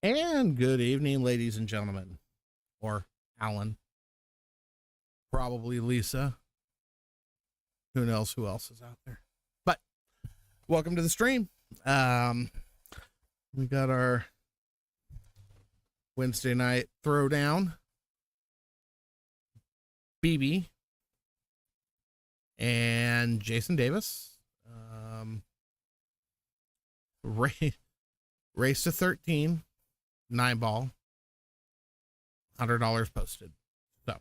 And good evening, ladies and gentlemen, or Alan, probably Lisa. Who knows who else is out there? But welcome to the stream. We got our Wednesday night throwdown. BB and Jason Davis. Race to 13, 9-ball, $100 posted. So,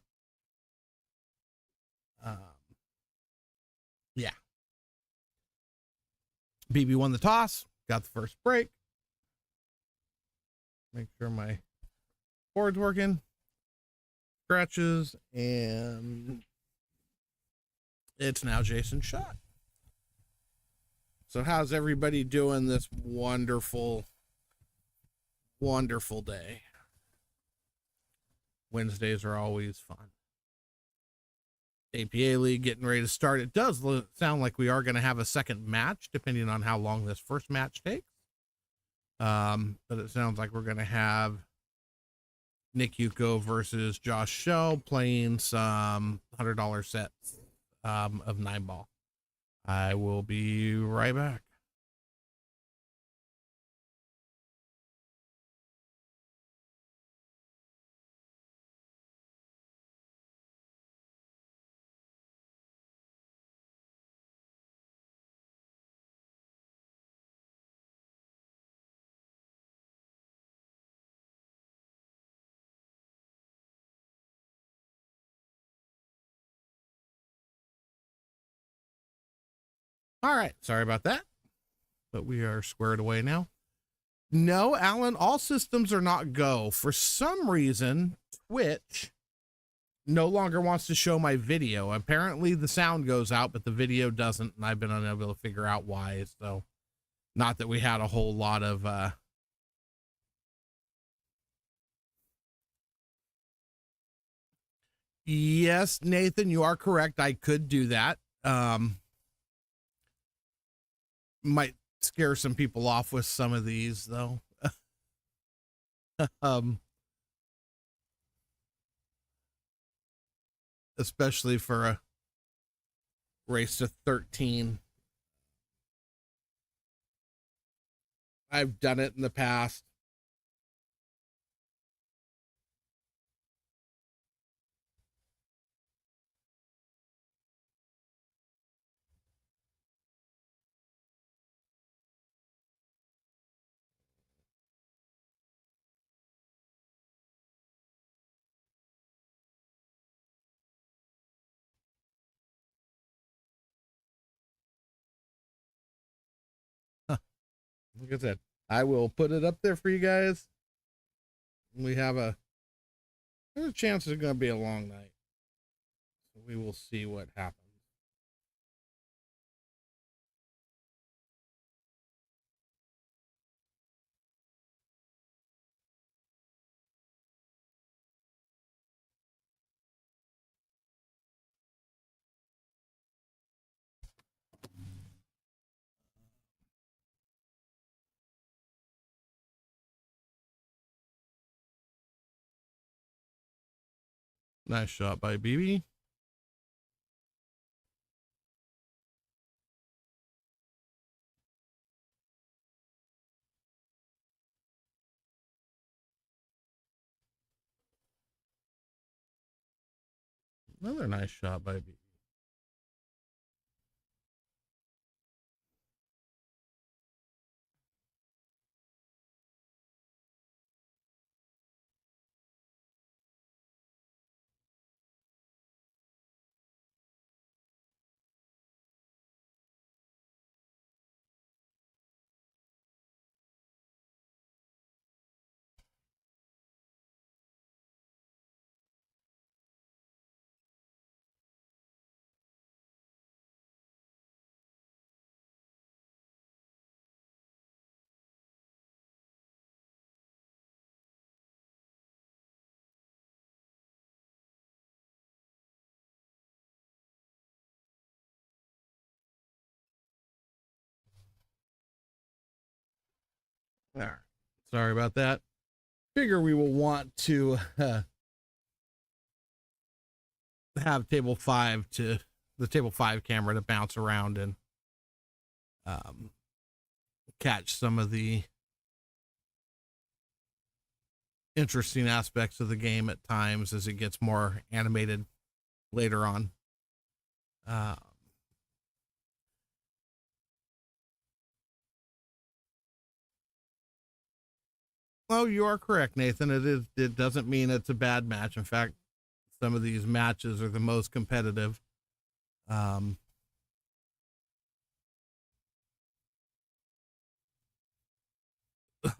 yeah. BB won the toss, got the first break. Make sure my board's working. Scratches, and it's now Jason's shot. So how's everybody doing this wonderful, wonderful day? Wednesdays are always fun. APA League getting ready to start. It does sound like we are going to have a second match, depending on how long this first match takes. But it sounds like we're going to have Nick Yuko versus Josh Shell playing some $100 sets of 9-ball. I will be right back. All right. Sorry about that, but we are squared away now. No, Alan, all systems are not go. For some reason, Twitch no longer wants to show my video. Apparently the sound goes out, but the video doesn't, and I've been unable to figure out why. So not that we had a whole lot of yes, Nathan, you are correct. I could do that. Might scare some people off with some of these though. Especially for a race to 13. I've done it in the past. Like I said, I will put it up there for you guys. We have there's a chance it's going to be a long night. So we will see what happens. Nice shot by BB. Another nice shot by BB. All right. Sorry about that. figure we will want to have table 5 to the table 5 camera to bounce around and catch some of the interesting aspects of the game at times as it gets more animated later on. Oh, you are correct, Nathan. It doesn't mean it's a bad match. In fact, some of these matches are the most competitive. A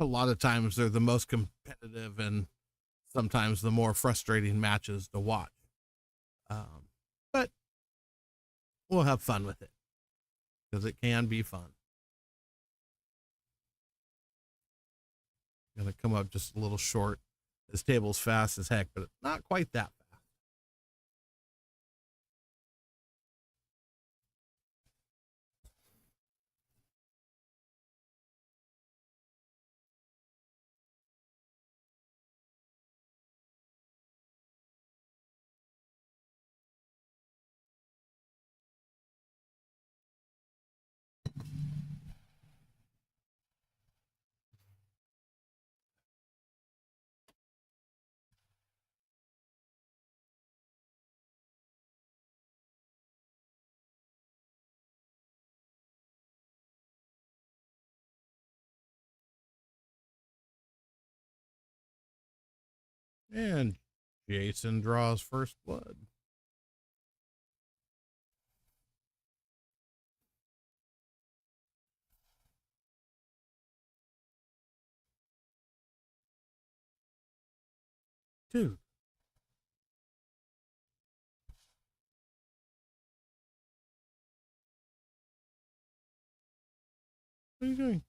lot of times they're the most competitive and sometimes the more frustrating matches to watch. But we'll have fun with it because it can be fun. Gonna come up just a little short. This table's fast as heck, but not quite that fast. And Jason draws first blood. Dude. What are you doing?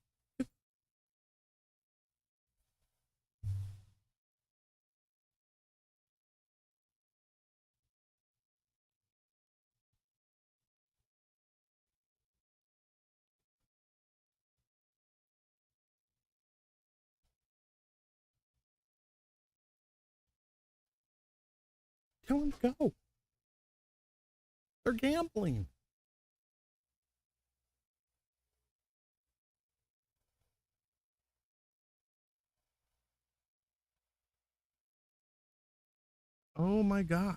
Tell him to go. They're gambling. Oh my God.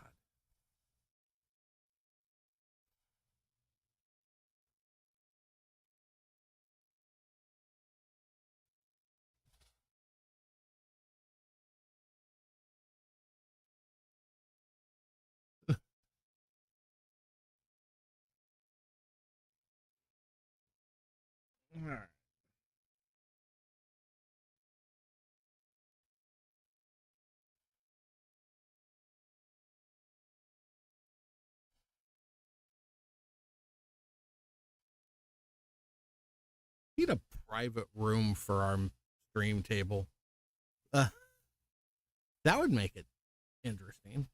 All right. Need a private room for our stream table. That would make it interesting.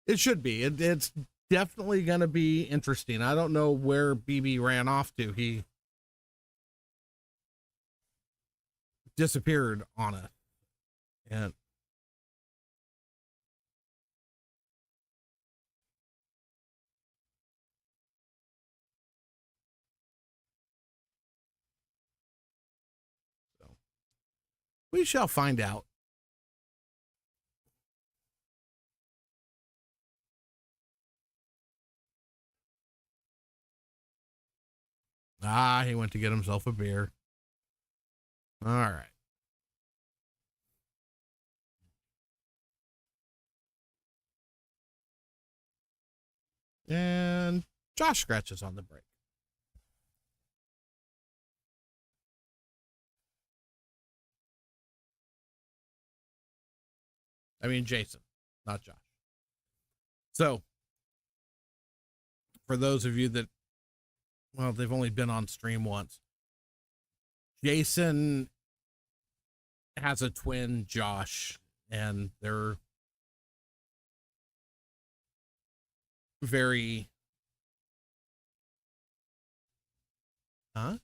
It should be. It's definitely going to be interesting. I don't know where BB ran off to. He disappeared on us. And so we shall find out. He went to get himself a beer. All right. And Josh scratches on the break. I mean, Jason, not Josh. So, for those of you that, well, they've only been on stream once, Jason has a twin, Josh, and they're very Huh?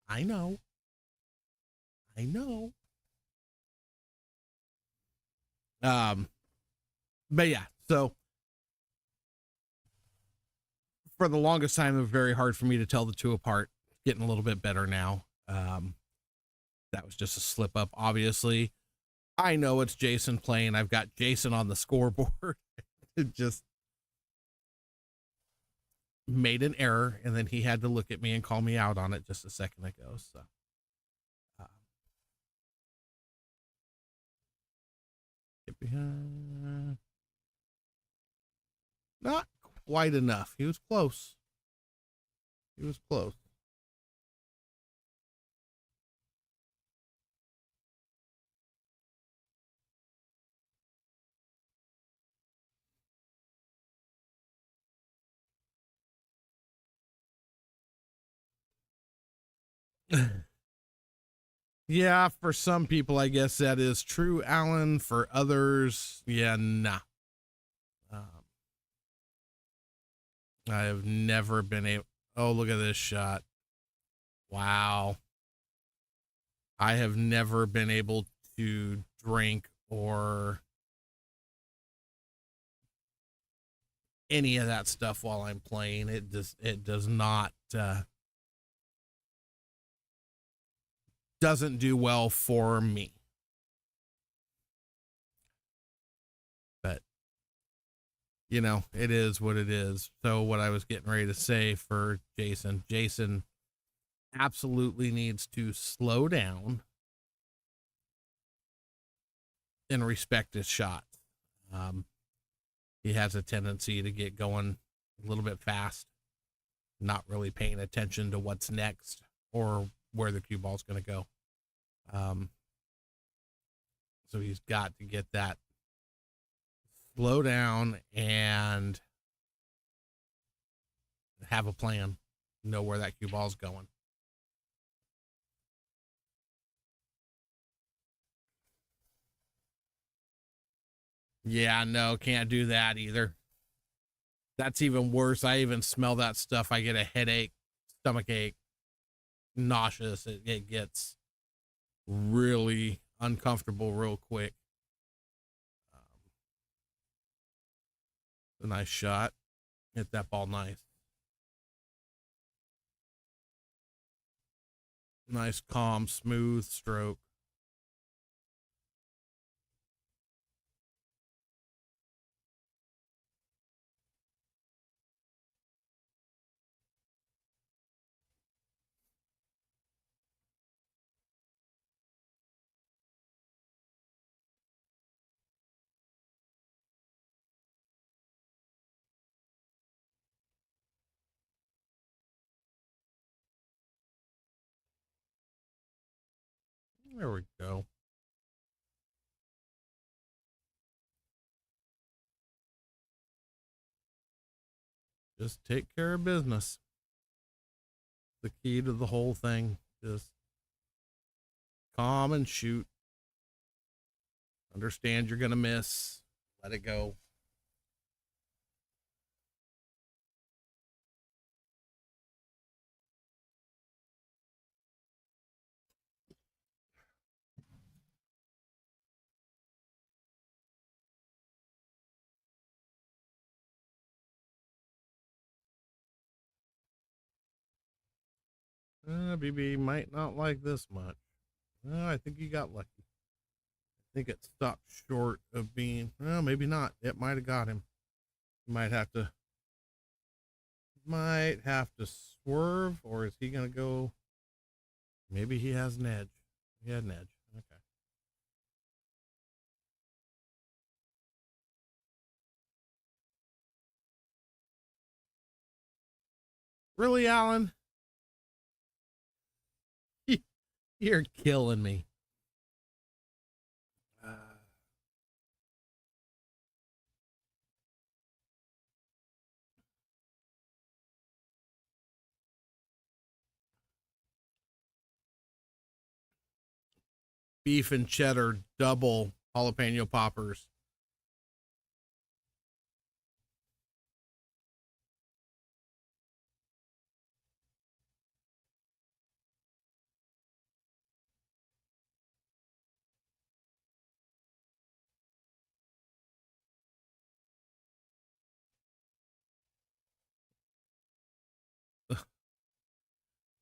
I know. I know. Um, but yeah, so for the longest time, it was very hard for me to tell the two apart. Getting a little bit better now. That was just a slip up. Obviously, I know it's Jason playing. I've got Jason on the scoreboard. It just made an error, and then he had to look at me and call me out on it just a second ago. So, get behind. Not quite enough. He was close. He was close. Yeah, for some people, I guess that is true, Alan. For others, yeah, nah. Um, I have never been able. Oh, look at this shot. Wow. I have never been able to drink or any of that stuff while I'm playing. It does not doesn't do well for me. But you know, it is what it is. So what I was getting ready to say for Jason absolutely needs to slow down and respect his shot. He has a tendency to get going a little bit fast, not really paying attention to what's next or where the cue ball is going to go. So he's got to get that slow down and have a plan, know where that cue ball is going. Yeah, no, can't do that either. That's even worse. I even smell that stuff. I get a headache, stomach ache, nauseous. It gets really uncomfortable real quick. A nice shot. Hit that ball nice. Nice, calm, smooth stroke. There we go. Just take care of business. The key to the whole thing. Just calm and shoot. Understand you're going to miss. Let it go. BB might not like this much. I think he got lucky. I think it stopped short of being, well, maybe not. It might have got him. Might have to swerve, or is he going to go? Maybe he has an edge. He had an edge. Okay. Really, Alan? You're killing me. Beef and cheddar double jalapeno poppers.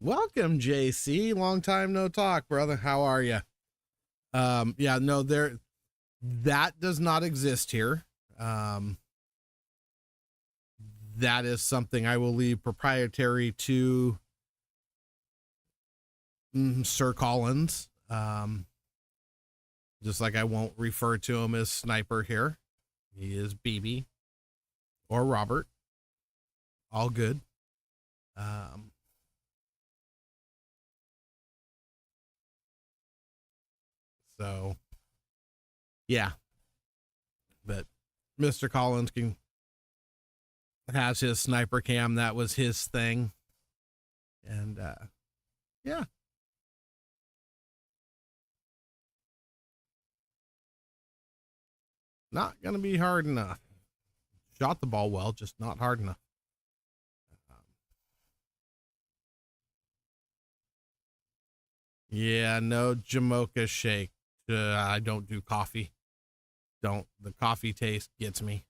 Welcome, JC. Long time no talk, brother. How are you? Yeah, no, that does not exist here. That is something I will leave proprietary to Sir Collins. Just like I won't refer to him as Sniper here. He is BB or Robert. All good. So yeah, but Mr. Collins has his sniper cam. That was his thing. And yeah. Not going to be hard enough. Shot the ball well, just not hard enough. Yeah, no Jamocha shake. I don't do coffee. The coffee taste gets me.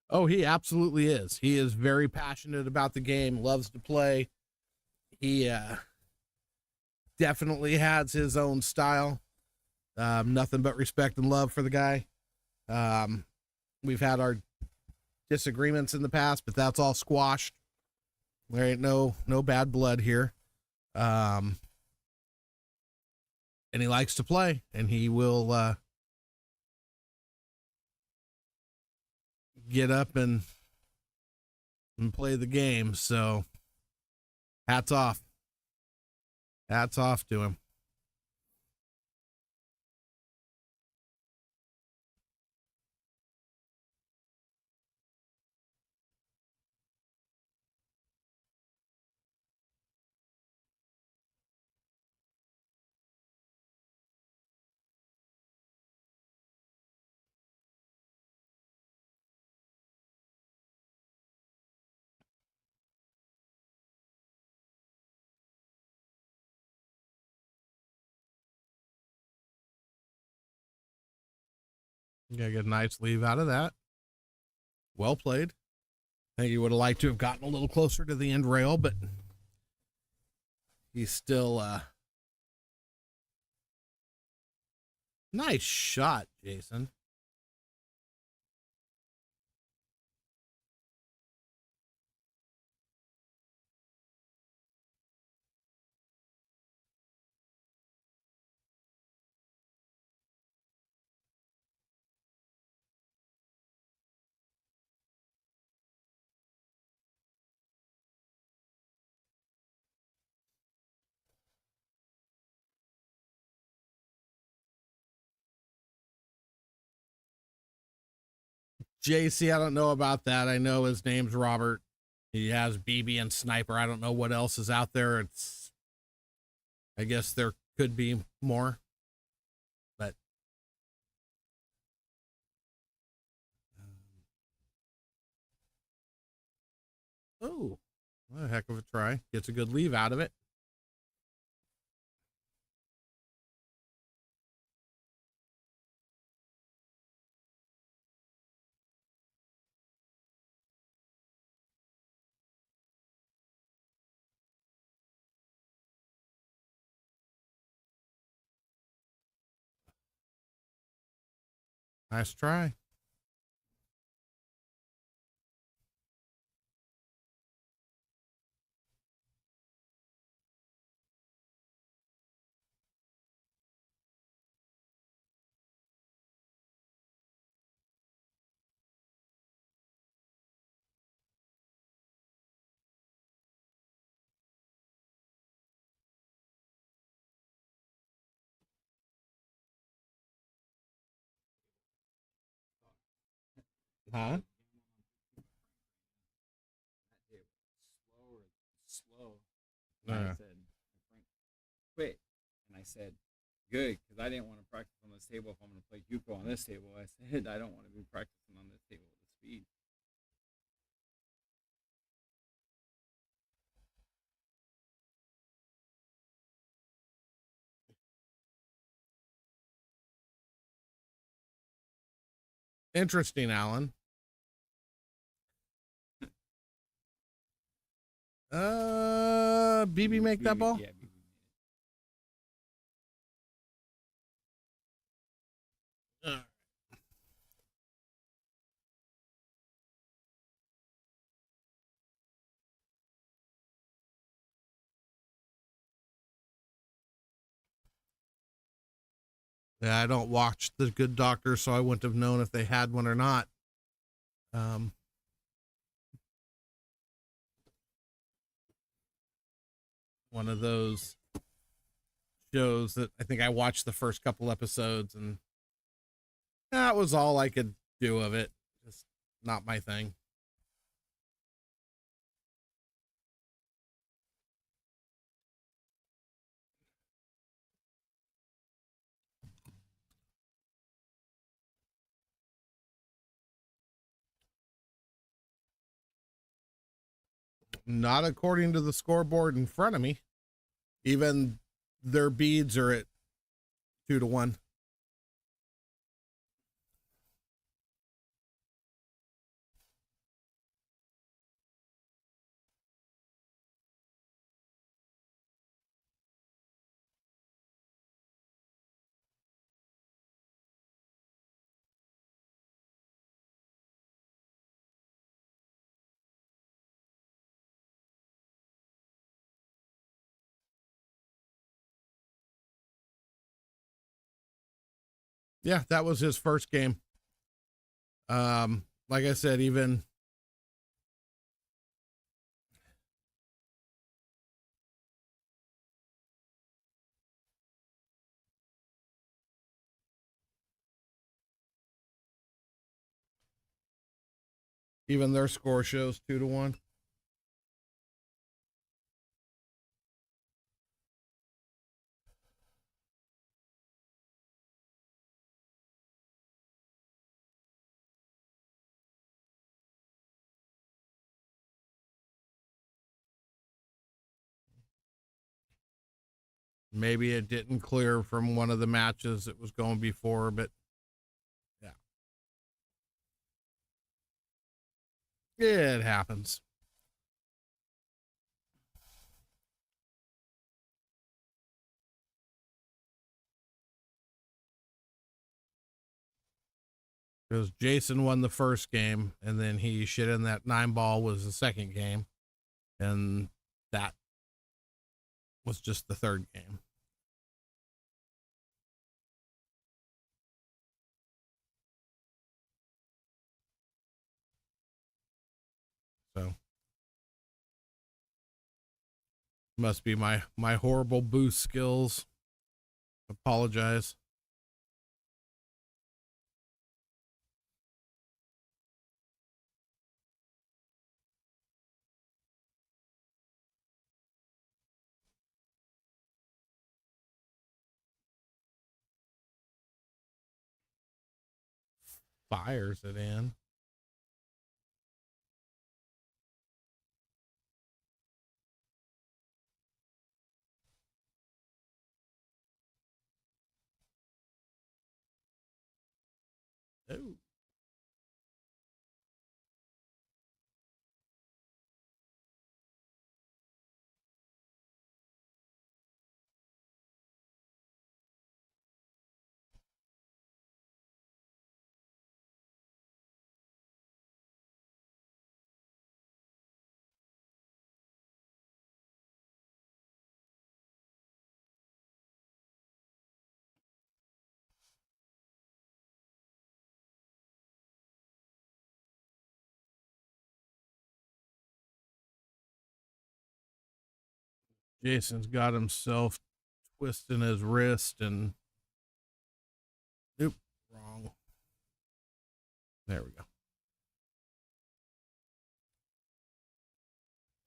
Oh, he absolutely is. He is very passionate about the game, loves to play. He definitely has his own style. Nothing but respect and love for the guy. We've had our disagreements in the past, but that's all squashed. There ain't no bad blood here. And he likes to play, and he will get up and play the game. So hats off. Hats off to him. You gotta get a nice leave out of that. Well played. I think he would have liked to have gotten a little closer to the end rail, but he's still nice shot, Jason. JC, I don't know about that. I know his name's Robert. He has BB and Sniper. I don't know what else is out there. I guess there could be more, but oh, a heck of a try. Gets a good leave out of it. Nice try. Huh? Slow. And I said, Frank, quit. And I said, good, because I didn't want to practice on this table if I'm going to play Yuko on this table. I said, I don't want to be practicing on this table with the speed. Interesting, Alan. BB make that ball? Yeah, BB. Yeah, I don't watch The Good Doctor, so I wouldn't have known if they had one or not. One of those shows that I think I watched the first couple episodes, and that was all I could do of it. Just not my thing. Not according to the scoreboard in front of me. Even their beads are at 2-1. Yeah, that was his first game. Like I said, even their score shows 2-1. Maybe it didn't clear from one of the matches that was going before, but yeah, it happens. Because Jason won the first game, and then he shit in that 9-ball was the second game, and that was just the third game. So must be my horrible boost skills. Apologize. Fires it in. Oh. Jason's got himself twisting his wrist and oop, wrong. There we go.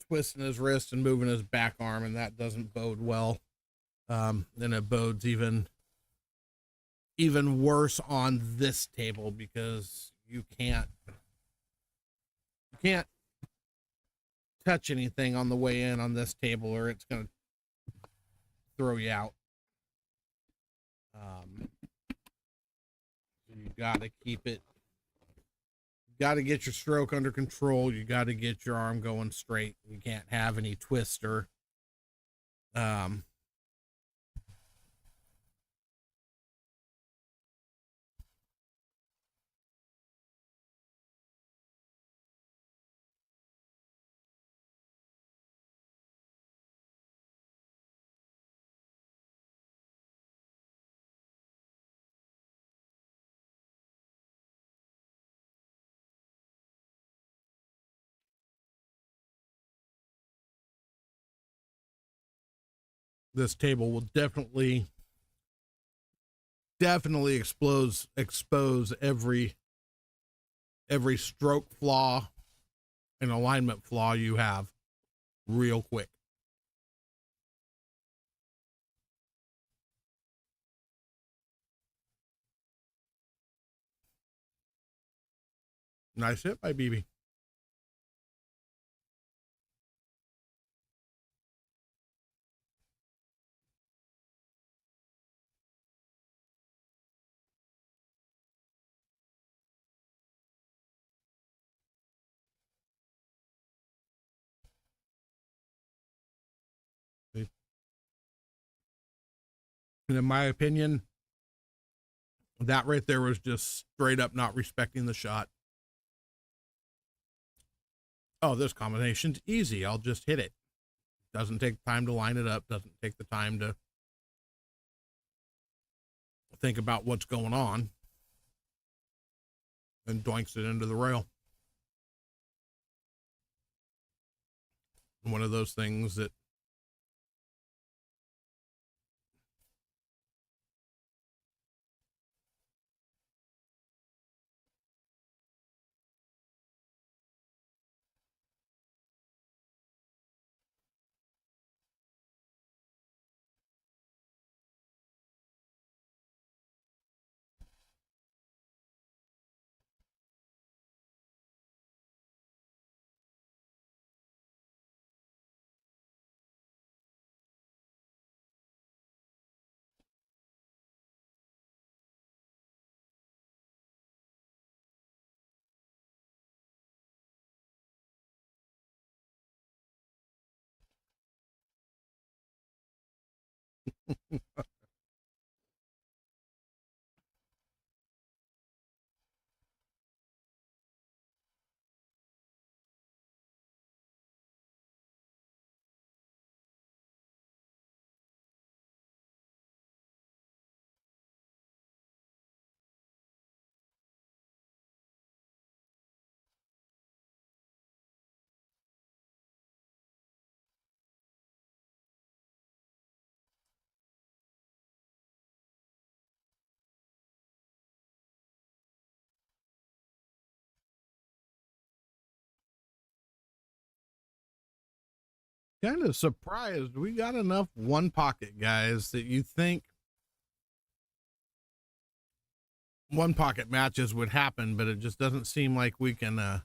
Twisting his wrist and moving his back arm, and that doesn't bode well. Then it bodes even worse on this table because you can't touch anything on the way in on this table or it's going to throw you out. You got to keep it got to get your stroke under control. You got to get your arm going straight. You can't have any twist or um, this table will definitely expose every stroke flaw and alignment flaw you have real quick. Nice hit by BB. And in my opinion, that right there was just straight up not respecting the shot. Oh, this combination's easy. I'll just hit it. Doesn't take time to line it up. Doesn't take the time to think about what's going on. And doinks it into the rail. One of those things that kind of surprised we got enough one pocket guys that you think one pocket matches would happen, but it just doesn't seem like we can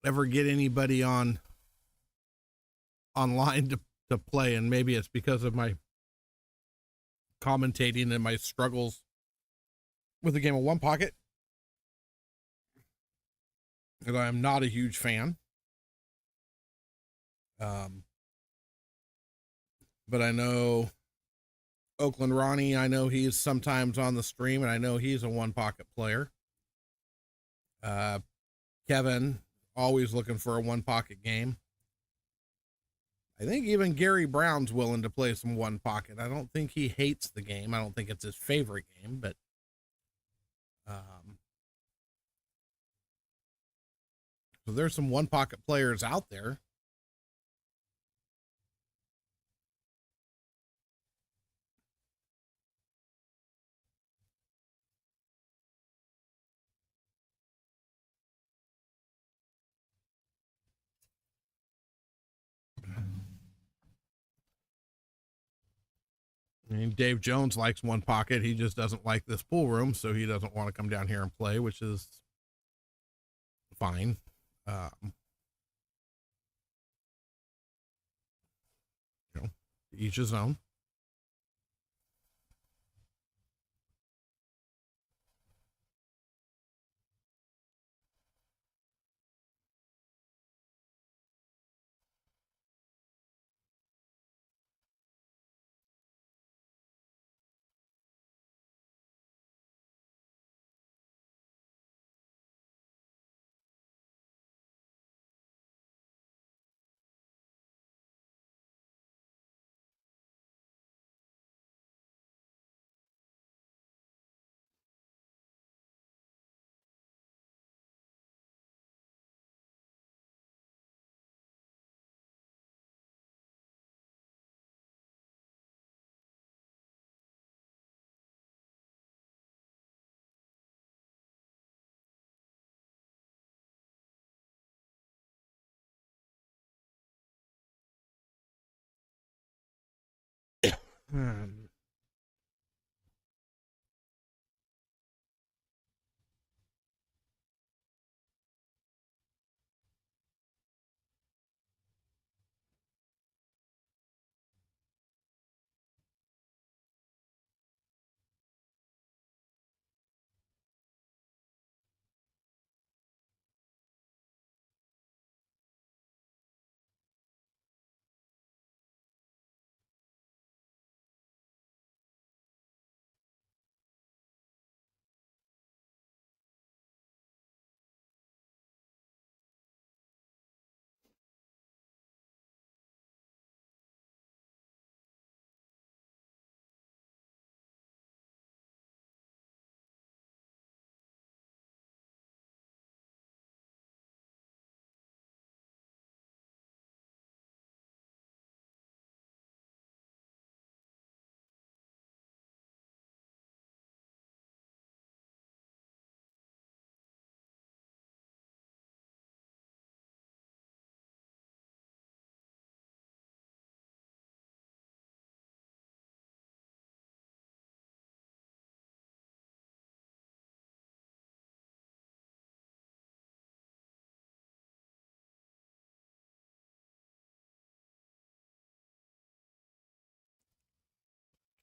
ever get anybody online to play. And maybe it's because of my commentating and my struggles with the game of one pocket, because I am not a huge fan. But I know Oakland Ronnie, I know he's sometimes on the stream, and I know he's a one pocket player. Kevin, always looking for a one pocket game. I think even Gary Brown's willing to play some one pocket. I don't think he hates the game. I don't think it's his favorite game, but so there's some one pocket players out there. I mean, Dave Jones likes one pocket. He just doesn't like this pool room, so he doesn't want to come down here and play, which is fine. You know, each his own. Hmm.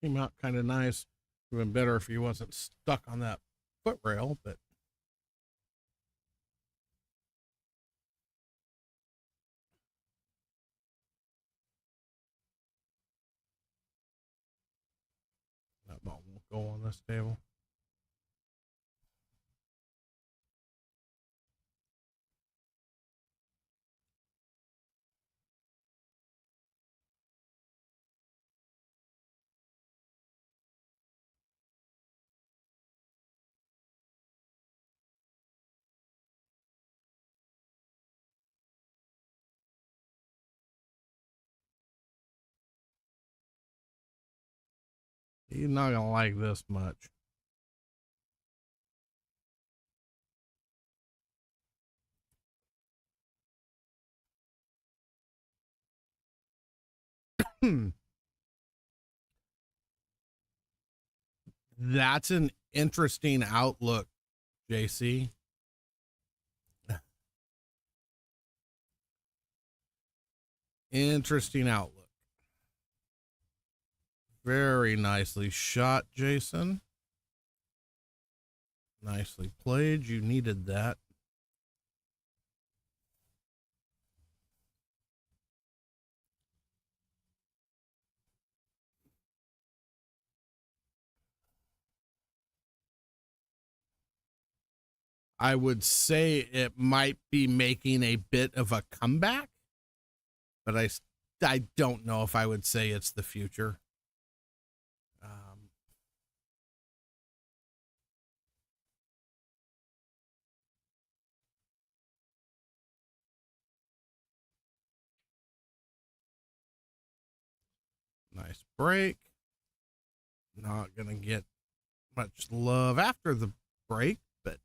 Came out kind of nice. Even better if he wasn't stuck on that foot rail, but that ball won't go on this table. He's not gonna like this much. That's an interesting outlook, JC. Interesting outlook. Very nicely shot, Jason. Nicely played. You needed that. I would say it might be making a bit of a comeback, but I don't know if I would say it's the future. Nice break. Not going to get much love after the break, but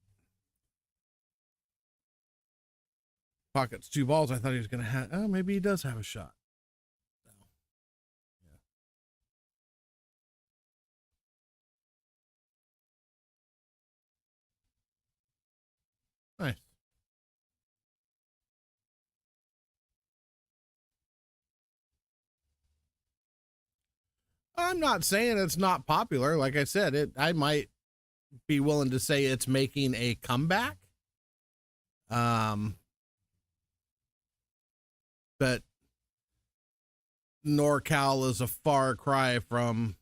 pockets 2 balls. I thought he was going to have, oh, maybe he does have a shot. No. Yeah. Nice. I'm not saying it's not popular. Like I said, I might be willing to say it's making a comeback. But NorCal is a far cry from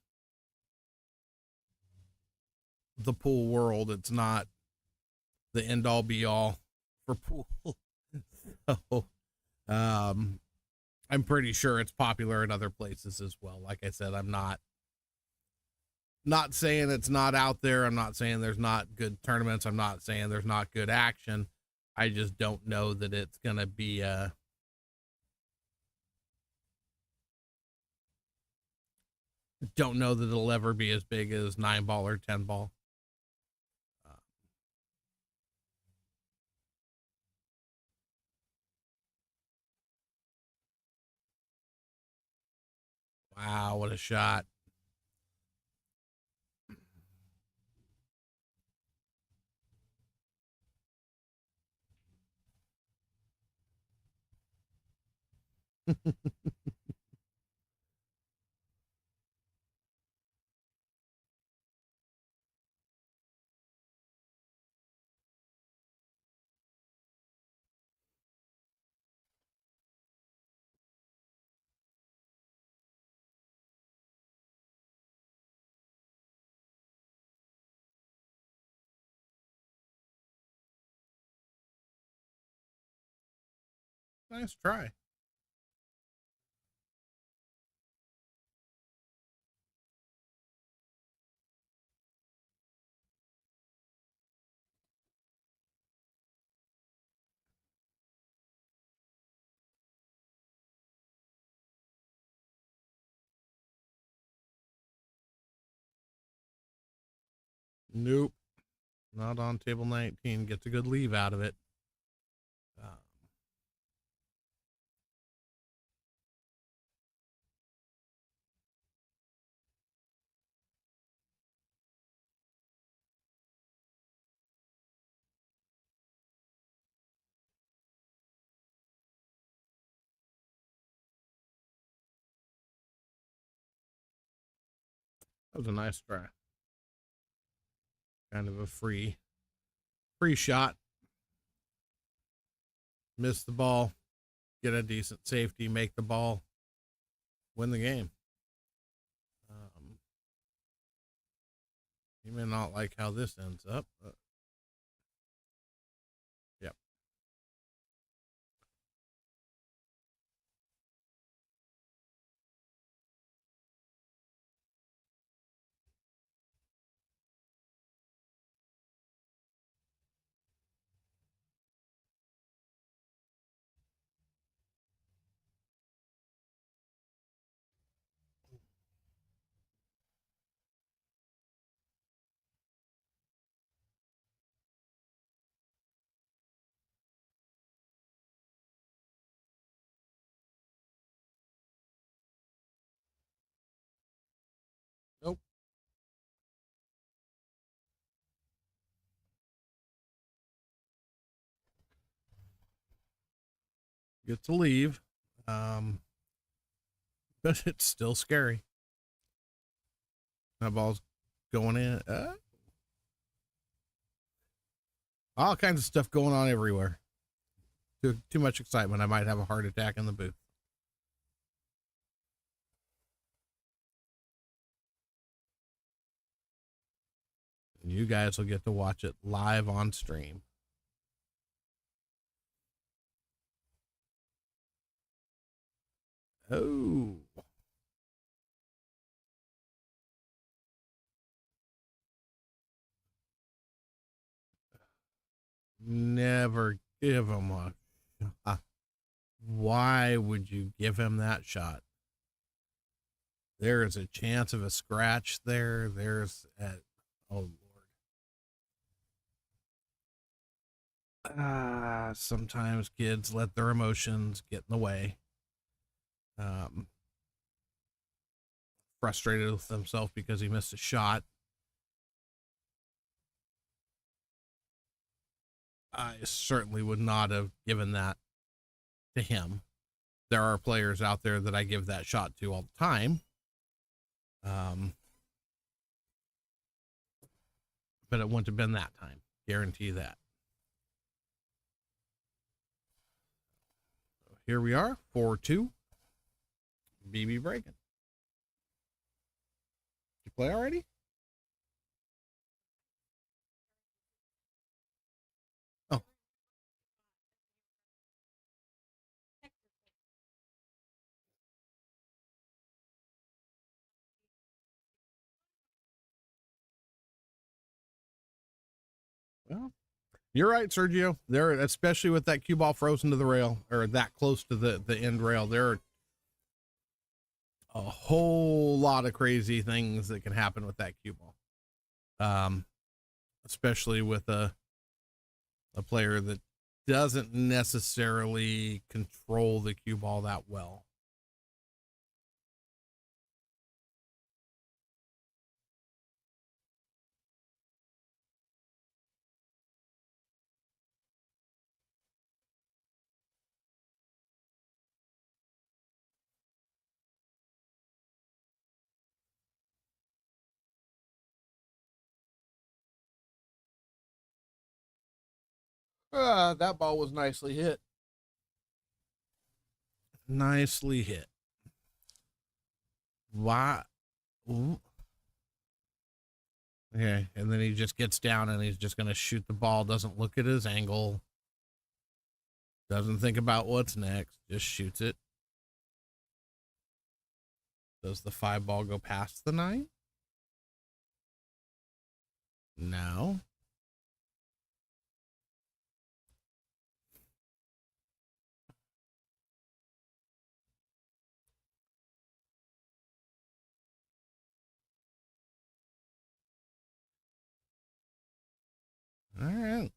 the pool world. It's not the end all be all for pool. So, I'm pretty sure it's popular in other places as well. Like I said, I'm not saying it's not out there. I'm not saying there's not good tournaments. I'm not saying there's not good action. I just don't know that it's going to be don't know that it'll ever be as big as 9-ball or 10-ball. Wow, what a shot. Nice try. Nope. Not on table 19. Gets a good leave out of it. That was a nice try. Kind of a free shot. Miss the ball, get a decent safety, make the ball, win the game. You may not like how this ends up, but yep. Nope. Get to leave. But it's still scary. That ball's going in. All kinds of stuff going on everywhere. Too much excitement. I might have a heart attack in the booth. And you guys will get to watch it live on stream. Oh. Never give him a shot. Why would you give him that shot? There is a chance of a scratch there. Oh Lord. Sometimes kids let their emotions get in the way. Frustrated with himself because he missed a shot. I certainly would not have given that to him. There are players out there that I give that shot to all the time. But it wouldn't have been that time. Guarantee that. So here we are, 4-2. BB breaking. Did you play already? Oh. Well, you're right, Sergio. There, especially with that cue ball frozen to the rail or that close to the end rail, there are a whole lot of crazy things that can happen with that cue ball. Especially with a player that doesn't necessarily control the cue ball that well. That ball was nicely hit. Nicely hit. Why? Ooh. Okay, and then he just gets down and he's just going to shoot the ball, doesn't look at his angle, doesn't think about what's next, just shoots it. Does the 5 ball go past the 9? No. All right.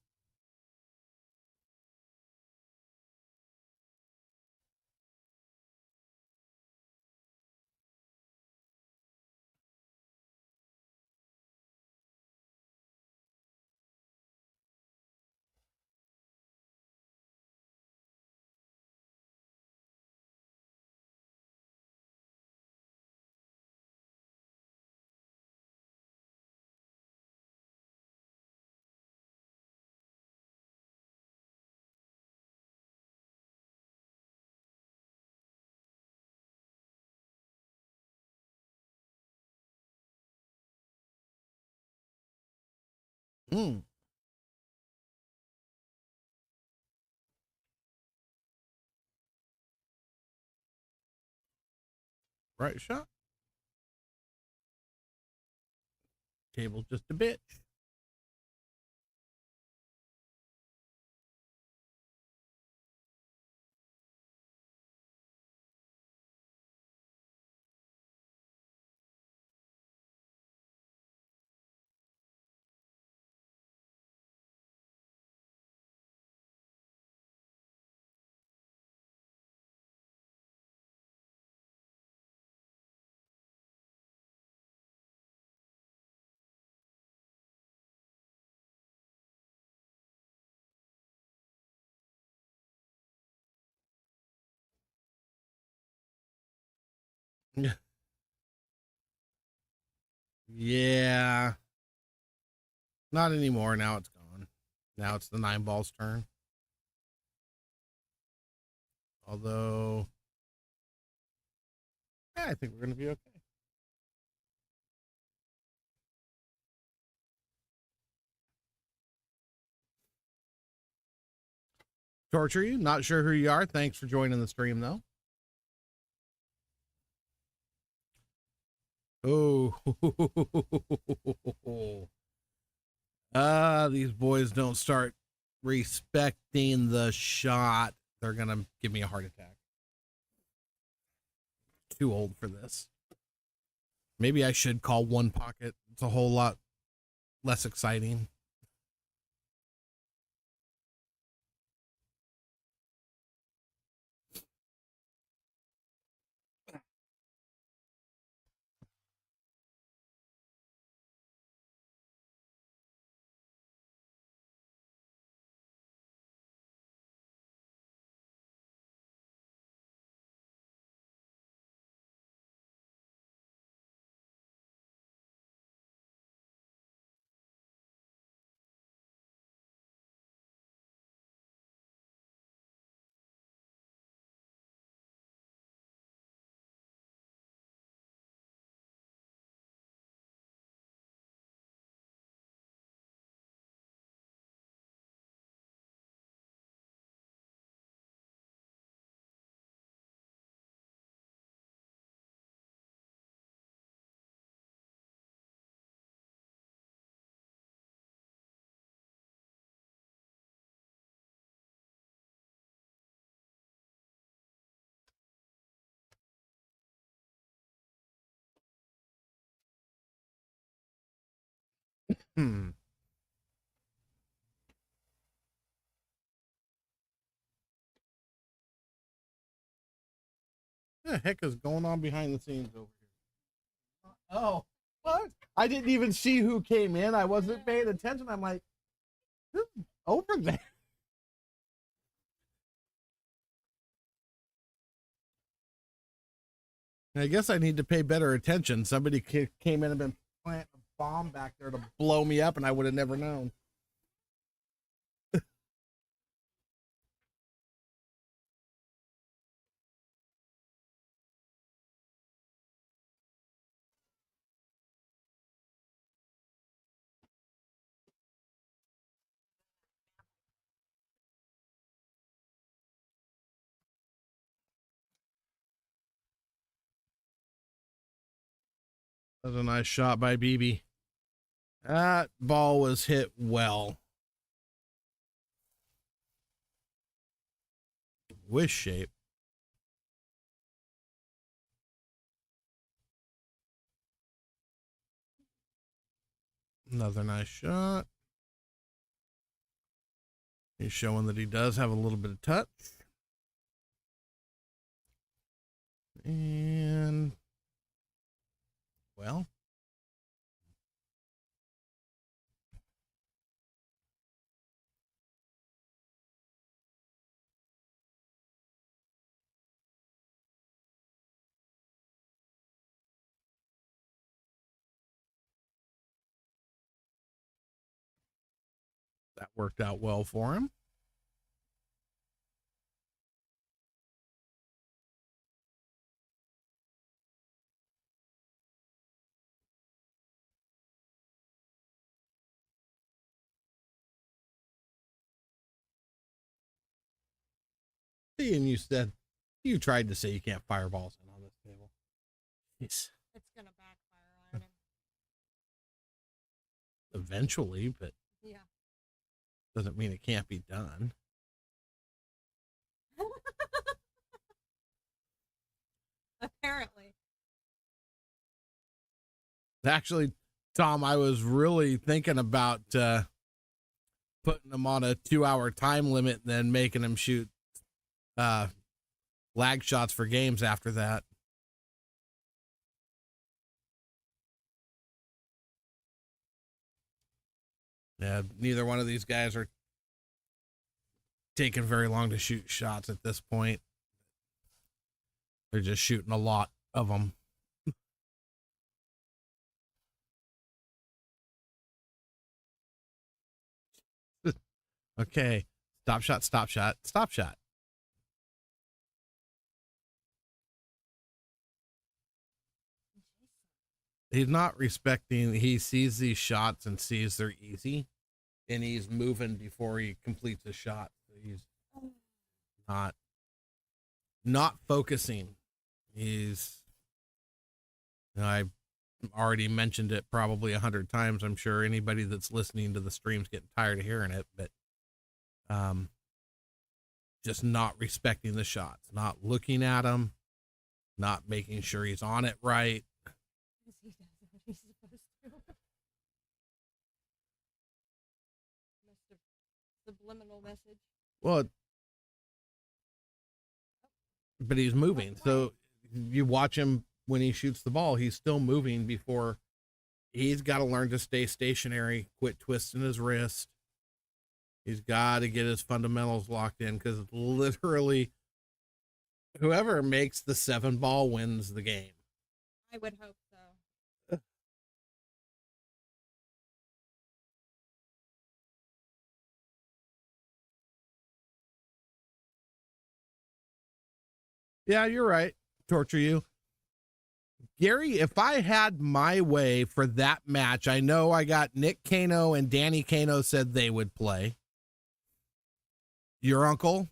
Mm. Right shot. Table's just a bitch. Yeah. Not anymore. Now it's gone. Now it's the 9 ball's turn. Although, yeah, I think we're going to be okay. Torture you. Not sure who you are. Thanks for joining the stream, though. Oh. These boys don't start respecting the shot. They're going to give me a heart attack. Too old for this. Maybe I should call one pocket. It's a whole lot less exciting. Hmm. What the heck is going on behind the scenes over here? Oh, what? I didn't even see who came in. I wasn't paying attention. I'm like, who's over there? I guess I need to pay better attention. Somebody came in and been planting a bomb back there to blow me up, and I would have never known. That was a nice shot by BB. That ball was hit well. Wish shape. Another nice shot. He's showing that he does have a little bit of touch. And, well, that worked out well for him. See, and you tried to say you can't fire balls in on this table. Yes. It's gonna backfire on him. Eventually, but Yeah. doesn't mean it can't be done. Apparently. Actually, Tom, I was really thinking about putting him on a 2-hour time limit and then making him shoot lag shots for games after that. Yeah, neither one of these guys are taking very long to shoot shots at this point. They're just shooting a lot of them. Okay. Stop shot, stop shot, stop shot. He's not respecting, he sees these shots and sees they're easy, and he's moving before he completes a shot. He's not focusing. He's, I already mentioned it probably 100 times. I'm sure anybody that's listening to the stream's getting tired of hearing it, but just not respecting the shots, not looking at him, not making sure he's on it right. He does what he's supposed to. Must have subliminal message. Well, but he's moving. So you watch him when he shoots the ball, he's still moving before he's got to learn to stay stationary, quit twisting his wrist. He's got to get his fundamentals locked in because literally whoever makes the 7 ball wins the game. I would hope so. Yeah, you're right. Torture you. Gary, if I had my way for that match, I know I got Nick Kano and Danny Kano said they would play. Your uncle.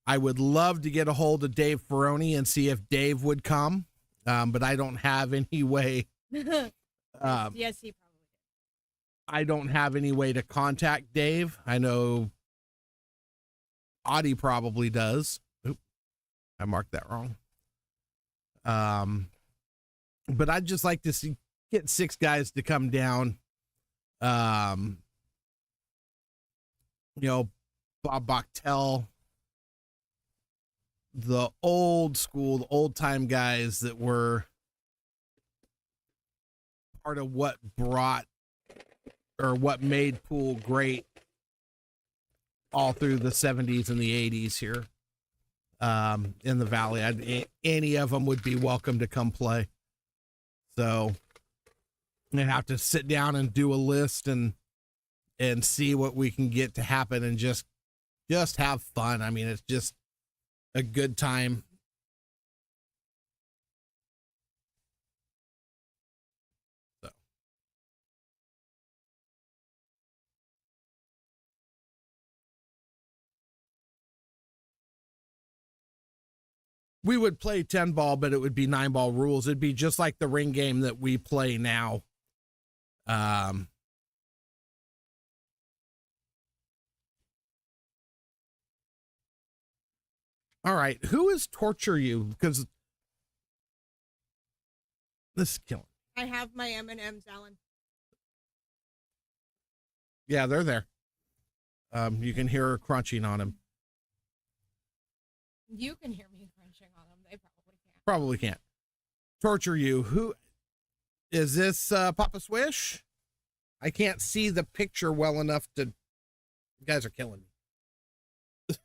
I would love to get a hold of Dave Ferroni and see if Dave would come, but I don't have any way. Yes, he probably did. I don't have any way to contact Dave. I know Audie probably does. Oop, I marked that wrong. But I'd just like to get 6 guys to come down. Bob Bachtel, the old school, the old time guys that were part of what brought or what made pool great all through the 70s and the 80s here in the Valley. Any of them would be welcome to come play. So I have to sit down and do a list and see what we can get to happen and just have fun. I mean, it's just a good time. So we would play 10 ball, but it would be 9 ball rules. It'd be just like the ring game that we play now. All right. Who is Torture You? Because this is killing. I have my M&Ms, Alan. Yeah, they're there. You can hear her crunching on them. You can hear me crunching on them. They probably can't. Probably can't. Torture You. Who is this? Papa Swish? I can't see the picture well enough to. You guys are killing me.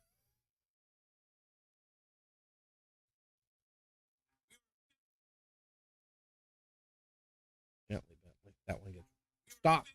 Gently, Bentley. That one gets. Stop.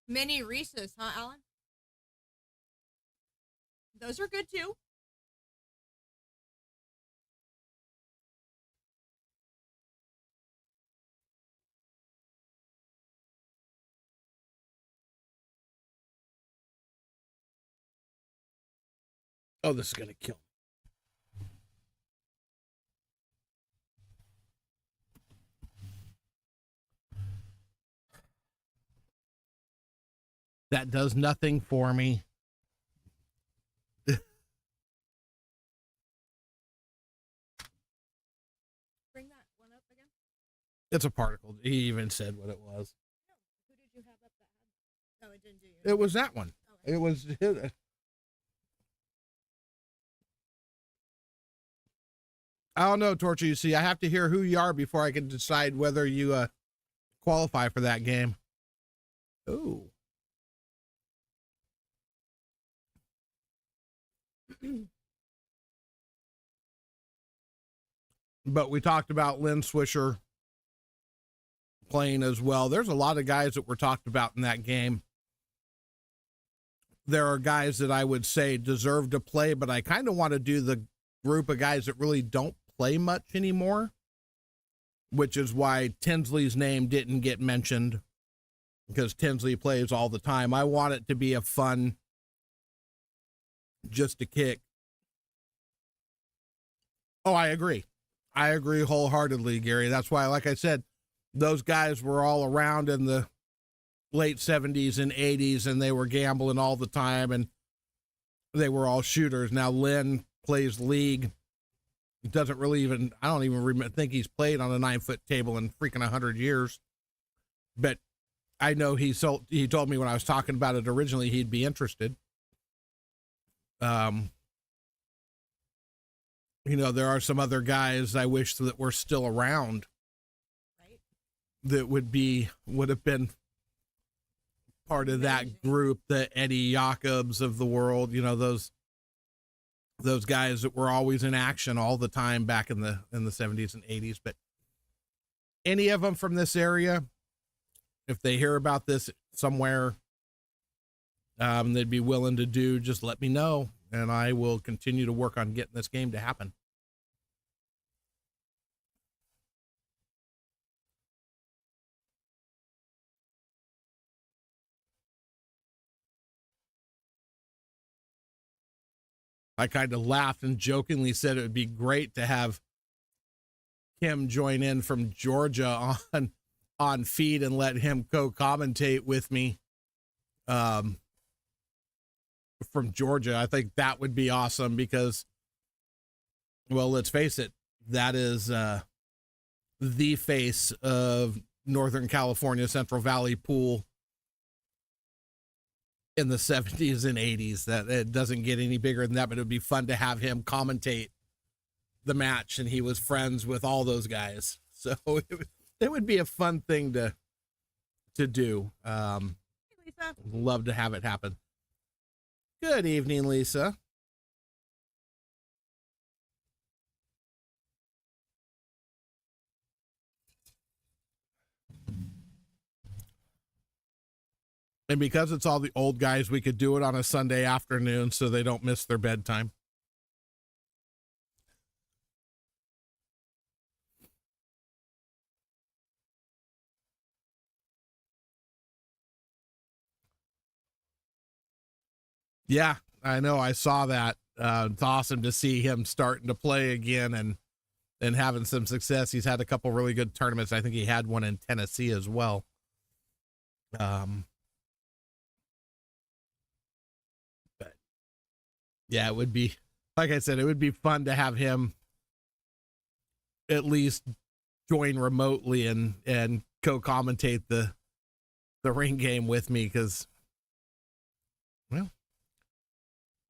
Mini Reese's, huh, Alan? Those are good too. Oh, this is gonna kill me. That does nothing for me. Bring that one up again. It's a particle. He even said what it was. No. Who did you have up that had? No, it didn't do you. It was that one. Okay. It was. I don't know, Torture. You see, I have to hear who you are before I can decide whether you qualify for that game. Ooh. But we talked about Lynn Swisher playing as well. There's a lot of guys that were talked about in that game. There are guys that I would say deserve to play, but I kind of want to do the group of guys that really don't play much anymore, which is why Tinsley's name didn't get mentioned, because Tinsley plays all the time. I want it to be a fun, just a kick. Oh, I agree. I agree wholeheartedly, Gary. That's why, like I said, those guys were all around in the late 70s and 80s, and they were gambling all the time, and they were all shooters. Now Lynn plays league. Doesn't really even, I don't even think he's played on a 9-foot table in freaking 100 years. But I know he told me when I was talking about it originally, he'd be interested. You know, there are some other guys I wish that were still around, Right. that would have been part of that group, the Eddie Jacobs of the world, you know, those guys that were always in action all the time back in the 70s and 80s. But any of them from this area, if they hear about this somewhere, they'd be willing to do, just let me know, and I will continue to work on getting this game to happen. I kind of laughed and jokingly said it would be great to have Kim join in from Georgia on feed and let him co-commentate with me from Georgia. I think that would be awesome because, well, let's face it, that is the face of Northern California Central Valley pool in the 70s and 80s. That it doesn't get any bigger than that, but it would be fun to have him commentate the match, and he was friends with all those guys, so it would be a fun thing to do. Hey, Lisa. Love to have it happen. Good evening, Lisa. And because it's all the old guys, we could do it on a Sunday afternoon so they don't miss their bedtime. Yeah, I know. I saw that. It's awesome to see him starting to play again and having some success. He's had a couple really good tournaments. I think he had one in Tennessee as well. But yeah, it would be, like I said, it would be fun to have him at least join remotely and co-commentate the ring game with me, because, well,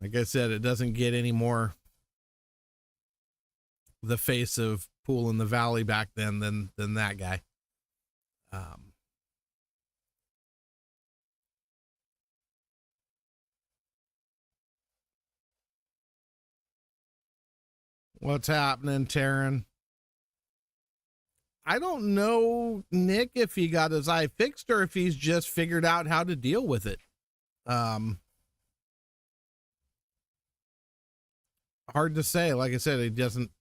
like I said, it doesn't get any more the face of Pool in the Valley back then than that guy. What's happening, Taryn? I don't know, Nick, if he got his eye fixed or if he's just figured out how to deal with it. Hard to say. Like I said, it doesn't,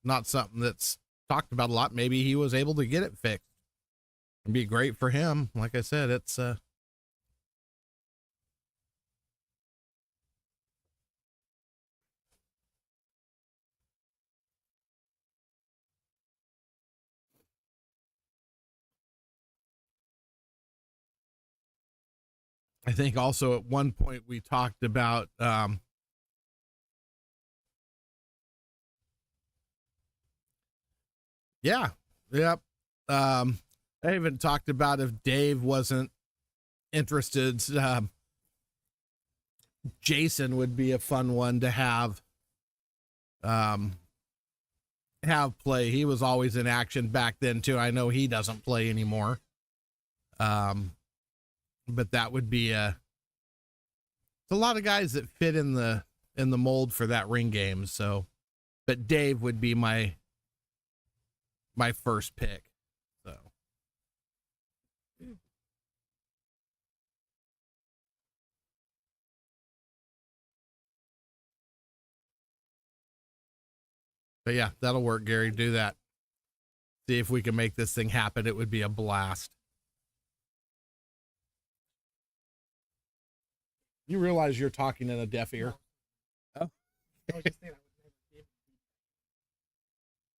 not something that's talked about a lot. Maybe he was able to get it fixed. It'd be great for him. Like I said, it's I think also at one point we talked about yeah. Yep. I even talked about if Dave wasn't interested, Jason would be a fun one to have play. He was always in action back then too. I know he doesn't play anymore. But that would be it's a lot of guys that fit in the mold for that ring game. So, but Dave would be my first pick. So, but yeah, that'll work, Gary. Do that. See if we can make this thing happen. It would be a blast. You realize you're talking in a deaf ear? Oh.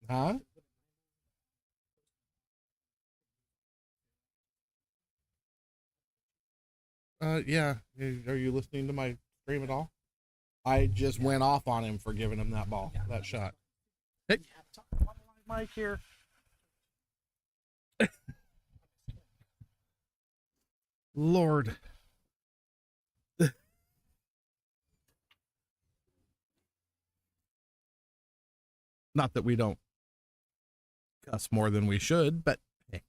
Huh? Yeah. Are you listening to my stream at all? I just went off on him for giving him that ball, that shot. Hey, Mike here. Lord. Not that we don't cuss more than we should, but hey.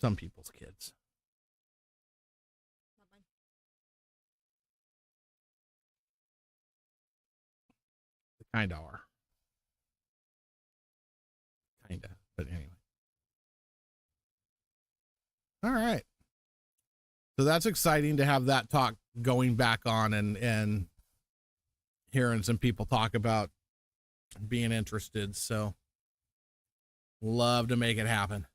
Some people's kids. They kind of are. Kind of, but anyway. All right. So that's exciting to have that talk going back on and hearing some people talk about being interested. So love to make it happen.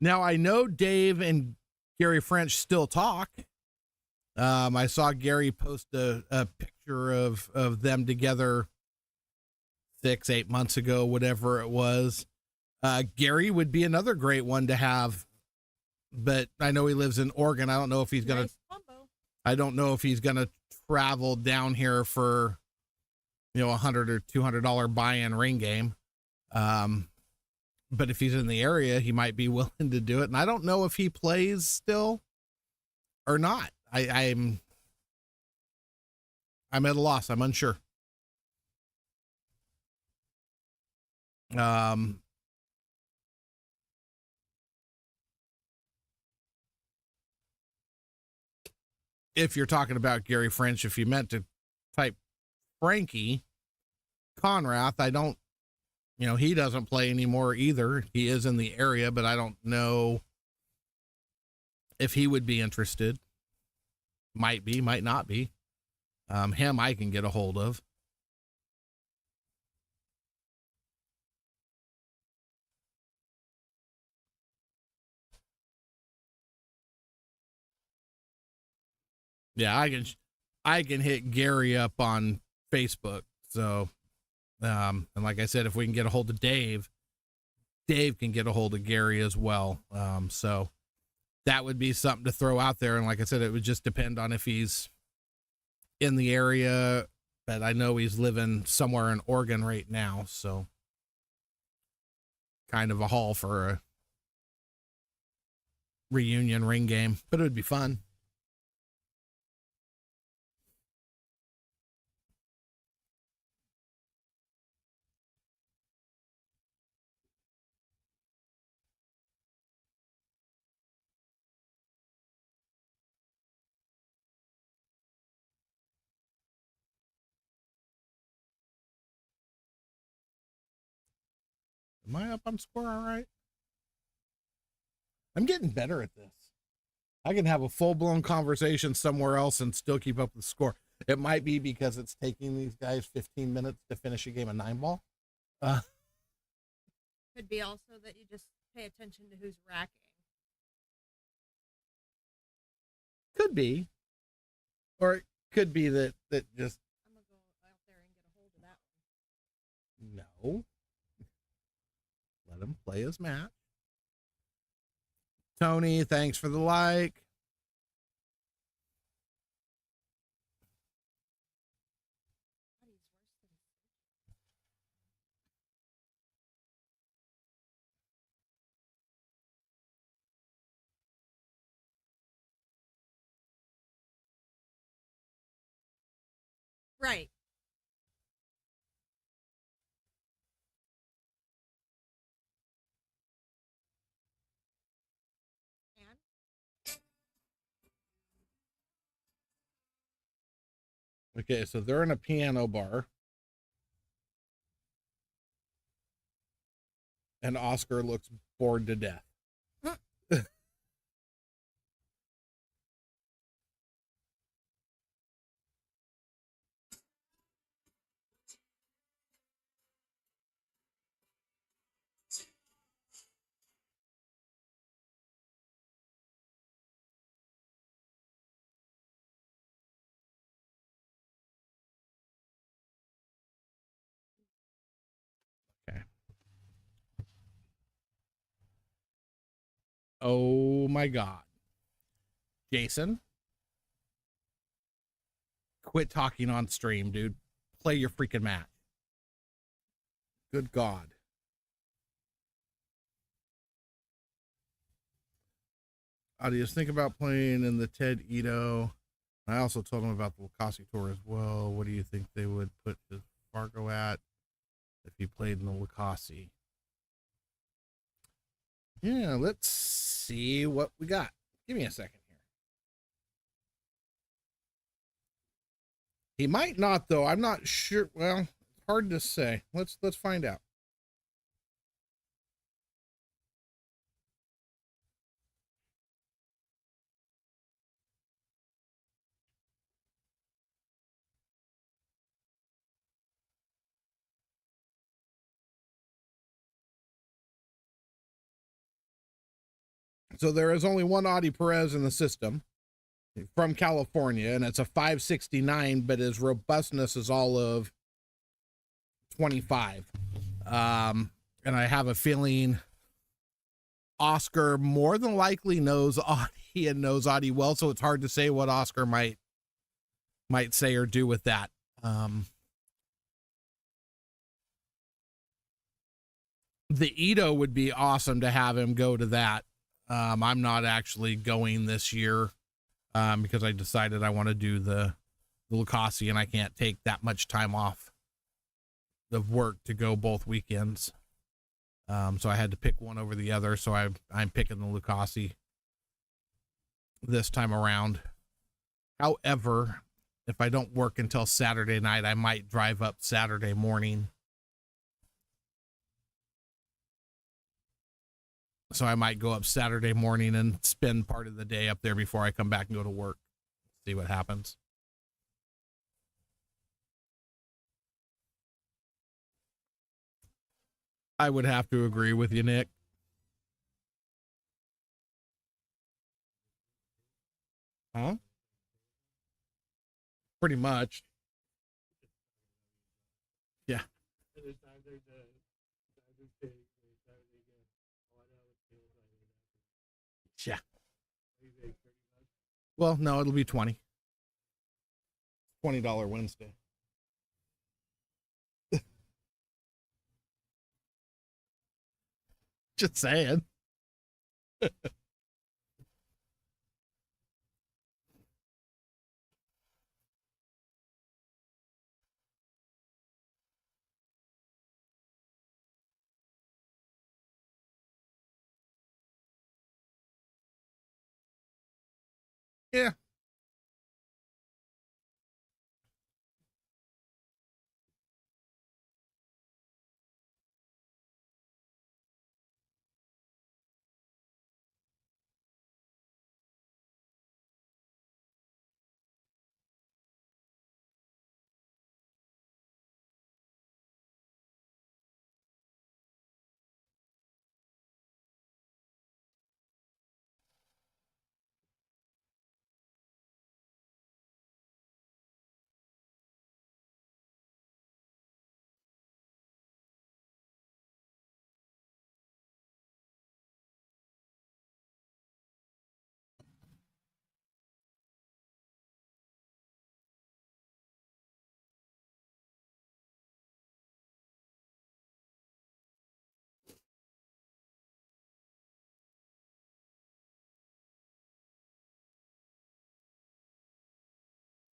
Now, I know Dave and Gary French still talk. I saw Gary post a picture of them together 6-8 months ago, whatever it was. Gary would be another great one to have, but I know he lives in Oregon. I don't know if he's going to, I don't know if he's going to travel down here for $100 or $200 buy-in ring game. But if he's in the area, he might be willing to do it. And I don't know if he plays still or not. I'm at a loss. I'm unsure. If you're talking about Gary French, if you meant to type Frankie Conrath, I don't, he doesn't play anymore either. He is in the area, but I don't know if he would be interested. Might be, might not be. Him I can get a hold of. Yeah, I can hit Gary up on Facebook. So, and like I said, if we can get a hold of Dave can get a hold of Gary as well. So that would be something to throw out there. And like I said, it would just depend on if he's in the area, but I know he's living somewhere in Oregon right now. So kind of a haul for a reunion ring game, but it would be fun. Am I up on score all right? I'm getting better at this. I can have a full-blown conversation somewhere else and still keep up with the score. It might be because it's taking these guys 15 minutes to finish a game of 9-ball. Could be also that you just pay attention to who's racking. Could be. Or it could be that just... I'm going to go out there and get a hold of that one. No. Let him play his match. Tony, thanks for the like. Right. Okay, so they're in a piano bar. And Oscar looks bored to death. Okay. Oh my God. Jason, quit talking on stream, dude. Play your freaking match. Good God. Audience, think about playing in the Ted Ito. I also told him about the Lucasi tour as well. What do you think they would put his Fargo at if he played in the Lucasi? Yeah, let's see what we got. Give me a second here. He might not, though. I'm not sure. Well, hard to say. Let's find out. So there is only one Audi Perez in the system from California, and it's a 569, but his robustness is all of 25. And I have a feeling Oscar more than likely knows Audi and knows Audi well, so it's hard to say what Oscar might say or do with that. The Edo would be awesome to have him go to that. I'm not actually going this year because I decided I want to do the Lucasi, and I can't take that much time off of work to go both weekends. So I had to pick one over the other. So I'm picking the Lucasi this time around. However, if I don't work until Saturday night, I might drive up Saturday morning. So I might go up Saturday morning and spend part of the day up there before I come back and go to work. See what happens. I would have to agree with you, Nick. Huh? Pretty much. Yeah. Yeah. Well, no, it'll be $20 Wednesday. Just saying. Yeah.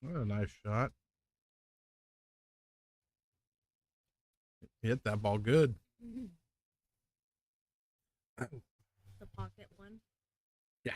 What a nice shot. Hit that ball good. The pocket one. Yeah.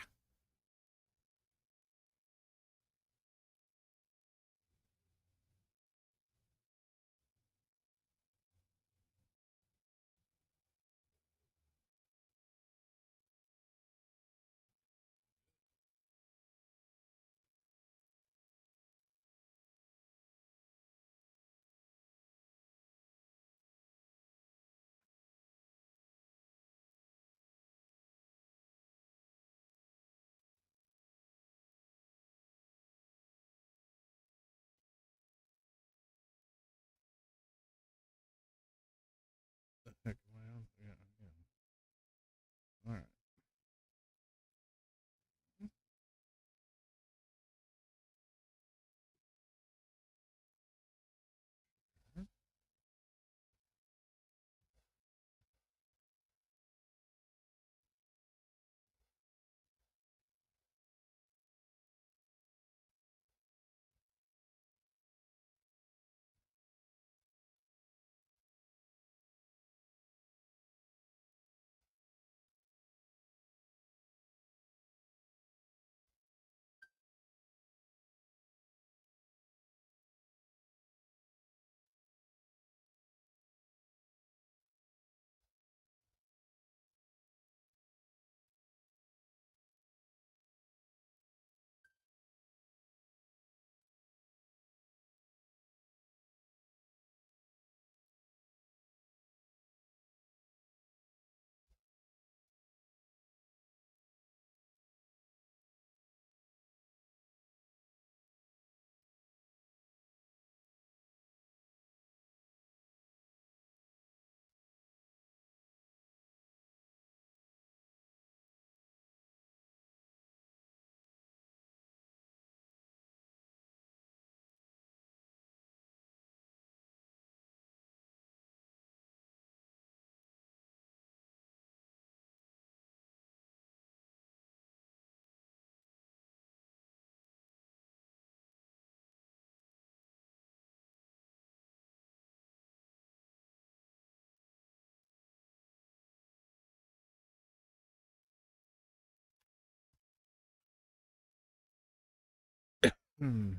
Hmm.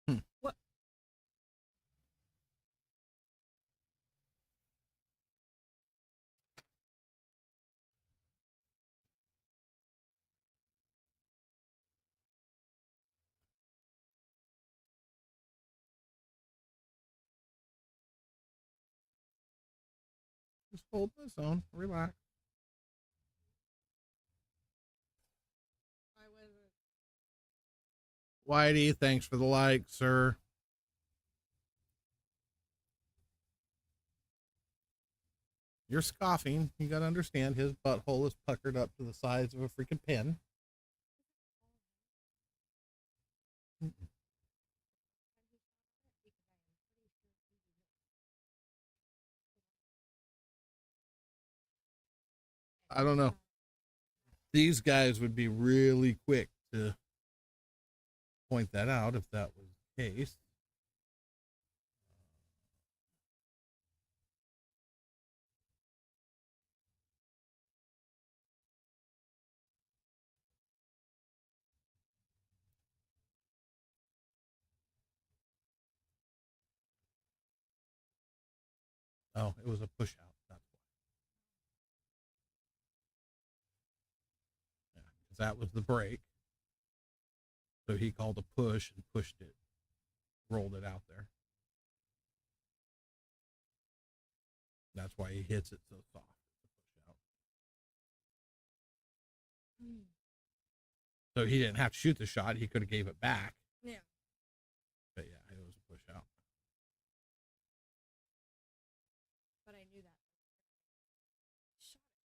Hmm. What? Just hold my zone. Relax. I wasn't. Whitey, thanks for the like, sir. You're scoffing. You got to understand his butthole is puckered up to the size of a freaking pin. I don't know. These guys would be really quick to point that out if that was the case. Oh, it was a push out. That's why. Yeah, 'cause that was the break. So he called a push and pushed it, rolled it out there. That's why he hits it so soft. Push out. So he didn't have to shoot the shot. He could have gave it back. Yeah. But yeah, it was a push out. But I knew that. Shot it.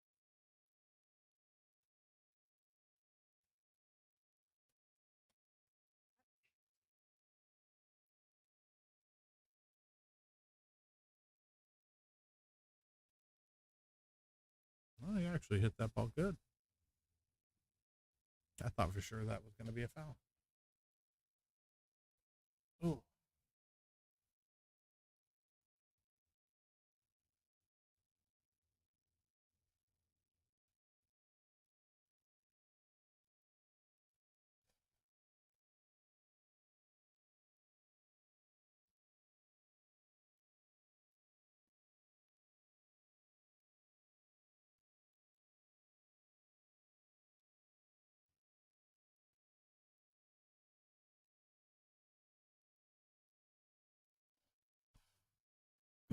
Well, he actually hit that ball good. I thought for sure that was going to be a foul. Ooh.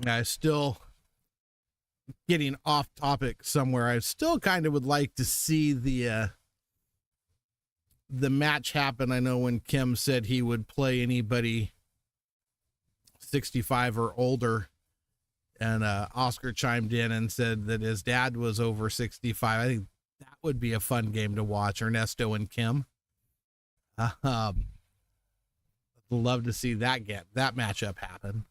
I still getting off topic somewhere. I still kind of would like to see the match happen. I know when Kim said he would play anybody 65 or older, and Oscar chimed in and said that his dad was over 65. I think that would be a fun game to watch. Ernesto and Kim. I'd love to see that matchup happen.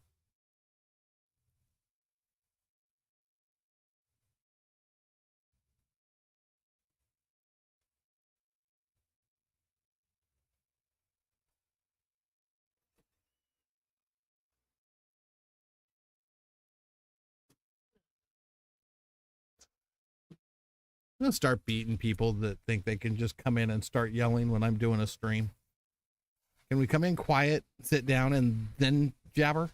I'm gonna start beating people that think they can just come in and start yelling when I'm doing a stream. Can we come in quiet, sit down, and then jabber?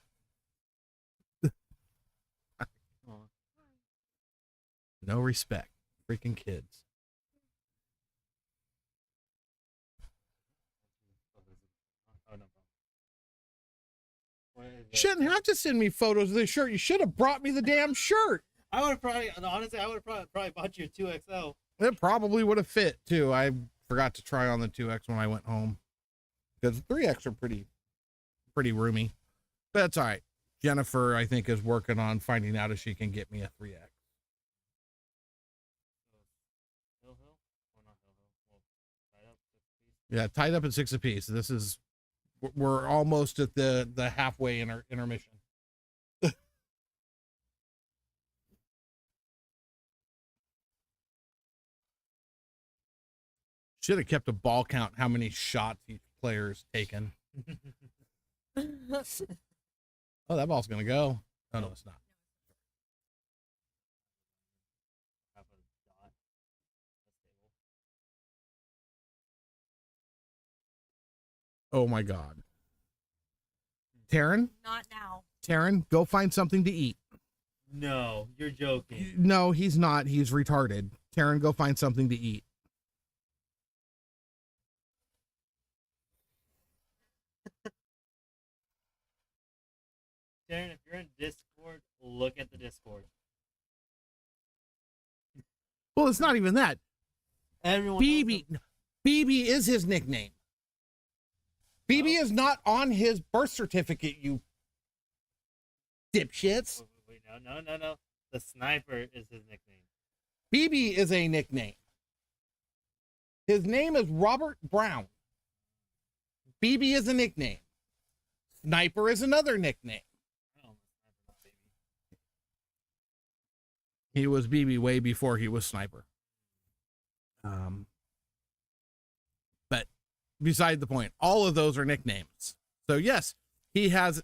No respect. Freaking kids. Shouldn't have to send me photos of this shirt. You should have brought me the damn shirt. I would have probably, honestly, I would have probably bought you a 2XL. It probably would have fit too. I forgot to try on the 2X when I went home because the 3X are pretty roomy. But that's all right. Jennifer, I think, is working on finding out if she can get me a 3X. Yeah, tied up at 6 apiece. This is we're almost at the halfway intermission. Should have kept a ball count how many shots each player's taken. Oh, that ball's gonna go. Oh no, it's not. Have a dot. Oh my god. Taryn, Not now. Taryn, go find something to eat. No, you're joking. No, he's not. He's retarded. Taryn, go find something to eat. Darren, if you're in Discord, look at the Discord. Well, it's not even that. Everyone knows BB BB is his nickname. BB is not on his birth certificate, you dipshits. Wait, no. The sniper is his nickname. BB is a nickname. His name is Robert Brown. BB is a nickname. Sniper is another nickname. Oh, sniper, not baby. He was BB way before he was Sniper. But beside the point, all of those are nicknames. So yes, he has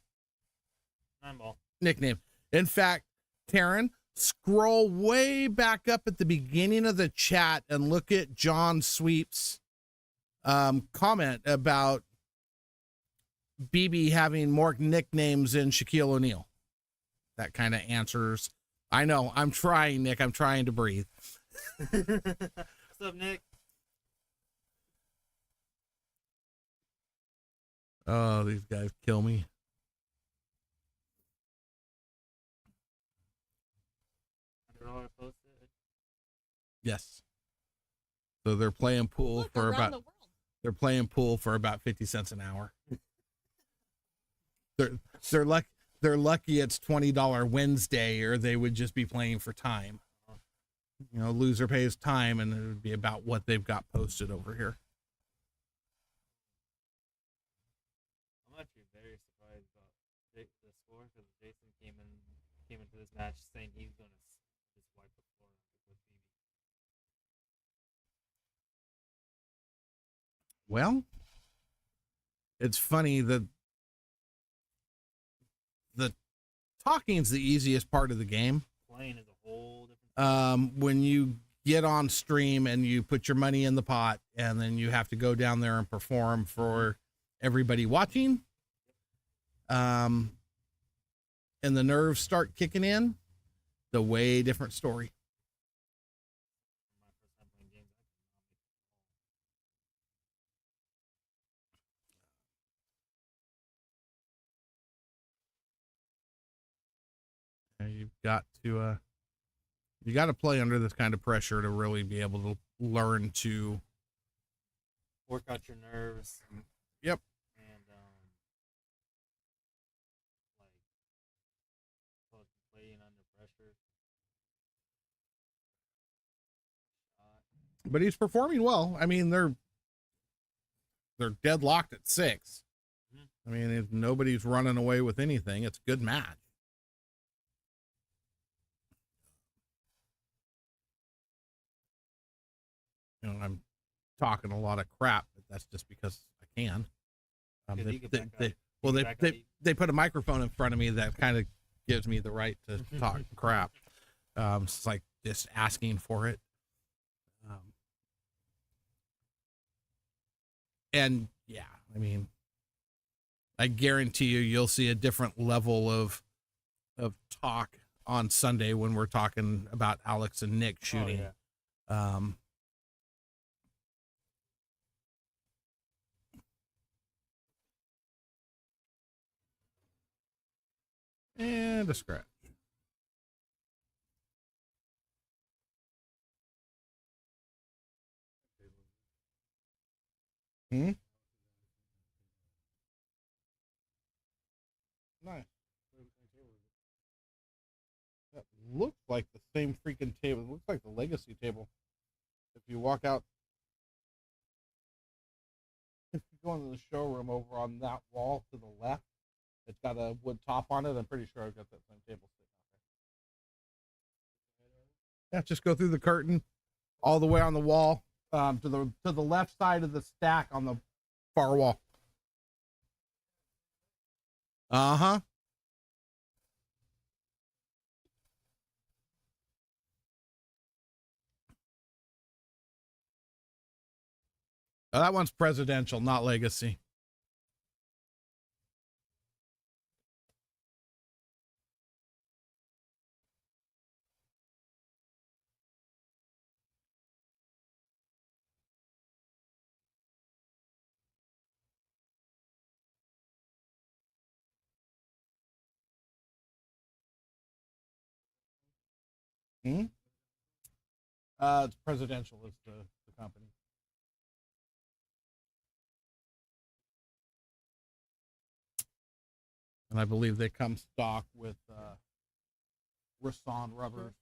9-ball. nickname. In fact, Taryn, scroll way back up at the beginning of the chat and look at John Sweep's comment about BB having more nicknames than Shaquille O'Neal. That kind of answers. I know. I'm trying, Nick. I'm trying to breathe. What's up, Nick? Oh, these guys kill me. $100 posted. Yes. So they're playing pool Look, for around about the world. they're playing pool for about 50 cents an hour. They're lucky it's $20 Wednesday, or they would just be playing for time. You know, loser pays time, and it would be about what they've got posted over here. I'm actually very surprised about the score because Jason came into this match saying he's gonna just wipe the floor with BB. Well, it's funny that the talking's the easiest part of the game. Playing is a whole different. When you get on stream and you put your money in the pot, and then you have to go down there and perform for everybody watching, and the nerves start kicking in, the way different story. My first time playing games, I could not make You've got to you got to play under this kind of pressure to really be able to learn to work out your nerves. Yep. And like playing under pressure. but he's performing well. I mean, they're deadlocked at 6. I mean, if nobody's running away with anything, it's a good match. You know, I'm talking a lot of crap, but that's just because I can. They put a microphone in front of me that kind of gives me the right to talk crap. It's like just asking for it. And yeah, I mean, I guarantee you'll see a different level of talk on Sunday when we're talking about Alex and Nick shooting. Oh, yeah. And a scratch. Nice. That looks like the same freaking table. It looks like the legacy table. If you walk out go into the showroom over on that wall to the left. It's got a wood top on it. I'm pretty sure I've got that same table sitting out there. Yeah, just go through the curtain all the way on the wall, to the left side of the stack on the far wall. Uh-huh. That one's presidential, not legacy. Hmm? It's presidential is the company. And I believe they come stock with Risson rubbers.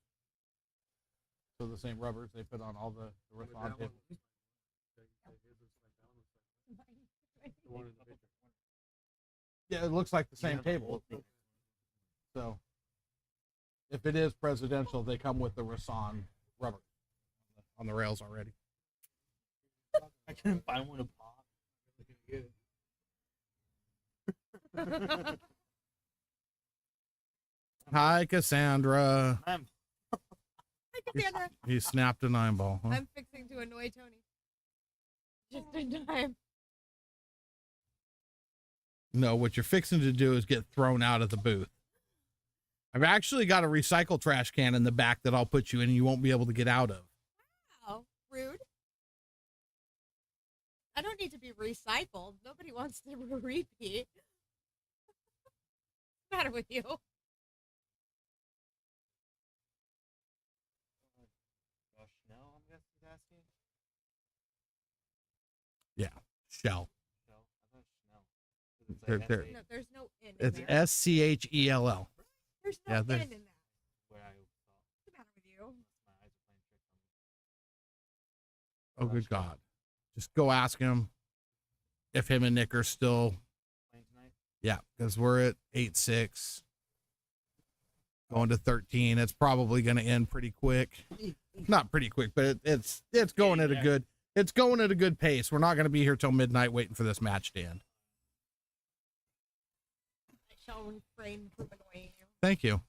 So the same rubbers they put on all the Risson tables. Yeah, it looks like the same table. So if it is presidential, they come with the Risson rubber on the rails already. I couldn't find one to pop. Hi, Cassandra. Hi, Cassandra. He snapped an eyeball. Huh? I'm fixing to annoy Tony. Just in time. No, what you're fixing to do is get thrown out of the booth. I've actually got a recycle trash can in the back that I'll put you in and you won't be able to get out of. Wow, rude. I don't need to be recycled. Nobody wants to repeat. What's the matter with you? Josh Snell, I'm guessing he's asking. Shell. Shell. I thought Schnell. 'Cause it's like There- S-A- No, there's no N in It's there. SCHELL. There's no yeah, N there's- in that. where I thought What's the matter with you? my eyes are playing tricks on me. Oh, good God. Just go ask him if him and Nick are still, Playing tonight? yeah, because we're at 8-6, going to 13. It's probably going to end pretty quick. Not pretty quick, but it's going at a good pace. We're not going to be here till midnight waiting for this match to end. I shall refrain from annoying you. Thank you.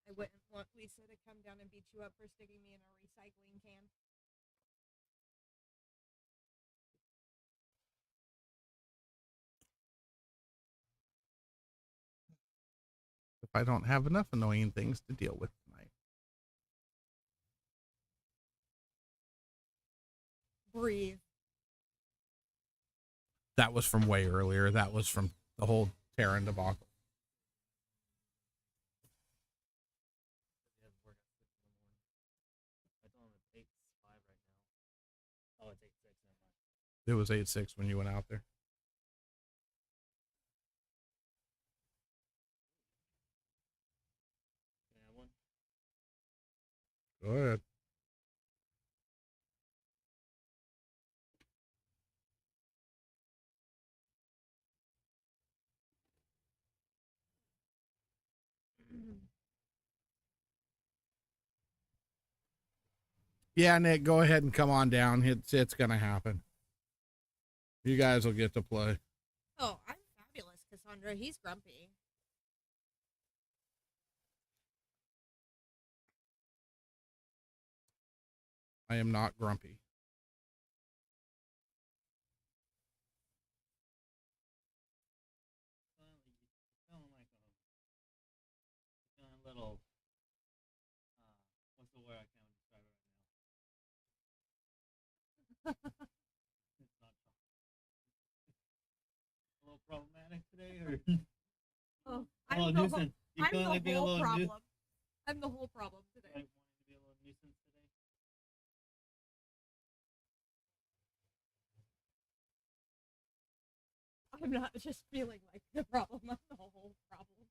I wouldn't want Lisa to come down and beat you up for sticking me in a recycling can. If I don't have enough annoying things to deal with tonight. Breathe. That was from way earlier. That was from the whole Terran debacle. He has work at 6 in the morning. I told him it's 8:05 right now. Oh, it's 8:06. Never mind. It was 8-6 when you went out there. Can I have one? Go ahead. Yeah, Nick, go ahead and come on down. It's gonna happen. You guys will get to play. Oh, I'm fabulous, Cassandra. He's grumpy. I am not grumpy. Feeling like feeling a little. What's the word I can't describe it right now? It's not a little problematic today, or Oh, a little nuisance. You I'm feeling the like being a whole little problem. I'm the whole problem today. like wanting to be a little nuisance today? I'm not just feeling like the problem. I'm the whole problem.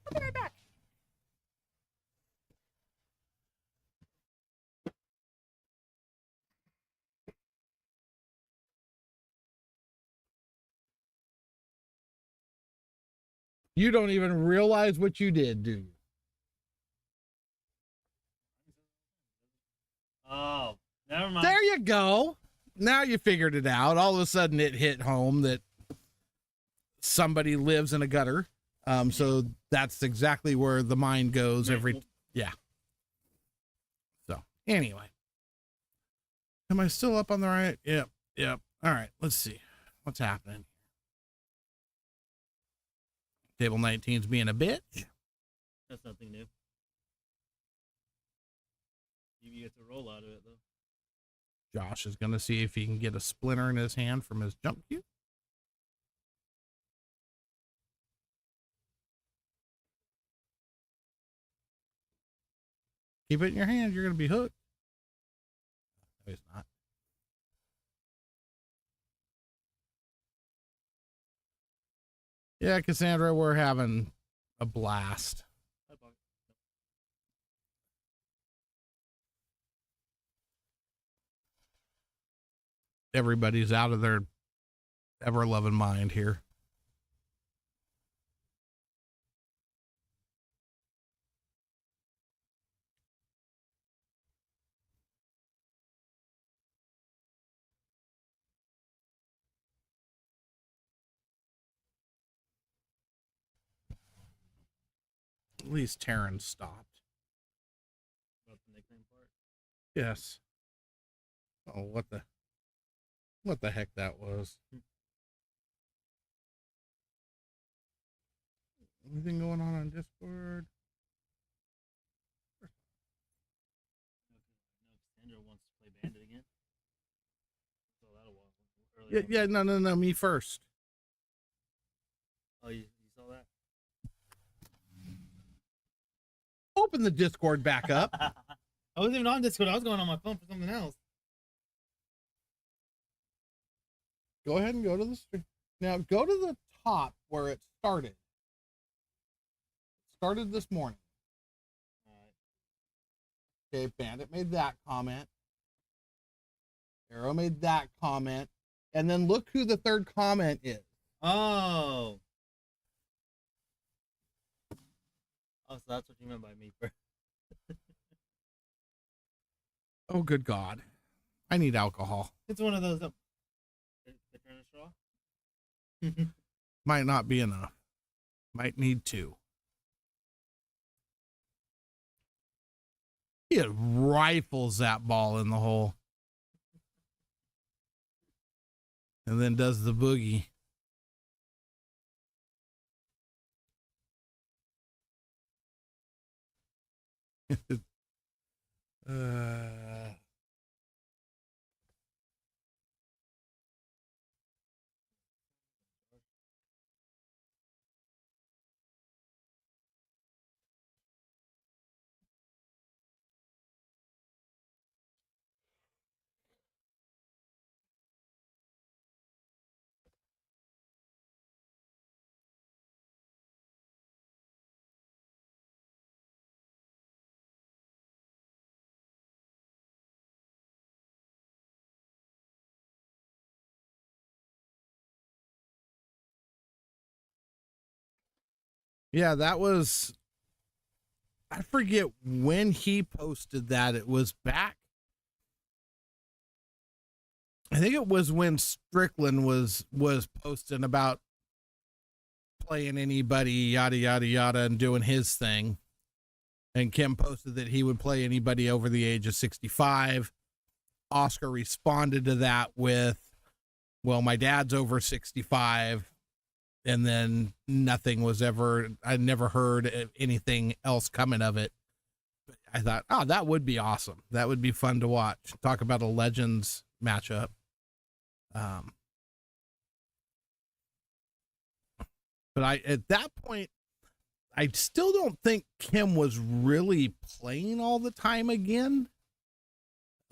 I'll be right back. You don't even realize what you did, do you? Oh, never mind. There you go. Now you figured it out. All of a sudden it hit home that somebody lives in a gutter. So that's exactly where the mind goes every, yeah. So anyway, am I still up on the right? Yep. Yep. All right. Let's see what's happening. Table 19's being a bitch. That's nothing new. You get to roll out of it though. Josh is going to see if he can get a splinter in his hand from his jump cue. Keep it in your hand. You're going to be hooked. No, he's not. Yeah, Cassandra, we're having a blast. Hi, Bog. Everybody's out of their ever-loving mind here. At least Taryn stopped. About the nickname part. Yes. Oh, what the heck that was. Anything going on Discord? No, Sandra wants to play Bandit again. Saw that a while earlier. Yeah, no, me first. Oh, you saw that? Open the Discord back up. I wasn't even on Discord. I was going on my phone for something else. Go ahead and go to the stream. Now go to the top where it started. It started this morning. Okay, Bandit made that comment. Arrow made that comment. And then look who the third comment is. Oh. Oh, so that's what you meant by me first. Oh, good God. I need alcohol. It's one of those. Bitter straw. Might not be enough. Might need two. He rifles that ball in the hole. And then does the boogie. Yeah, that was, I forget when he posted that. It was back. I think it was when Strickland was posting about playing anybody, yada, yada, yada, and doing his thing. And Kim posted that he would play anybody over the age of 65. Oscar responded to that with, well, my dad's over 65. And then nothing was ever, I never heard anything else coming of it. I thought, oh, that would be awesome. That would be fun to watch. Talk about a Legends matchup. But at that point, I still don't think Kim was really playing all the time again.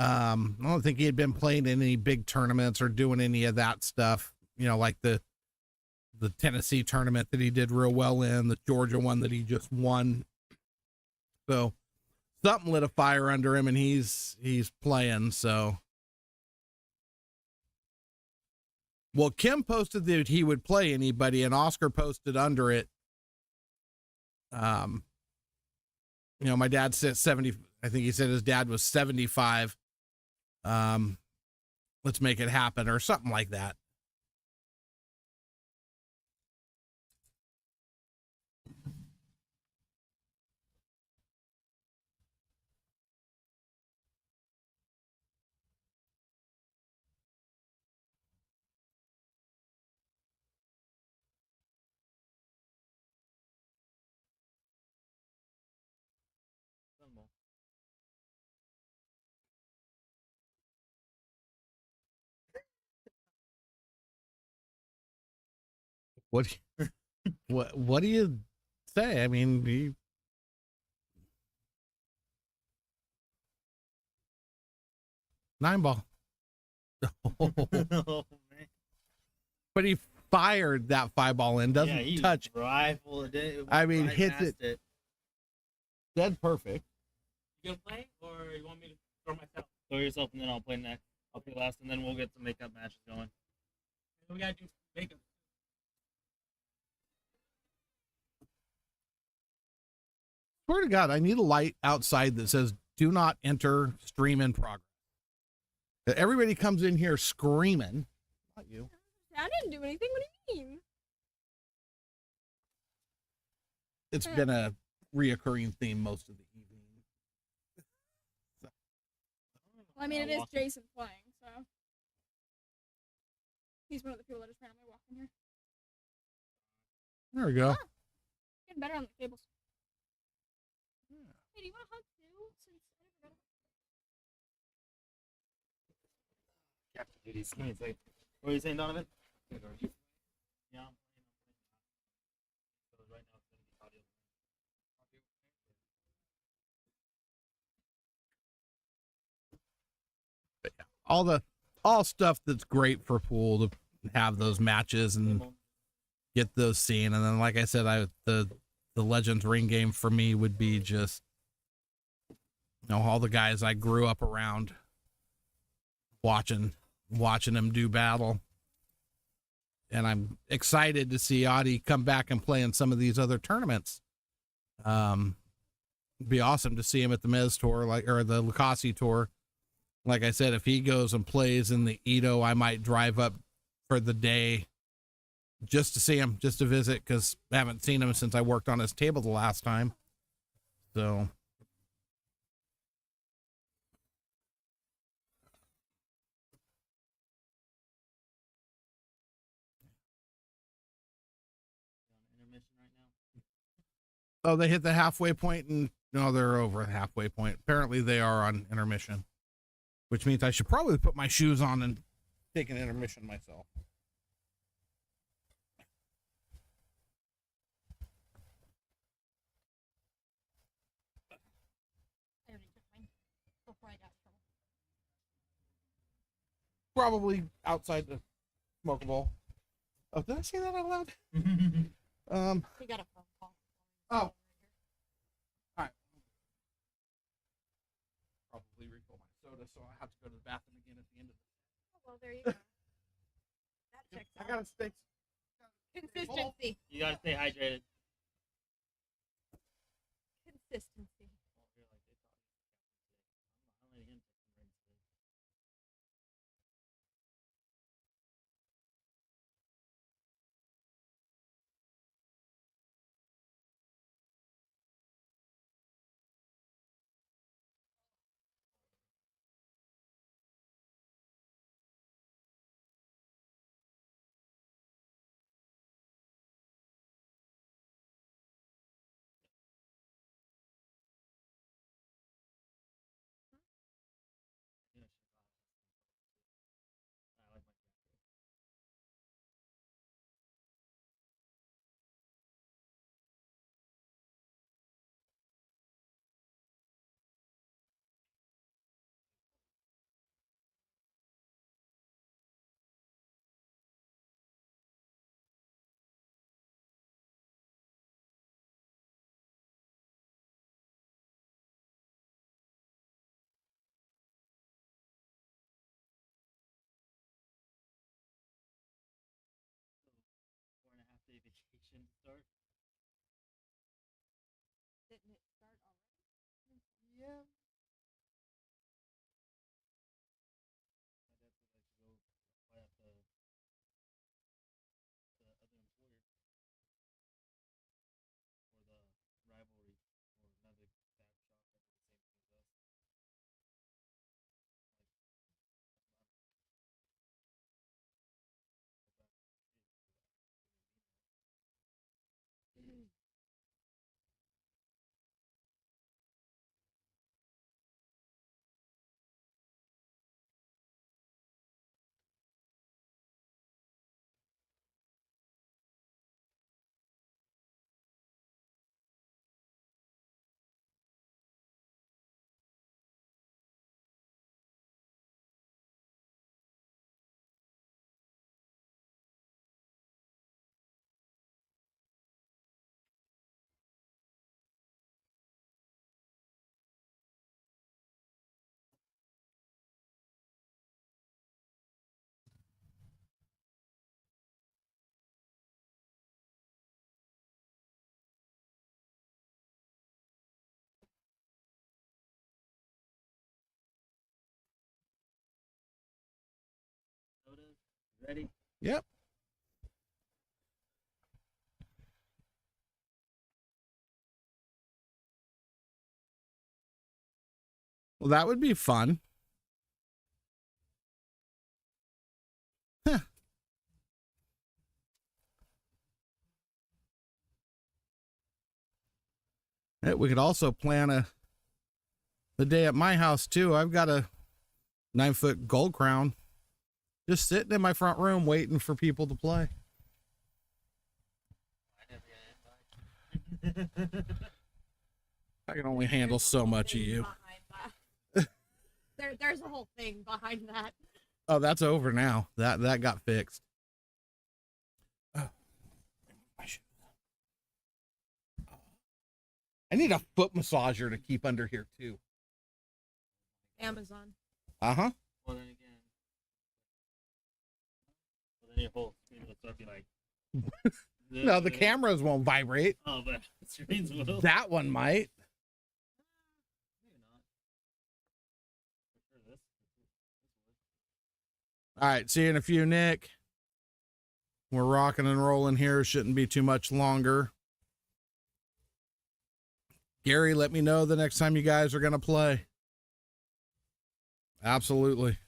I don't think he had been playing in any big tournaments or doing any of that stuff, you know, like the the Tennessee tournament that he did real well in, the Georgia one that he just won. So something lit a fire under him, and he's playing. So, well, Kim posted that he would play anybody, and Oscar posted under it. You know, my dad said 70. I think he said his dad was 75. Let's make it happen, or something like that. Sunball. What what do you say? I mean, he, nine ball. Oh man. But he fired that 5 ball in, doesn't Yeah, he touch, rifled it. It I went mean, right hits past it. Dead perfect. You gonna play, or you want me to throw myself? Throw yourself, and then I'll play next. I'll play last, and then we'll get some makeup matches going. We gotta do makeup. Swear to God, I need a light outside that says "Do not enter. Stream in progress." That everybody comes in here screaming. Not you. I didn't do anything. What do you mean? It's been a reoccurring theme most of the evening. Well, I mean, it is Walk- Jason playing, so he's one of the people that just randomly walk in here. There we go. Getting better on the cables. Hey, do you want a hug too? Since I never got a Captain Duties. Give me a second. What were you saying, Donovan? Yeah, I'm playing. So right now it's gonna be audio. All stuff that's great for pool to have those matches and get those seen. And then, like I said, the Legends ring game for me would be just, you know, all the guys I grew up around watching them do battle. And I'm excited to see Adi come back and play in some of these other tournaments. Be awesome to see him at the Mez Tour, or the Lucasi Tour. Like I said, if he goes and plays in the Edo, I might drive up for the day just to see him, just to visit, because I haven't seen him since I worked on his table the last time. So, On intermission right now. oh, they hit the halfway point, and no, they're over the halfway point. Apparently, they are on intermission, which means I should probably put my shoes on and take an intermission myself. I already took mine before I got in trouble. Probably outside the smoke bowl. Oh, did I say that out loud? He got a phone call. Oh. Probably refill my soda, so I have to go to the bathroom again at the end of Oh, well, there you go. That checks I out. gotta stay. Consistency. You gotta stay hydrated. Consistency. start? Didn't it start already? Yeah. My dad said I should go apply at the other employer for the rivalry or another fab shop that did the same thing as us. Like, that's not go back to the soda. Ready? Yep. Well, that would be fun. Huh. We could also plan the day at my house too. I've got a 9-foot gold crown just sitting in my front room waiting for people to play. I never got an invite. I can only handle There's a so whole much of thing you. behind that. There's a whole thing behind that. Oh, that's over now. That got fixed. Oh, my shoe. I need a foot massager to keep under here too. Amazon. Uh-huh. Well, then again. Well, then your whole screen will start be like. No, the cameras won't vibrate. Oh, but screens will. That one might. Maybe not. For sure, this would. All right, see you in a few, Nick. We're rocking and rolling here. Shouldn't be too much longer. Gary, let me know the next time you guys are going to play. Absolutely.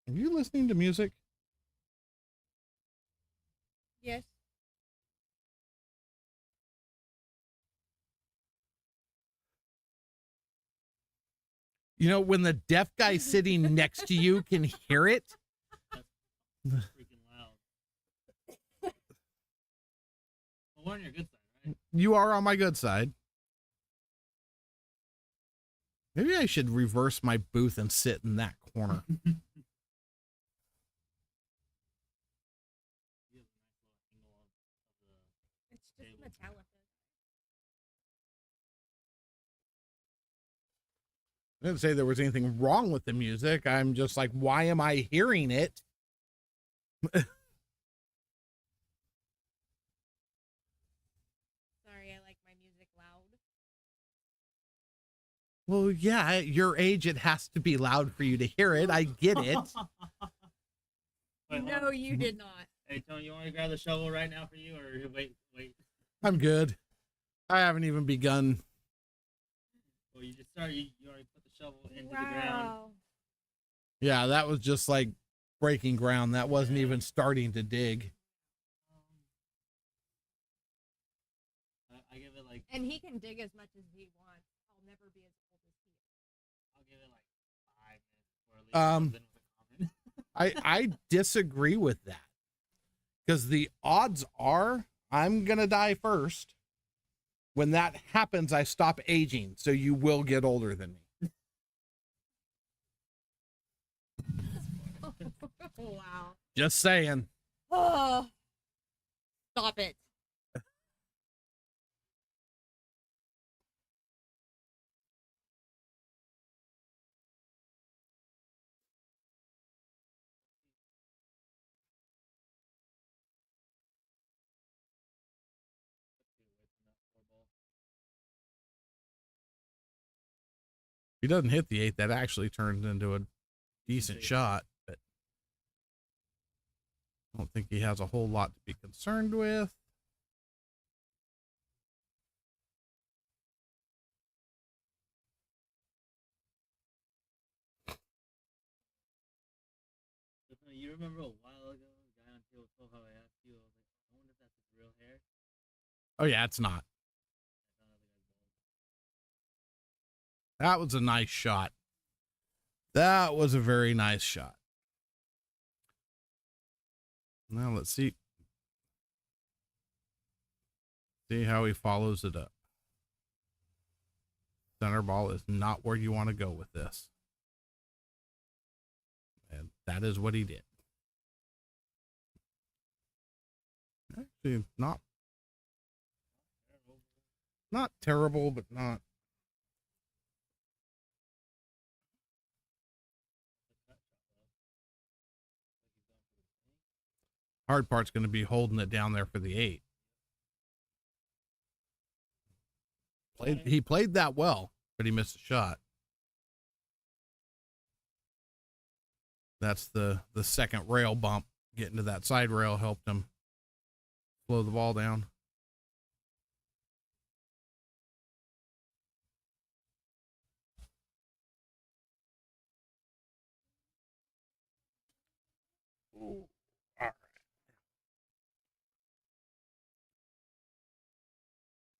Are you listening to music? Yes. You know, when the deaf guy sitting next to you can hear it. Freaking loud. Well, we're on your good side, right? You are on my good side. Maybe I should reverse my booth and sit in that corner. You have a nice little angle of the. It's just Table. Metallica. I didn't say there was anything wrong with the music. I'm just like, why am I hearing it? Sorry, I like my music loud. Well, yeah, at your age, it has to be loud for you to hear it. I get it. Wait, hold No, on. you did not. Hey, Tony, you want me to grab the shovel right now for you, or wait? I'm good. I haven't even begun. Well, you just started. You already put the shovel into the ground. Wow. Yeah, that was just like breaking ground. That wasn't even starting to dig. I give it like. And he can dig as much as he wants. I'll never be as old as he is. I'll give it like 5 minutes. Before I leave with a comment. I disagree with that. Because the odds are I'm going to die first. When that happens, I stop aging. So you will get older than me. Wow. Just saying. Oh, stop it. If he doesn't hit the 8, that actually turns into a decent shot, but I don't think he has a whole lot to be concerned with. You remember a while ago, the guy on table 12, how I asked you, I was like, I wonder if that's his real hair. Oh, yeah, it's not. I found out the guy's bald. That was a nice shot. That was a very nice shot. Now let's see. See how he follows it up. Center ball is not where you want to go with this. And that is what he did. Actually, not terrible, but not. Hard part's going to be holding it down there for the 8. He played that well, but he missed a shot. That's the second rail bump. Getting to that side rail helped him slow the ball down. Ooh, all right.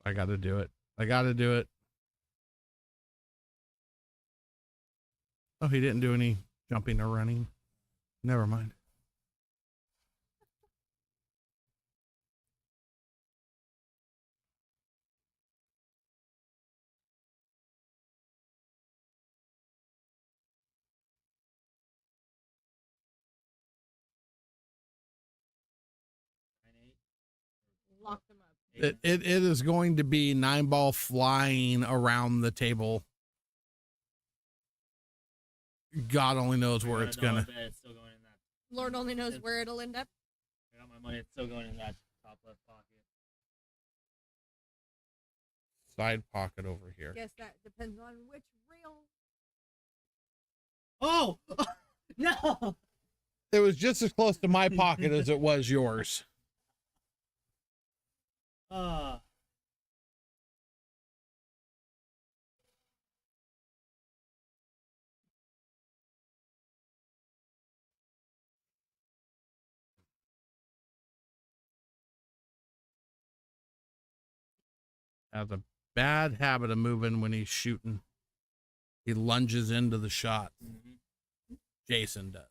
I got to do it. I got to do it. Oh, he didn't do any jumping or running. Never mind. Lock them up. It is going to be 9-ball flying around the table. God only knows where it's gonna. It's still going in that. Lord only knows where it'll end up. I got my money. It's still going in that top left pocket. Side pocket over here. Guess that depends on which rail. Oh no! It was just as close to my pocket as it was yours. Has a bad habit of moving when he's shooting. He lunges into the shot. Jason does.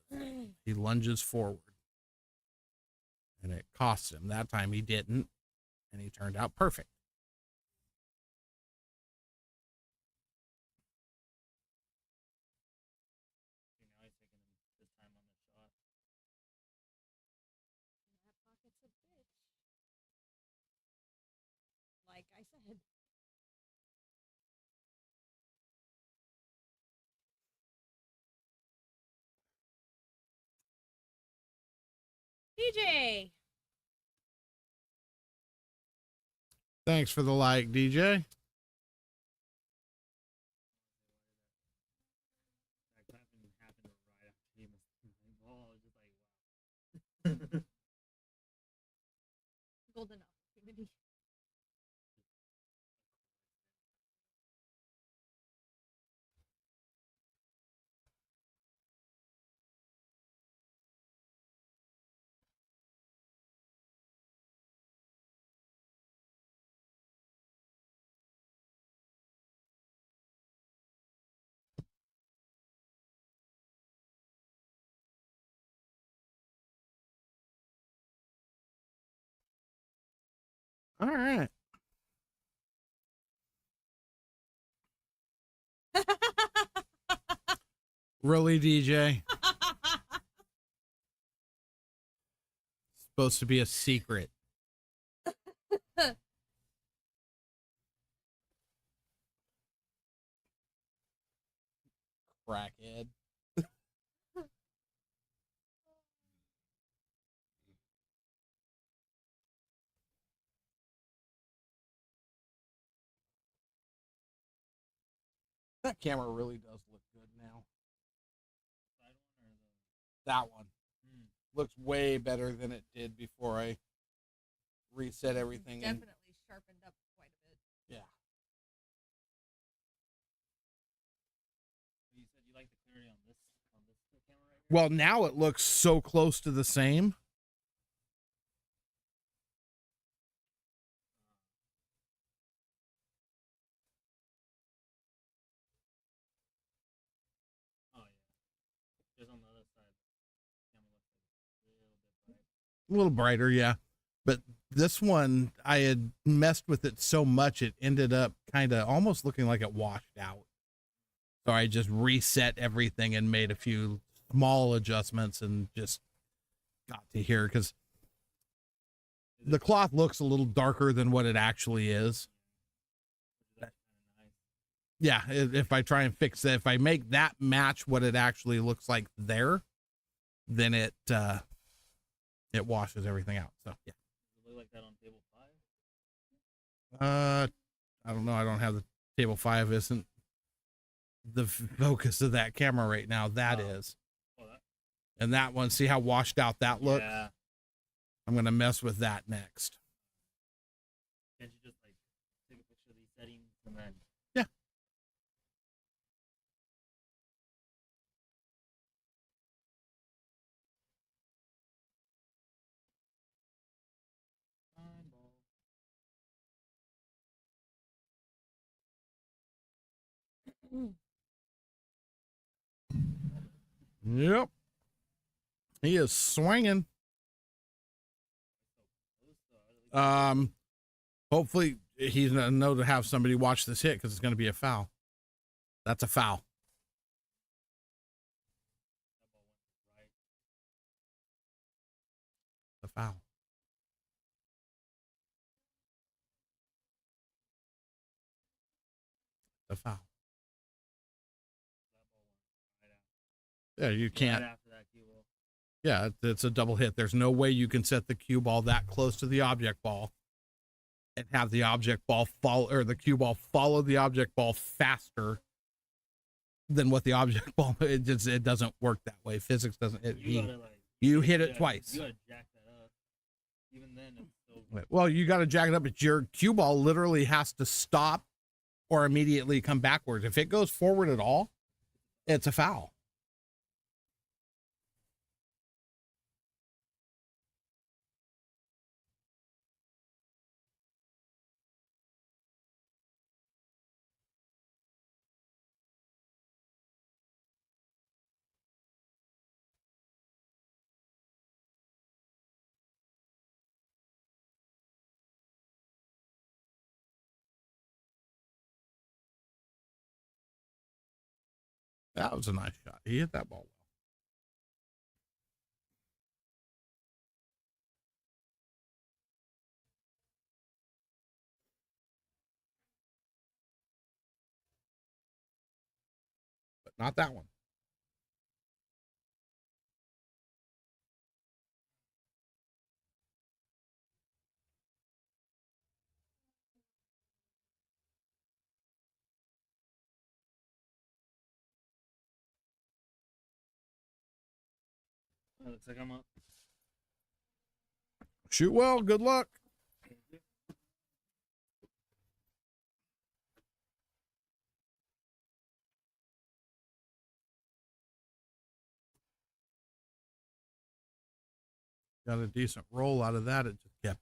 He lunges forward. And it costs him. That time he didn't. And he turned out perfect. Now he's taking his time on the shot. That pocket's a bitch. Like I said. DJ. Thanks for the like, DJ. That happened right after he missed the ball. Just like wow. Golden opportunity. All right. Really, DJ? supposed to be a secret. Crackhead. That camera really does look good now. Side one or the That one Hmm. looks way better than it did before I reset everything. And Definitely sharpened up quite a bit. yeah, You said you like the clarity on this camera right here? well, now it looks so close to the same. Oh yeah. Just on the other side, the camera looks like a little bit bright. A little brighter, yeah. But this one, I had messed with it so much, it ended up kind of almost looking like it washed out. So I just reset everything and made a few small adjustments and just got to here because the cloth looks a little darker than what it actually is. Which is actually kind of nice. Yeah, if I try and fix that, if I make that match what it actually looks like there, then it washes everything out. So yeah. Does it look like that on table 5? I don't know. I don't have the table 5. Isn't the focus of that camera right now? That Oh. is, Oh, that. and that one. See how washed out that looks? Yeah. I'm gonna mess with that next. Can't you just like take a picture of these settings and then? Yeah. Fine ball. Yep. He is swinging. Close though. Hopefully he's gonna know to have somebody watch this hit because it's gonna be a foul. That's a foul. That ball went right. A foul. A foul. That ball went right after. Yeah, you can't. Right after that cue ball. Yeah, it's a double hit. There's no way you can set the cue ball that close to the object ball and have the object ball follow, or the cue ball follow the object ball faster than what the object ball. It doesn't work that way. Physics doesn't. You gotta like. You hit it gotta- twice. You gotta jack that up. Even then, it's still. Well, you got to jack it up. But your cue ball literally has to stop or immediately come backwards. If it goes forward at all, it's a foul. That was a nice shot. He hit that ball well. But not that one. It looks like I'm up. Shoot well. Good luck. Got a decent roll out of that. It just kept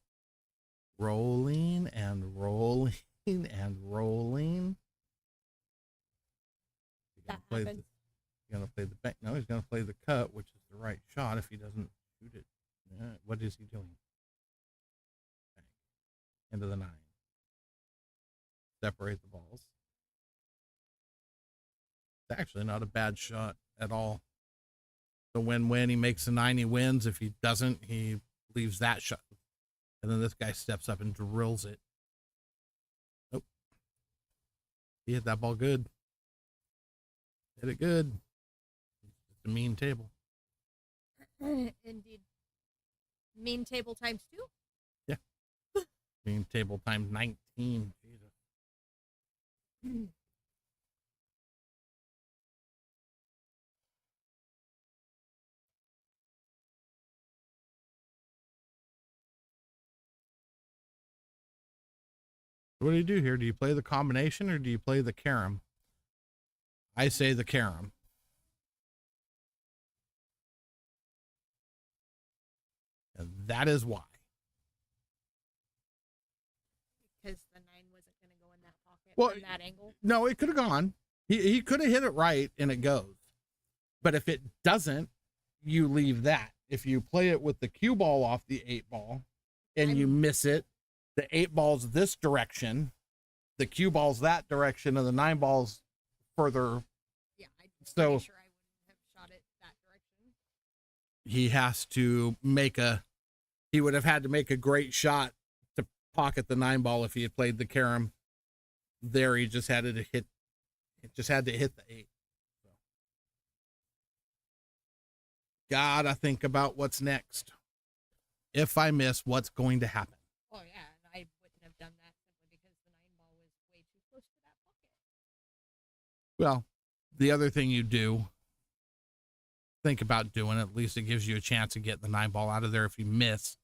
rolling and rolling and rolling. He's gonna That play happens. he's gonna play the bank. No, he's gonna play the cut, which is the right shot. If he doesn't shoot it, what is he doing? Bang. Into the 9. Separate the balls. It's actually not a bad shot at all. The win-win. He makes a 9. He wins. If he doesn't, he leaves that shut. And then this guy steps up and drills it. Nope. He hit that ball good. Hit it good. It's a mean table. Indeed. Mean table times 2? Mean table times 19. Jesus. What do you do here? Do you play the combination or do you play the carom? I say the carom. And that is why. Because the 9 wasn't going to go in that pocket Well, from that angle. No, it could have gone. He could have hit it right and it goes. But if it doesn't, you leave that. If you play it with the cue ball off the 8 ball and you miss it, the 8 ball's this direction, the cue ball's that direction, and the 9 ball's further. Yeah, I'm So- pretty sure I wouldn't have shot it that direction. He has to he would have had to make a great shot to pocket the 9 ball if he had played the carom there. He just had to hit the 8. So. Gotta think about what's next. If I miss, what's going to happen? Oh, yeah, and I wouldn't have done that simply because the 9 ball was way too close to that pocket. Well, the other thing you do, think about doing, at least it gives you a chance of getting the 9 ball out of there if you miss,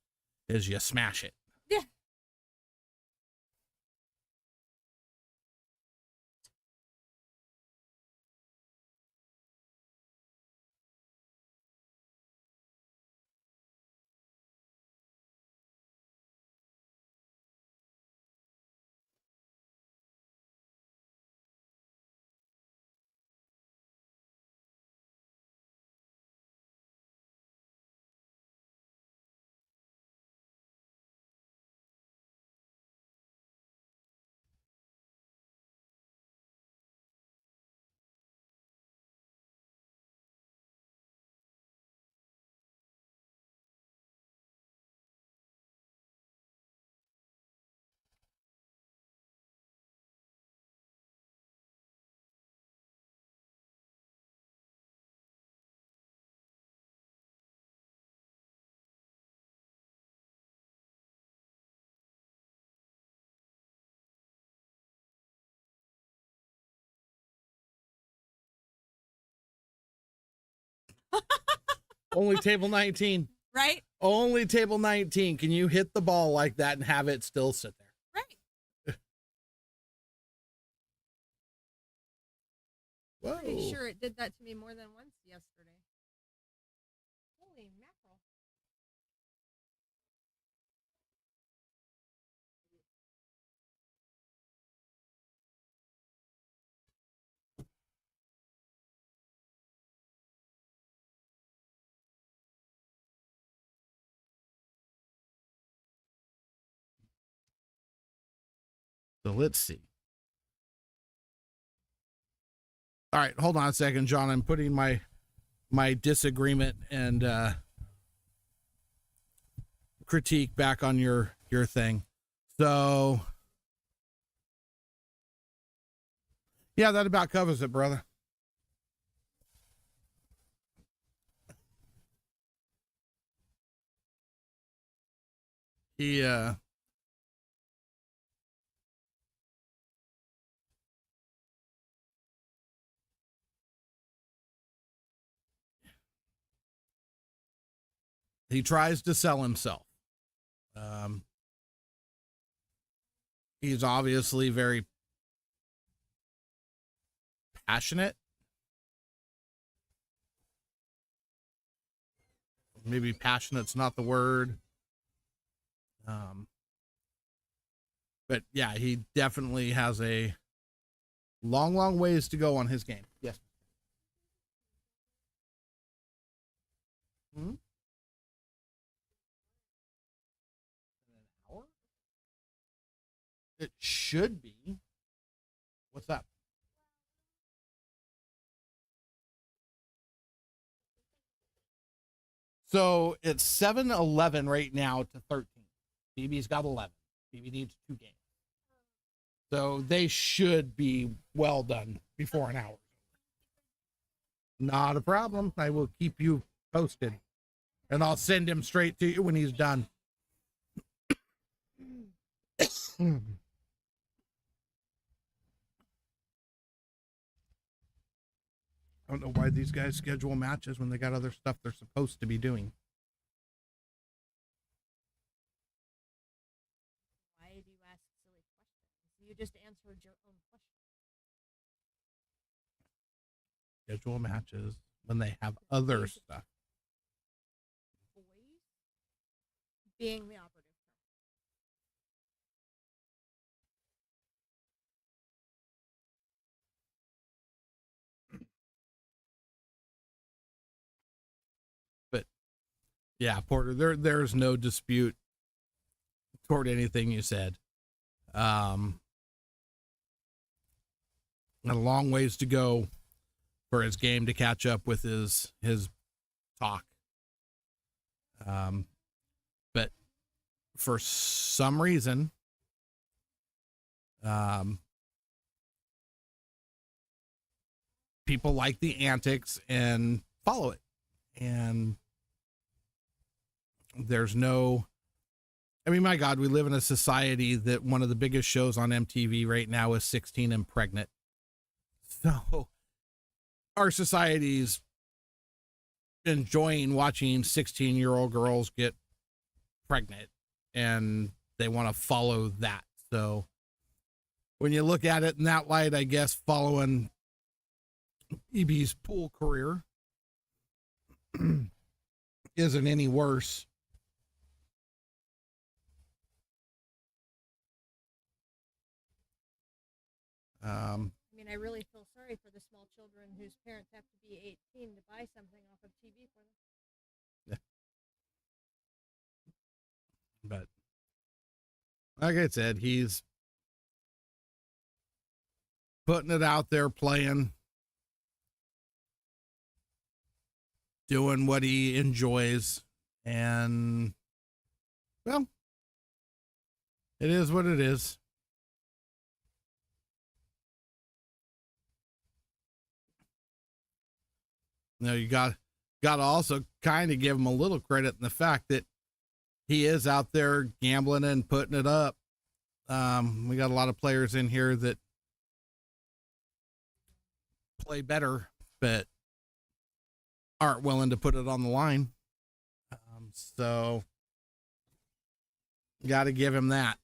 is you smash it. Yeah. Only table 19. Right? Only table 19. Can you hit the ball like that and have it still sit there? Right. Whoa. Pretty sure it did that to me more than once yesterday. Holy mackerel. So let's see. All right, hold on a second, John. I'm putting my disagreement and critique back on your thing. So yeah, that about covers it, brother. He tries to sell himself. He's obviously very passionate. Maybe passionate's not the word. But yeah, he definitely has a long ways to go on his game. Yes. Hmm? An hour? It should be. What's that? So it's 7-11 right now to 13. BB's got 11. BB needs 2 games. So they should be well done before an hour. Not a problem. I will keep you posted. And I'll send him straight to you when he's done. I don't know why these guys schedule matches when they got other stuff they're supposed to be doing. Why do you ask silly questions? You just answered your own question. Schedule matches when they have other stuff. Boys being the operative term. Yeah, Porter, there's no dispute toward anything you said. Got a long ways to go for his game to catch up with his talk. But for some reason, people like the antics and follow it. And there's no, I mean, my God, we live in a society that one of the biggest shows on MTV right now is 16 and Pregnant. So our society's enjoying watching 16-year-old girls get pregnant, and they want to follow that. So when you look at it in that light, I guess following EB's pool career isn't any worse. I mean, I really feel sorry for the small children whose parents have to be 18 to buy something off of TV for them. But like I said, he's putting it out there, playing, doing what he enjoys, and well, it is what it is. Now you got to also kind of give him a little credit in the fact that he is out there gambling and putting it up. We got a lot of players in here that play better, but aren't willing to put it on the line. So got to give him that.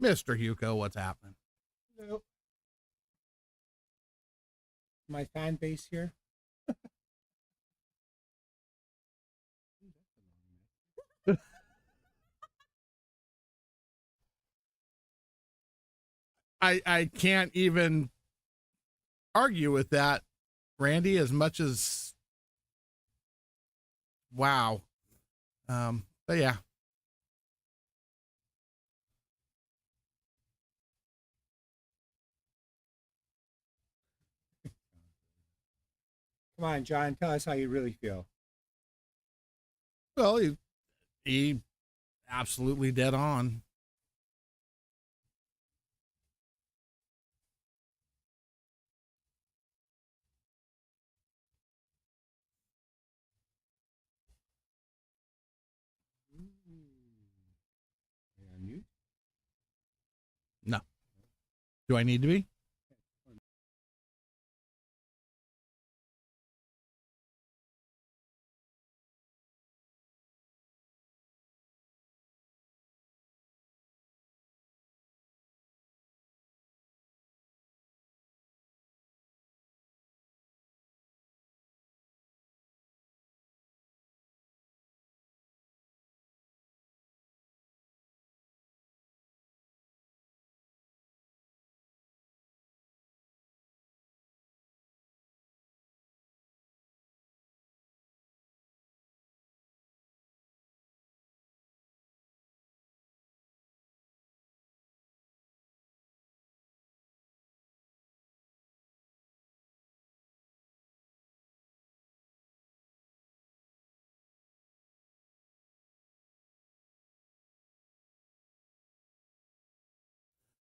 Mr. Hugo, what's happening? Hello. My fan base here. I can't even argue with that, Randy, as much as wow. But yeah. Come on, John, tell us how you really feel. Well, he absolutely dead on. No. Do I need to be?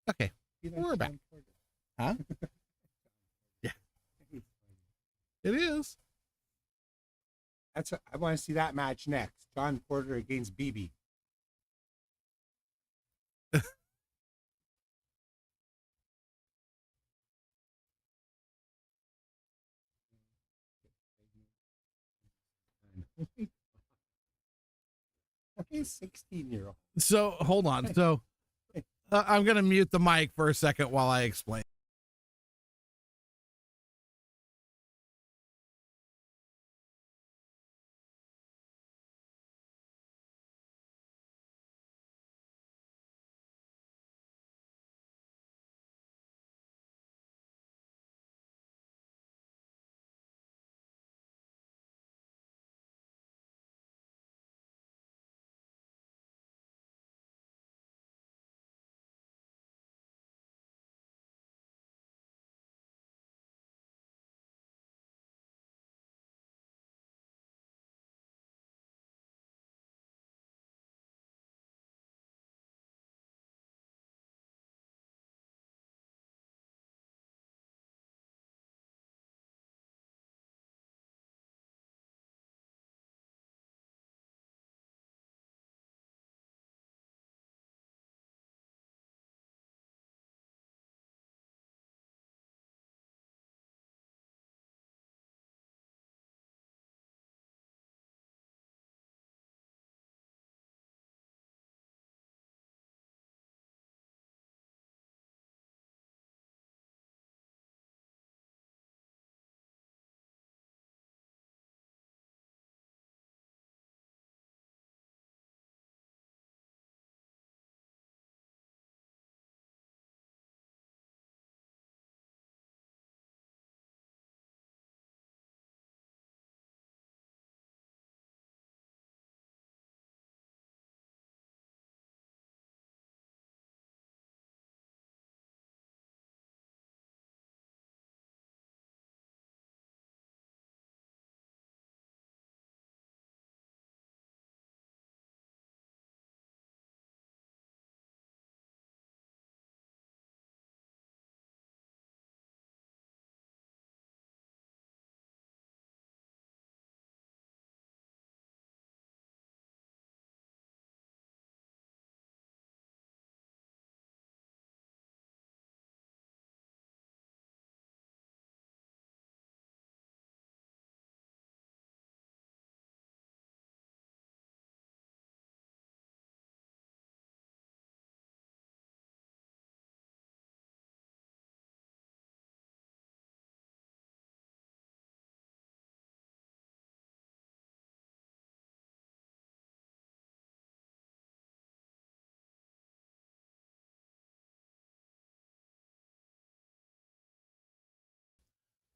Okay, He We're likes back. John Porter. huh? Yeah, it is. I want to see that match next. John Porter against BB. He's 16-year-old. So hold on. So I'm gonna mute the mic for a second while I explain.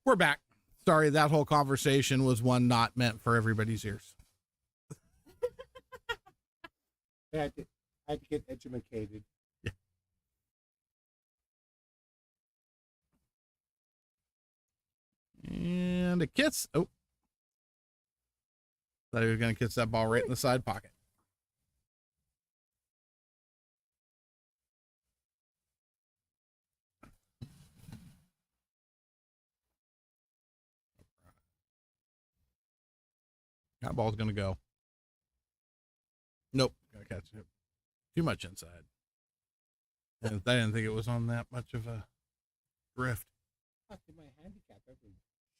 We're back. Sorry, that whole conversation was one not meant for everybody's ears. I had to get educated. And a kiss. Oh, thought he was gonna kiss that ball right in the side pocket. That ball's gonna go. Nope, gotta catch it. Too much inside. And I didn't think it was on that much of a drift. Fuck, did my handicap ever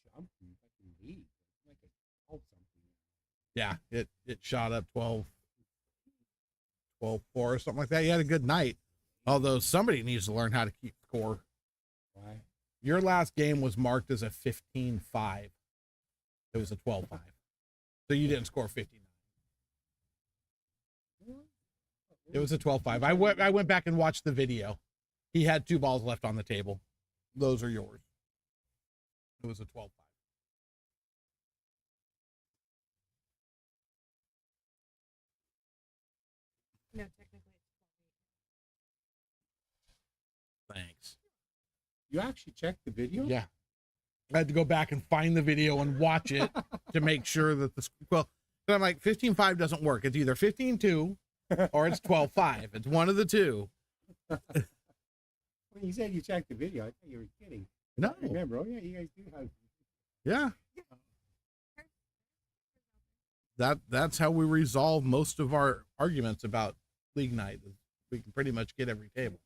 jump and fucking leave? It's like a 12 something. Yeah, it shot up 12-4 or something like that. You had a good night. Although somebody needs to learn how to keep score. Why? Your last game was marked as a 15-5. It was a 12-5. So you didn't score 59. It was a 12-5. I went back and watched the video. He had 2 balls left on the table. Those are yours. It was a 12-5. No, technically it's Thanks. You actually checked the video? Yeah. I had to go back and find the video and watch it to make sure that but I'm like, 15-5 doesn't work. It's either 15-2 or it's 12-5. It's one of the two. When you said you checked the video, I thought you were kidding. No. I remember. Oh yeah, you guys do have. Yeah. That's how we resolve most of our arguments about league night. We can pretty much get every table.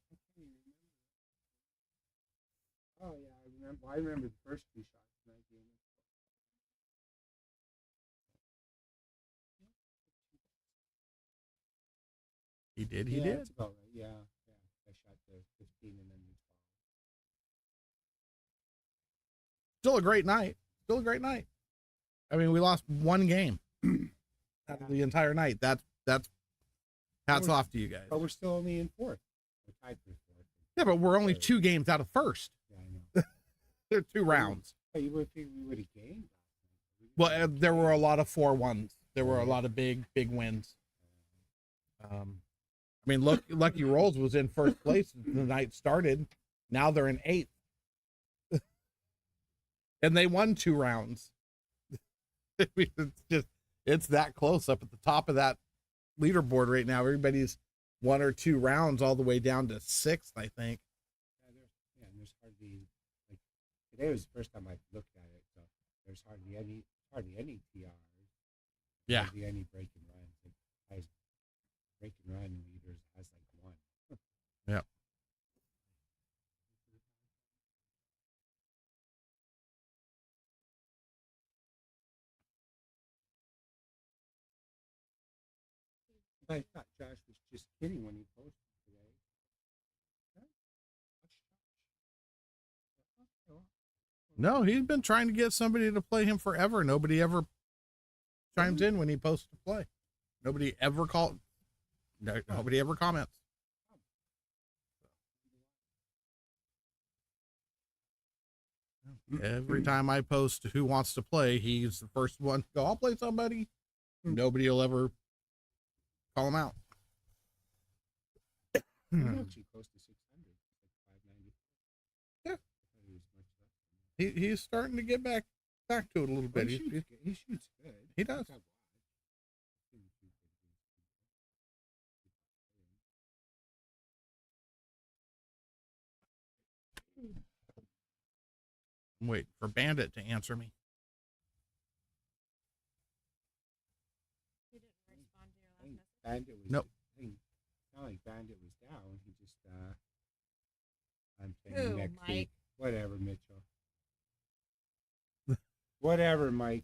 Oh yeah, I remember. I remember the first two shots in that game. He did. He Yeah, did. that's about right. Yeah, yeah. I shot the 15 and then the 12. Still a great night. Still a great night. I mean, we lost one game out of the entire night. That's hats off to you guys. But we're still only in fourth. We're tied for fourth. Yeah, but we're only 2 games out of first. Yeah, I know. There are 2 rounds. But you would think we would have gained. Well, there were a lot of 4-1s. There were a lot of big wins. I mean, look, Lucky Rolls was in first place when the night started. Now they're in 8th. And they won 2 rounds. I mean, it's that close up at the top of that leaderboard right now. Everybody's 1 or 2 rounds all the way down to 6th, I think. Yeah, and there's hardly like today was the first time I looked at it, so there's hardly any TRs. Yeah. Hardly any break and runs. Like, highest break and run leaders has like 1. Yeah. I thought Josh was just kidding when he posted today. No, he's been trying to get somebody to play him forever. Nobody ever chimes in when he posts to play. Nobody ever called. Nobody ever comments. Every time I post who wants to play, he's the first one to go, I'll play somebody. Nobody will ever call him out. He's actually close to 600, like 590. Yeah. I thought he was much less than that. He's starting to get back to it a little bit. He shoots good. He shoots good. He does. I'm waiting for Bandit to answer me. He didn't respond to your I think last message. Bandit was. Nope. I think it's not like Bandit was down. He just. I'm playing Who, next Mike? week. Whatever, Mitchell. Whatever, Mike.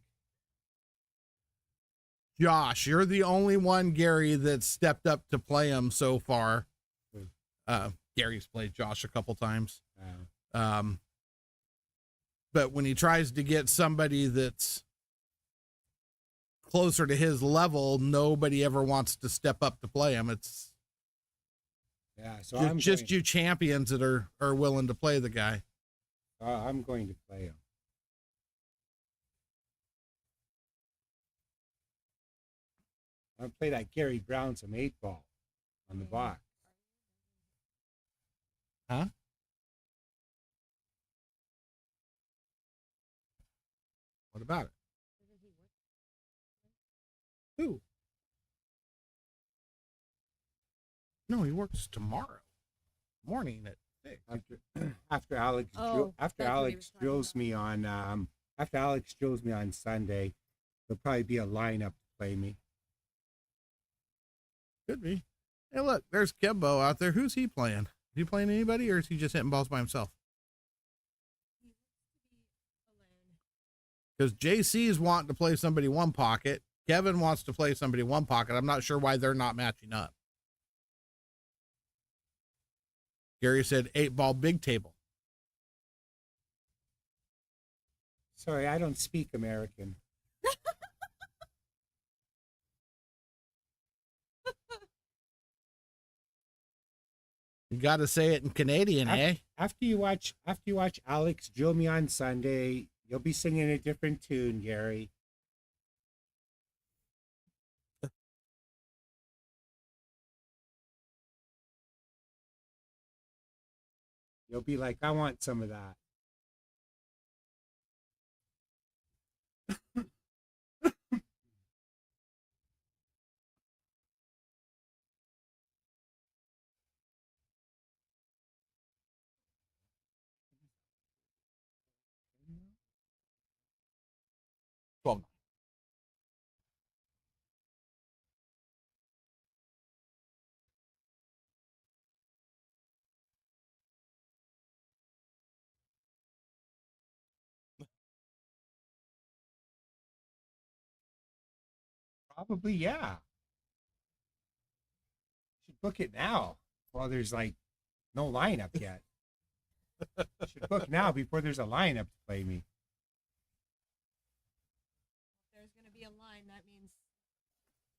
Josh, you're the only one, Gary, that's stepped up to play him so far. Gary's played Josh a couple times. But when he tries to get somebody that's closer to his level, nobody ever wants to step up to play him. It's Yeah, so just you champions that are willing to play the guy. I'm going to play him. I play that Gary Brown some 8-ball on the box. Huh? What about it? Who? No, he works tomorrow morning at 6. After Alex Oh, after that's what he Alex was talking drills about. me on after Alex drills me on Sunday, there'll probably be a lineup to play me. Could be. Hey, look, there's Kembo out there. Who's he playing? Is he playing anybody, or is he just hitting balls by himself? He wants to be alone. Because JC's wanting to play somebody one pocket. Kevin wants to play somebody one pocket. I'm not sure why they're not matching up. Gary said 8-ball big table. Sorry, I don't speak American. You got to say it in Canadian, eh? After you watch Alex drill me on Sunday, you'll be singing a different tune, Gary. You'll be like, I want some of that. Probably, yeah. Should book it now while there's like no lineup yet. Should book now before there's a lineup to play me. If there's going to be a line, that means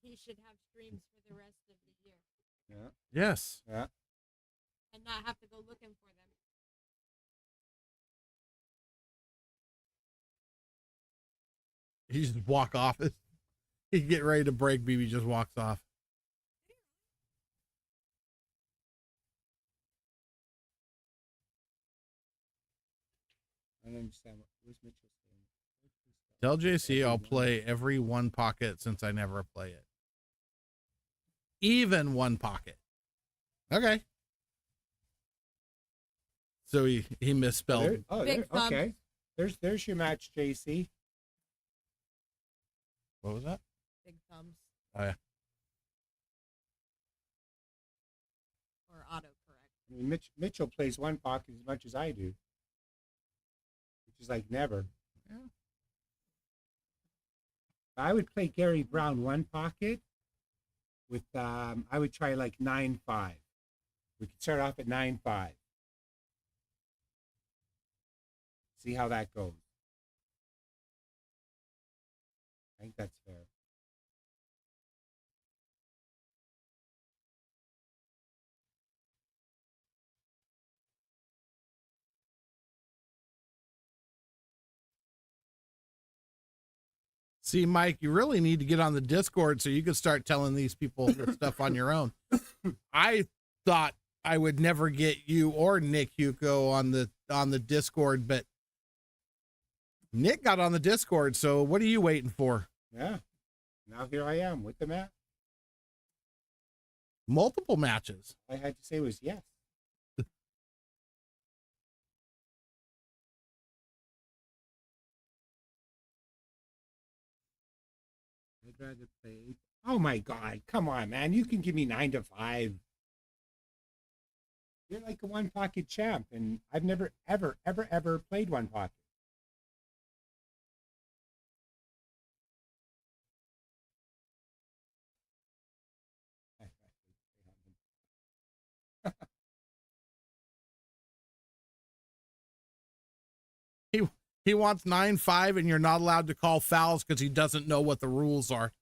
he should have streams for the rest of the year Yeah. Yes. Yeah. and not have to go looking for them. He just walk off. He get ready to break. BB just walks off. I don't understand where's Mitchell staying. Tell JC I'll play every one pocket since I never play it. Even one pocket. Okay. So he misspelled. There, oh, Big there, thumbs. okay. There's your match, JC. What was that? Big thumbs. Oh yeah. Or autocorrect. I mean, Mitchell plays one pocket as much as I do, which is like never. Yeah. I would play Gary Brown one pocket with I would try like 9-5. We could start off at 9-5. See how that goes. I think that's fair. See, Mike, you really need to get on the Discord so you can start telling these people this stuff on your own. I thought I would never get you or Nick Hugo on the Discord, but Nick got on the Discord, so what are you waiting for? Yeah. Now here I am with the match. Multiple matches. All I had to say was yes. I'd rather play. Oh my God! Come on, man! You can give me 9-5. You're like a one pocket champ, and I've never, ever, ever, ever played one pocket. He wants 9-5, and you're not allowed to call fouls because he doesn't know what the rules are.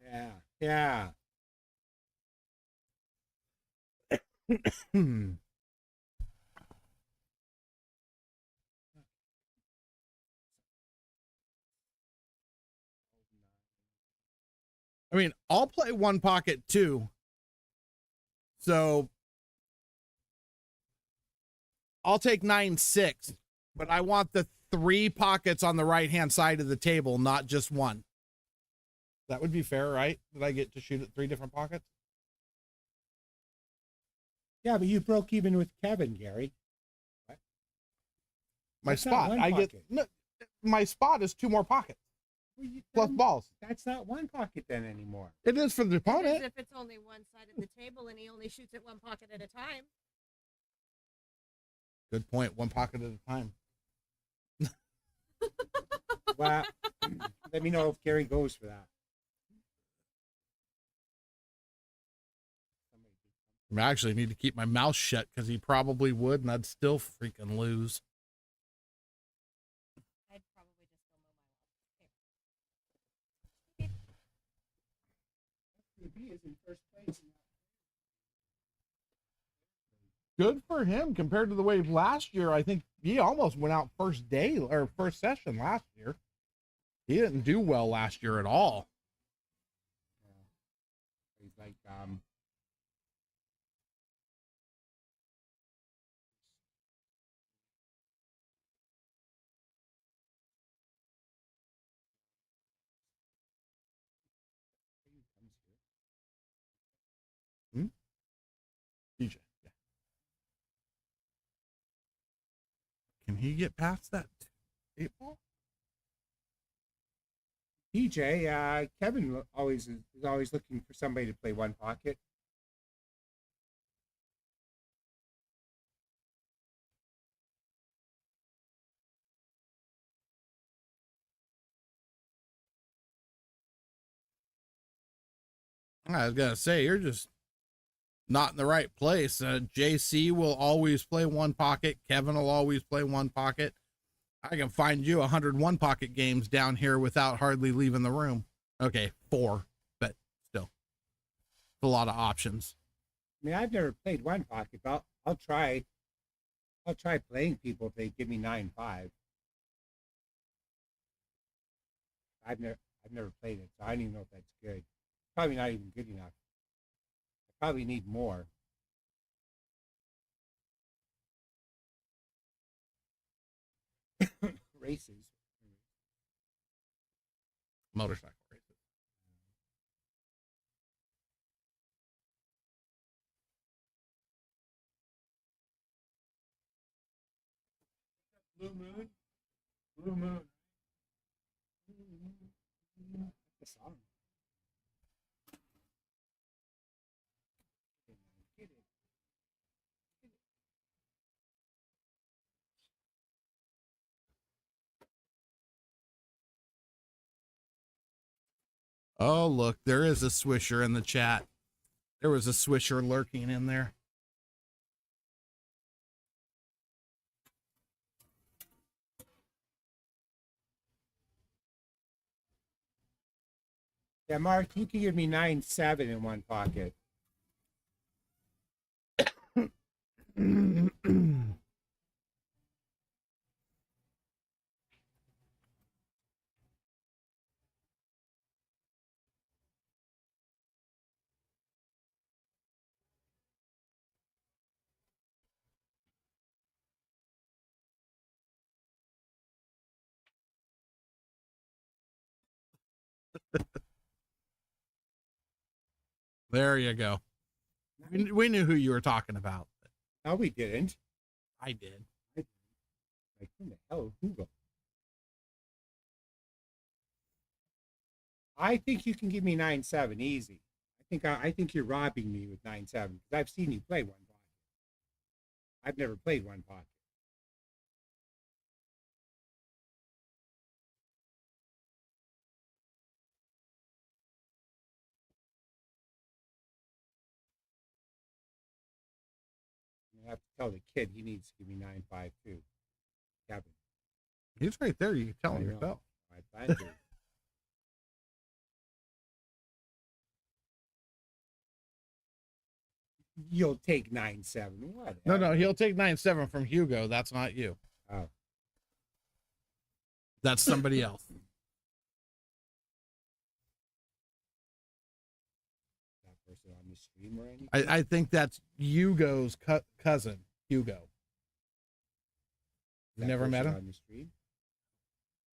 Yeah, yeah. I mean, I'll play one pocket too. So I'll take 9-6, but I want the 3 pockets on the right-hand side of the table, not just one. That would be fair, right? That I get to shoot at 3 different pockets? Yeah, but you broke even with Kevin, Gary. My That's not spot, one I get pocket. no, my spot is 2 more pockets Well, plus balls. That's not one pocket then anymore. It is for the It is opponent. if it's only one side of the table and he only shoots at one pocket at a time. Good point. 1 pocket at a time. Well, let me know if Gary goes for that. I actually need to keep my mouth shut because he probably would, and I'd still freaking lose. I'd probably just go mow my lawn. He is in first place. Good for him compared to the way last year. I think he almost went out first day or first session last year. He didn't do well last year at all. He's like, DJ. Yeah. Can he get past that 8 ball? DJ, Kevin always is always looking for somebody to play one pocket. I was gonna say you're just not in the right place. JC will always play one pocket. Kevin will always play one pocket. I can find you 101 pocket games down here without hardly leaving the room. Okay, 4, but still, it's a lot of options. I mean, I've never played one pocket, but I'll try. I'll try playing people if they give me 9-5. I've never played it, so I don't even know if that's good. Probably not even good enough. I probably need more. Races. Motorcycle races. Blue Moon. Blue Moon. The song. Get it. Oh, look, there is a Swisher in the chat. There was a Swisher lurking in there. Yeah, Mark, you can give me 9-7 in one pocket. There you go. We knew who you were talking about. No, we didn't. I did. Like, who the hell is Google? I think you can give me 9-7 easy. I think you're robbing me with 9-7 because I've seen you play one pocket. I've never played one pocket. I have to tell the kid he needs to give me 9-5 too. Kevin. He's right there. You can tell I him know. yourself. I plan to. You'll take 9-7. What? No, he'll take 9-7 from Hugo. That's not you. Oh. That's somebody else. That person on the stream or anything? I think that's Hugo's cousin, Hugo. You That never met person him? on the stream?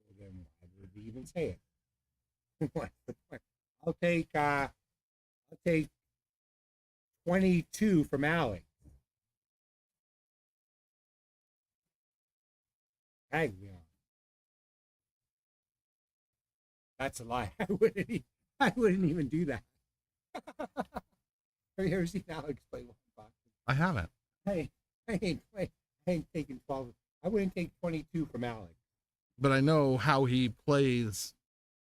Well, then why would we even say it? What's the point? I'll take 22 from Alex. Tag me on. That's a lie. I wouldn't even do that. Have you ever seen Alex play one box? I haven't. I ain't taking 12. I wouldn't take 22 from Alex. But I know how he plays.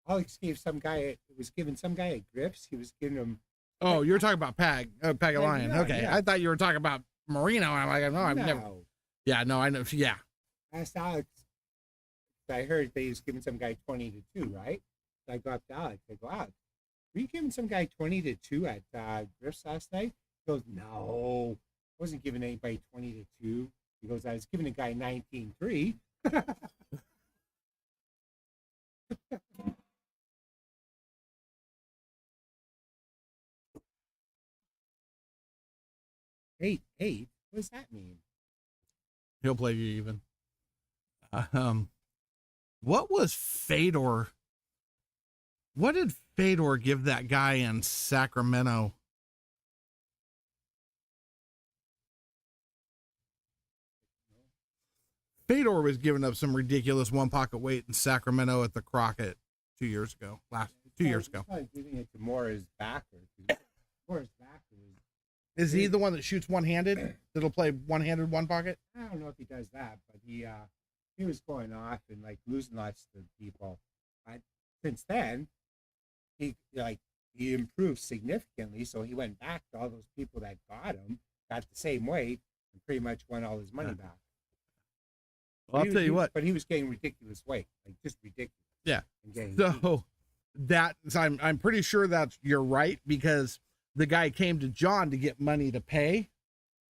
Alex gave some guy, was giving some guy a Griff's. He was giving him. Oh, you're talking about Pagalion. Yeah, Okay. yeah. I thought you were talking about Marino. I'm like, no, I've never. No. Yeah, no, I know. Yeah. Asked Alex. I heard they was giving some guy 20-2, right? So I go up to Alex. I go, Alex, were you giving some guy 20-2 at Griff's last night? He goes, no, I wasn't giving anybody 20-2. He goes, I was giving a guy 19-3. Eight? What does that mean? He'll play you even. What was Fedor? What did Fedor give that guy in Sacramento? Fedor was giving up some ridiculous one pocket weight in Sacramento at the Crockett 2 years ago. 2 years ago. Probably giving it to Morris backer. Morris backer Is he the one that shoots one handed? That'll play one handed one pocket? I don't know if he does that, but he was going off and like losing lots to people. But since then, he he improved significantly. So he went back to all those people that got him, got the same weight, and pretty much won all his money back. Well, I'll tell you what. But he was getting ridiculous weight, like just ridiculous. Yeah. And getting So I'm pretty sure that you're right, because the guy came to John to get money to pay,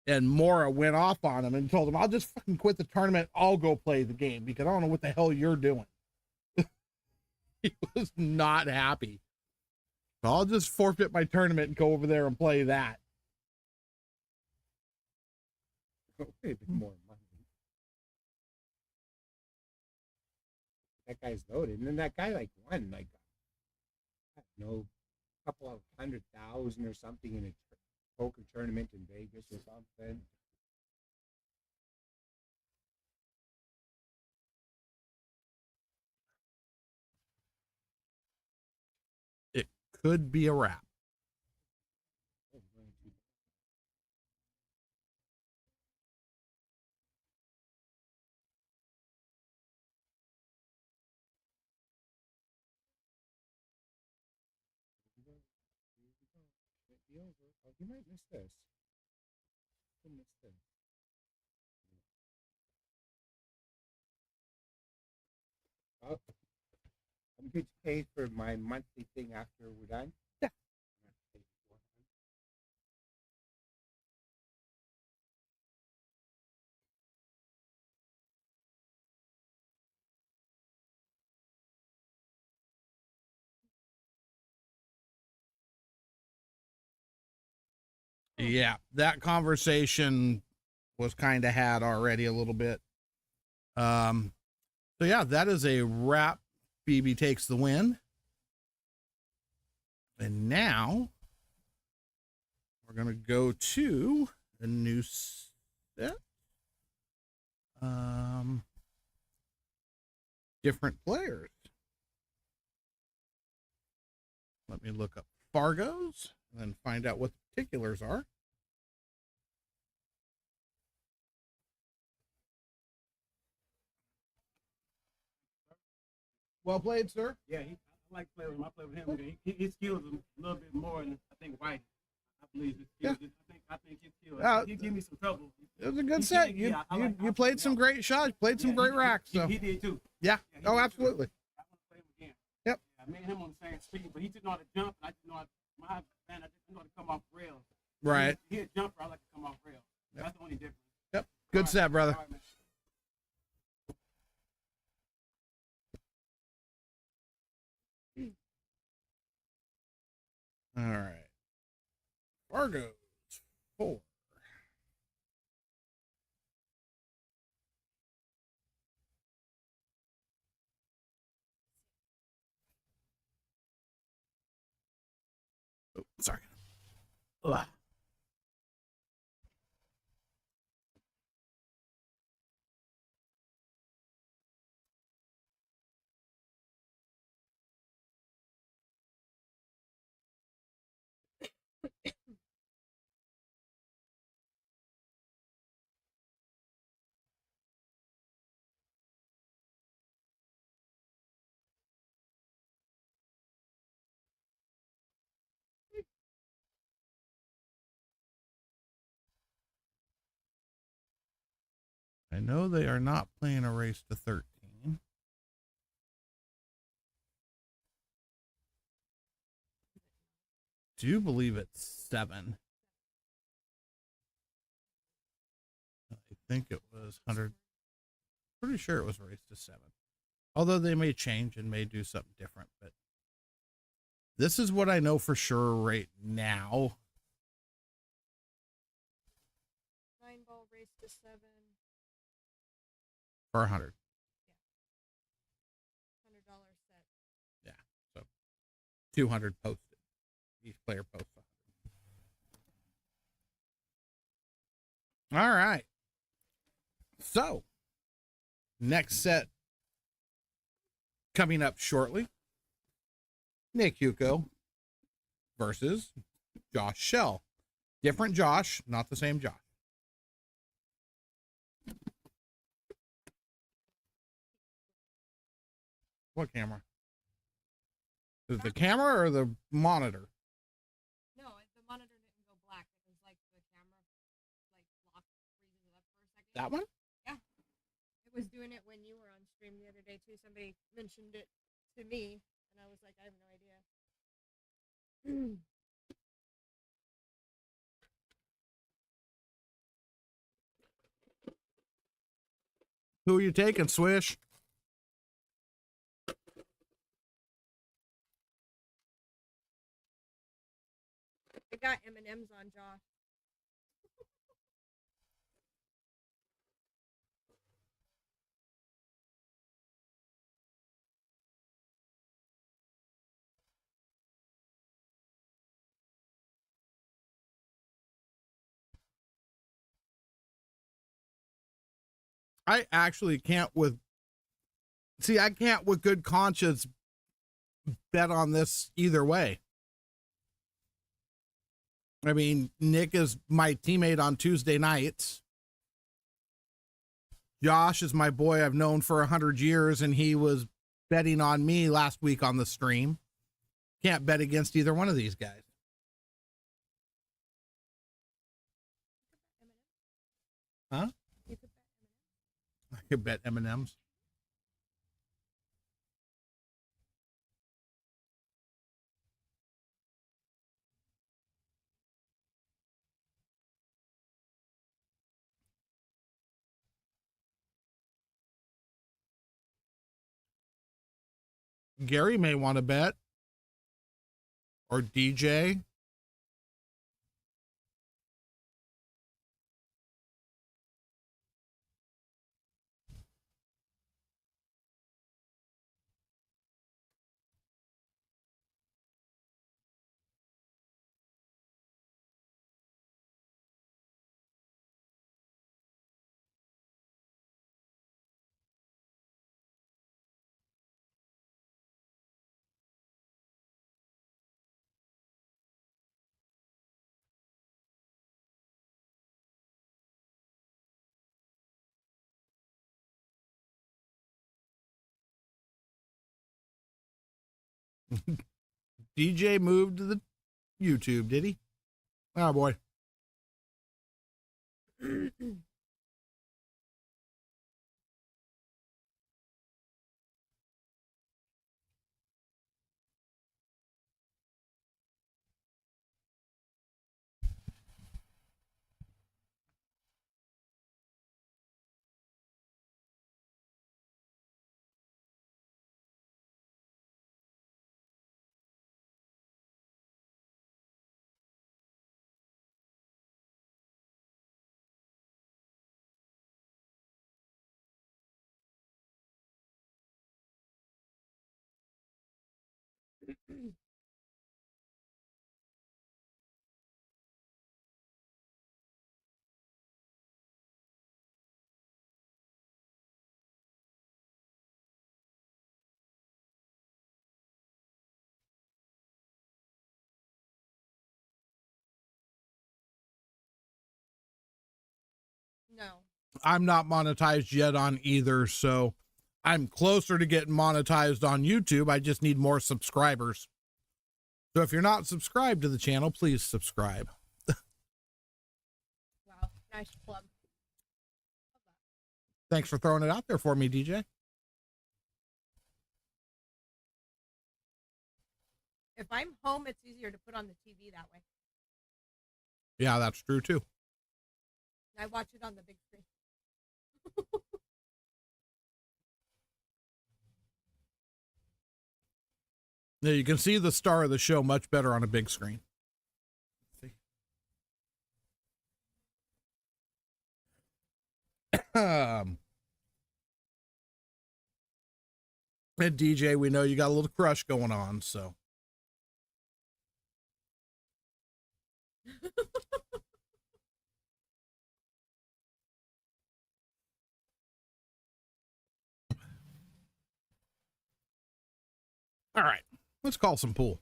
and Mora went off on him and told him, "I'll just fucking quit the tournament. I'll go play the game because I don't know what the hell you're doing." He was not happy. I'll just forfeit my tournament and go over there and play that. would have been more money. That guy's loaded, and then that guy like won like I don't know, a couple of 100,000 or something in a poker tournament in Vegas or something. It could be a wrap. Oh, you might miss this. You missed this. Oh, I'm good to pay for my monthly thing after we're done. Yeah. Yeah, that conversation was kind of had already a little bit. So yeah, that is a wrap. BB takes the win. And now we're going to go to a new set. Different players. Let me look up Fargo's and then find out what the particulars are. Well played, sir. Yeah, I like playing with him. I play with him. His skills are a little bit more than I think White. I believe his skills. Yeah. I think his skills. He give me some trouble. It was a good set. You played some great shots, played some great racks. So He did too. yeah. Oh, absolutely. I want to play him again. Yep. I made him on the same speed, but he didn't know how to jump. I didn't know how I just know how to come off rails. Right. He a jumper. I like to come off rails. Yep. That's the only difference. Yep. Good set, brother. All right, man. All right. Fargo's 4. Oh, sorry. Ugh. I know they are not playing a race to 13. Do believe it's 7. I think it was 100. Pretty sure it was race to 7. Although they may change and may do something different, but this is what I know for sure right now. 9-ball race to 7. For 100. $100 set. Yeah. So 200 posted. Each player posts 100. All right. So next set coming up shortly. Nick Yuko versus Josh Shell. Different Josh, not the same Josh. What camera? Is it the camera or the monitor? That one? I was doing it when you were on stream the other day too. Somebody mentioned it to me, and I was like, I have no idea. Who are you taking, Swish? I got M&Ms on Josh. I actually can't I can't with good conscience bet on this either way. I mean, Nick is my teammate on Tuesday nights. Josh is my boy I've known for 100 years, and he was betting on me last week on the stream. Can't bet against either one of these guys. Huh? You could bet M&Ms. I could bet M&Ms. Gary may want to bet. Or DJ. DJ moved to the YouTube, did he? Oh boy. No. I'm not monetized yet on either, so I'm closer to getting monetized on YouTube. I just need more subscribers. So if you're not subscribed to the channel, please subscribe. Wow. Nice plug. Thanks for throwing it out there for me, DJ. If I'm home, it's easier to put on the TV that way. Yeah, that's true too. I watch it on the big screen. Yeah, you can see the star of the show much better on a big screen. And DJ, we know you got a little crush going on, so. All right, let's call some pool.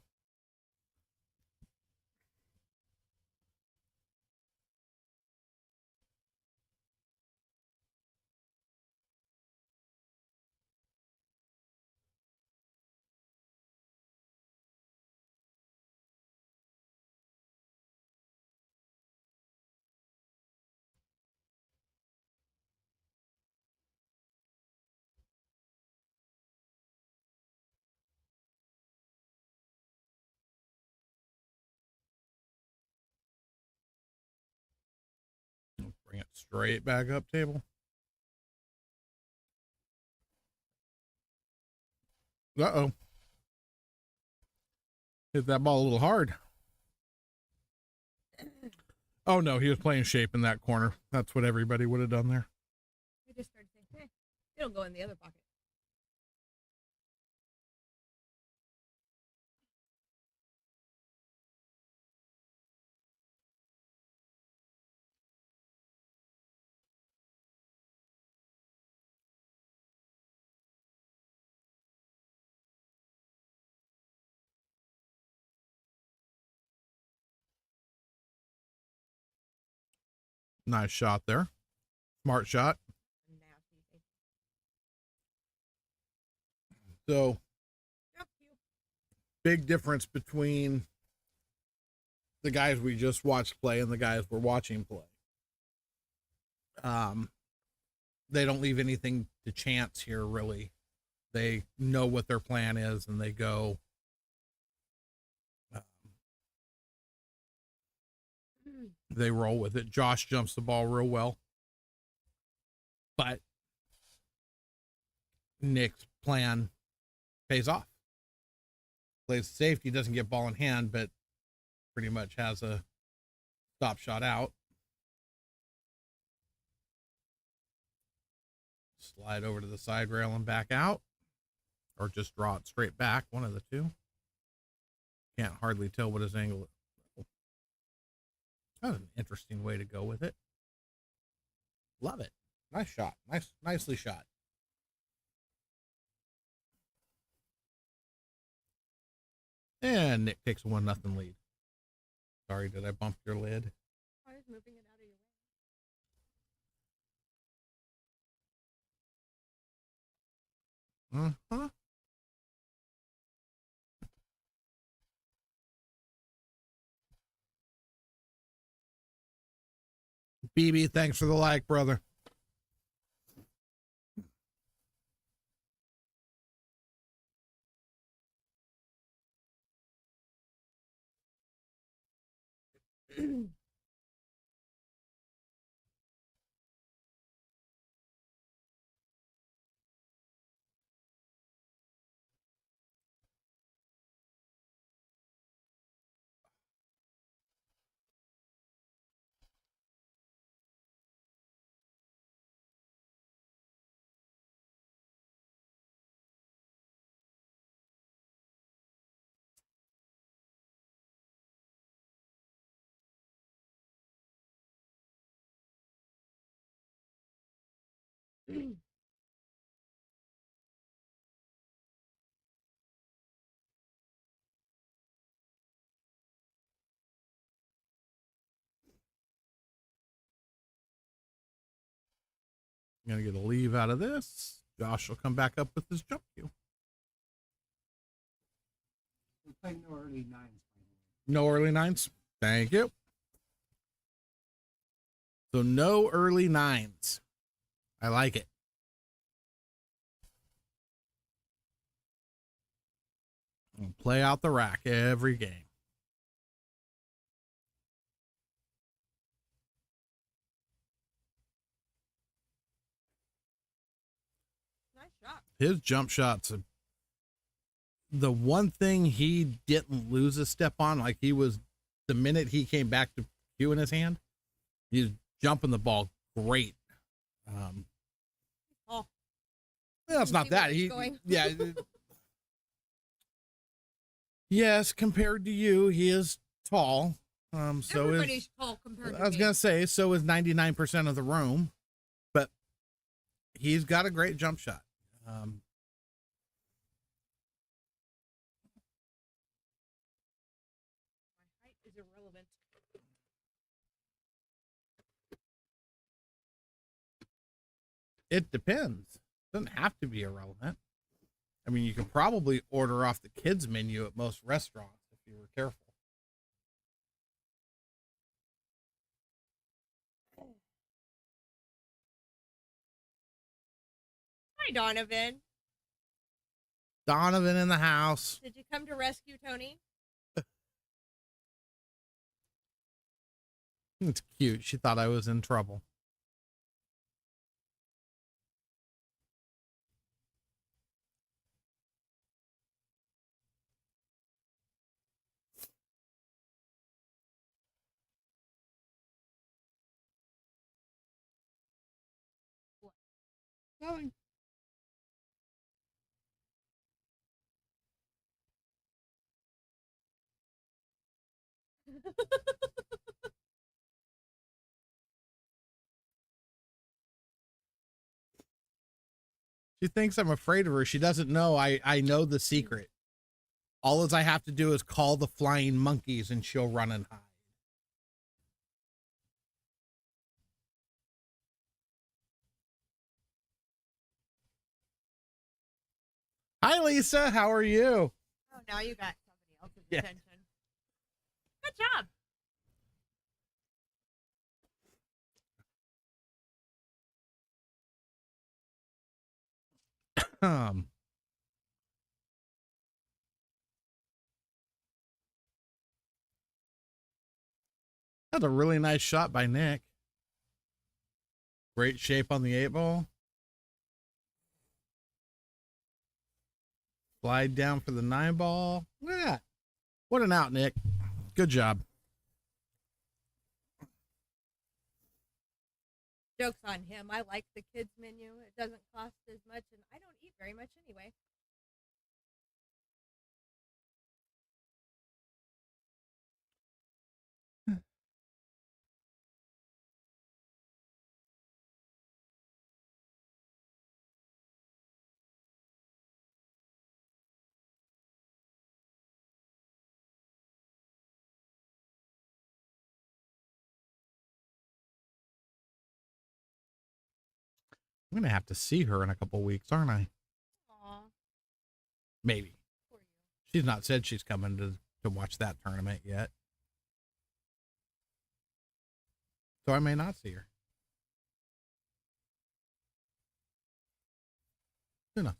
Straight back up table. Uh-oh. Hit that ball a little hard. Oh, no, he was playing shape in that corner. That's what everybody would have done there. I just started saying, it'll go in the other pocket. Nice shot there. Smart shot. Nasty. So, Jump cue. big difference between the guys we just watched play and the guys we're watching play. They don't leave anything to chance here, really. They know what their plan is and they go. They roll with it. Josh jumps the ball real well. But Nick's plan pays off. Plays safety, doesn't get ball in hand, but pretty much has a stop shot out. Slide over to the side rail and back out. Or just draw it straight back, one of the two. Can't hardly tell what his angle is. That's an interesting way to go with it. Love it. Nice shot. Nicely shot. And Nick takes a 1-0 lead. Sorry, did I bump your lid? I was moving it out of your way. Uh-huh. BB, thanks for the like, brother. I'm going to get a leave out of this. Josh will come back up with his jump cue. We're playing no early nines. No early nines. Thank you. So no early nines. I like it. We'll play out the rack every game. Nice shot. His jump shots, the one thing he didn't lose a step on, like he was, the minute he came back to cue in his hand, he's jumping the ball great. Oh. Well, it's not See where that. he's He, going. yeah. Yes, compared to you, he is tall. So Everybody's is, tall compared to I was me. going to say, so is 99% of the room, but he's got a great jump shot. My height is irrelevant. It depends. Doesn't have to be irrelevant. I mean, you can probably order off the kids menu at most restaurants if you were careful. Hi, Donovan. Donovan in the house. Did you come to rescue Tony? It's cute. She thought I was in trouble. Nothing. She thinks I'm afraid of her. She doesn't know I know the secret. All as I have to do is call the flying monkeys and she'll run and hide. Hi, Lisa. How are you? Oh, now you got somebody else's Yeah. attention. Good job. Um, that's a really nice shot by Nick. Great shape on the 8-ball. Slide down for the 9-ball. Look at that. What an out, Nick. Good job. Joke's on him. I like the kids menu. It doesn't cost as much, and I don't eat very much anyway. I'm going to have to see her in a couple weeks, aren't I? Aw, Maybe. poor you. She's not said she's coming to watch that tournament yet. So I may not see her. Who knows?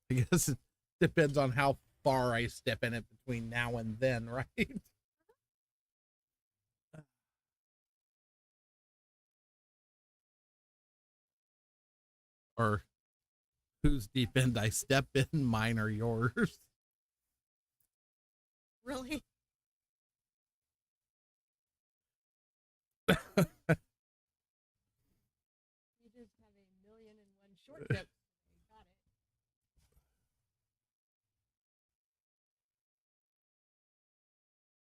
I guess it depends on how far I step in it between now and then, right? Or whose deep end I step in, mine or yours. Really? You just have a million and one short tips. You got it.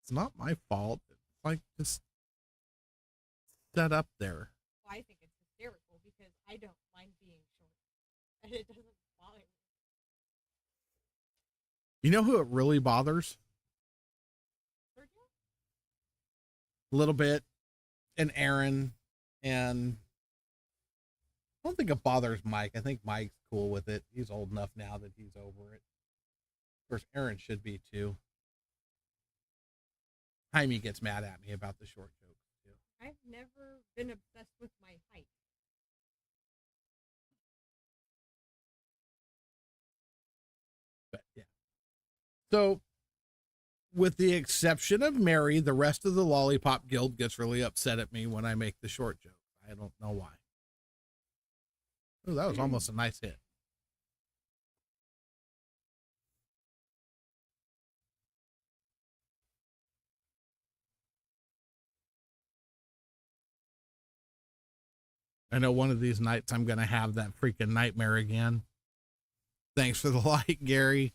It's not my fault. It's like just set up there. Well, I think it's hysterical because I don't mind being short, and it doesn't bother me. You know who it really bothers? Sergio? A little bit. And Aaron. And I don't think it bothers Mike. I think Mike's cool with it. He's old enough now that he's over it. Of course, Aaron should be too. Jaime gets mad at me about the short jokes too. I've never been obsessed with my height. But yeah. So, with the exception of Mary, the rest of the Lollipop Guild gets really upset at me when I make the short joke. I don't know why. Oh, that was almost a nice hit. I know one of these nights I'm going to have that freaking nightmare again. Thanks for the like, Gary.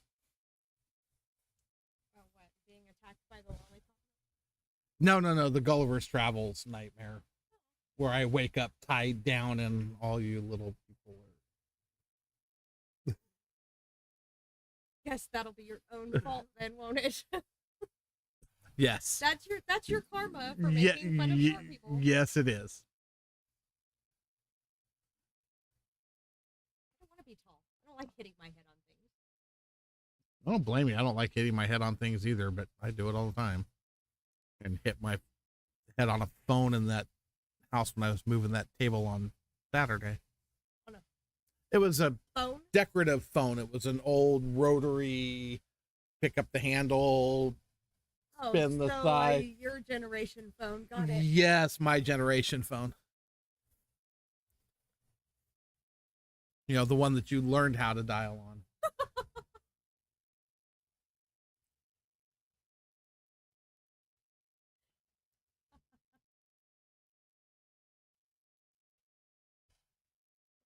Oh, what? Being attacked by the lollipop? No. The Gulliver's Travels nightmare, where I wake up tied down and all you little people are. Guess that'll be your own fault then, won't it? Yes. That's your karma for making fun of short people. Yes, it is. I don't want to be tall. I don't like hitting my head on things. I don't blame you. I don't like hitting my head on things either, but I do it all the time. And hit my head on a phone in that house when I was moving that table on Saturday. On a It was a phone? decorative phone. It was an old rotary, pick up the handle. Oh, Spin the so side. your generation phone. Got it. Yes, my generation phone. You know, the one that you learned how to dial on.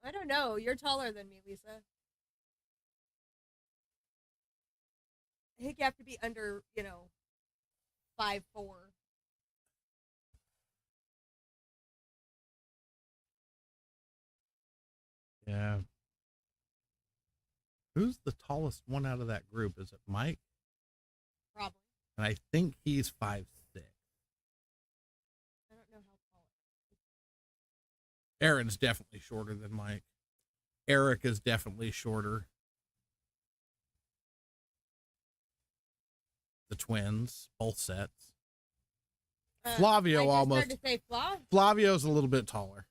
I don't know. You're taller than me, Lisa. I think you have to be under, 5'4". Yeah. Who's the tallest one out of that group? Is it Mike? Probably. And I think he's 5'6". I don't know how tall. Aaron's definitely shorter than Mike. Eric is definitely shorter. The twins, both sets. Flavio I just almost. started to say Flavio's a little bit taller.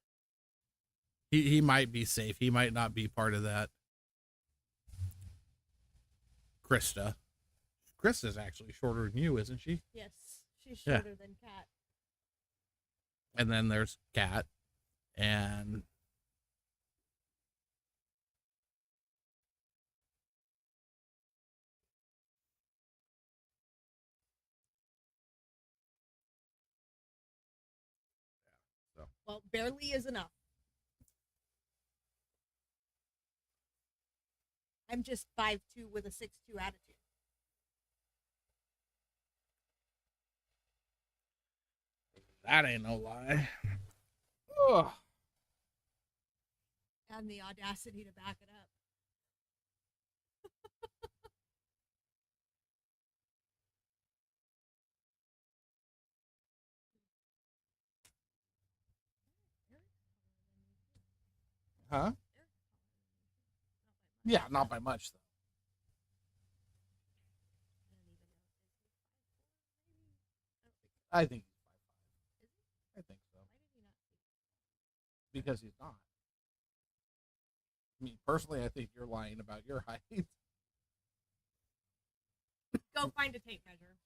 He might be safe. He might not be part of that. Krista. Krista's actually shorter than you, isn't she? Yes, she's Yeah. shorter than Kat. And then there's Kat. And Well, barely is enough. I'm just 5'2" with a 6'2" attitude. that ain't no lie. Ugh. And the audacity to back it up. Huh? Yeah, not by much though. I think he's 5'5". I think so. Because he's not. I mean, personally, I think you're lying about your height. Go find a tape measure.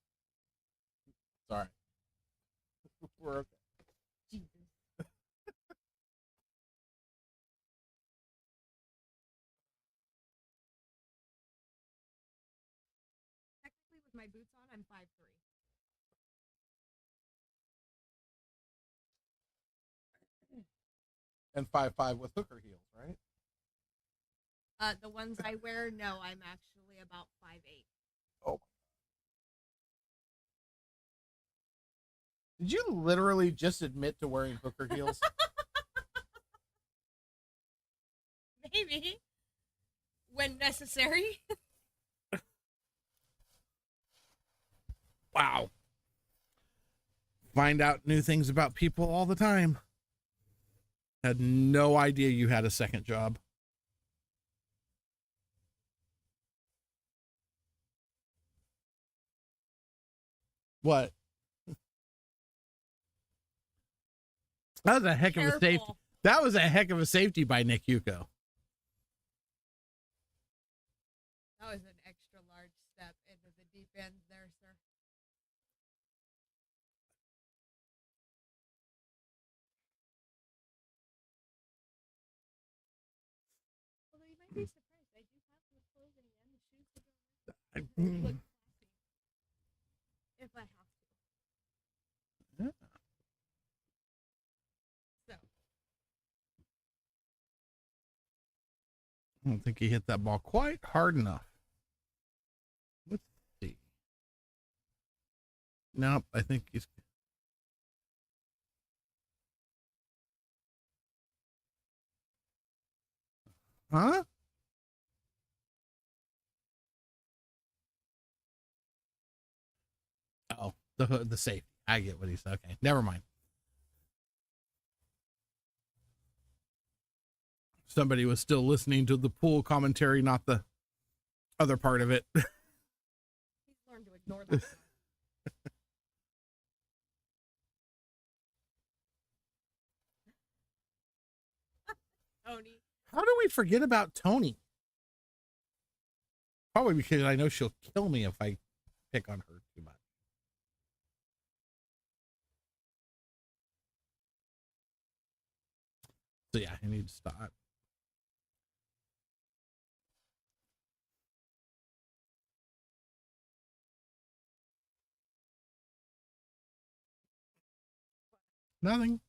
Sorry. We're okay. Jesus. Technically, with my boots on, I'm 5'3". And 5'5" with hooker heels, right? The ones I wear, no, I'm actually about 5'8". Oh. Did you literally just admit to wearing hooker heels? Maybe. When necessary. Wow. Find out new things about people all the time. Had no idea you had a second job. What? That was a heck of a safety. Careful. That was a heck of a safety by Nick Yuko. That was an extra large step into the deep end there, sir. Although you might be surprised, I do have the clothing and the shoes to go with it. They look classy. If I have to. Yeah. So, I don't think he hit that ball quite hard enough. Let's see. Nope, I think he's. Huh? Oh, the safety. I get what he said. Okay, never mind. Somebody was still listening to the pool commentary, not the other part of it. he's learned to ignore that. Tony. How do we forget about Tony? Probably because I know she'll kill me if I pick on her too much. So yeah, I need to stop. Nothing.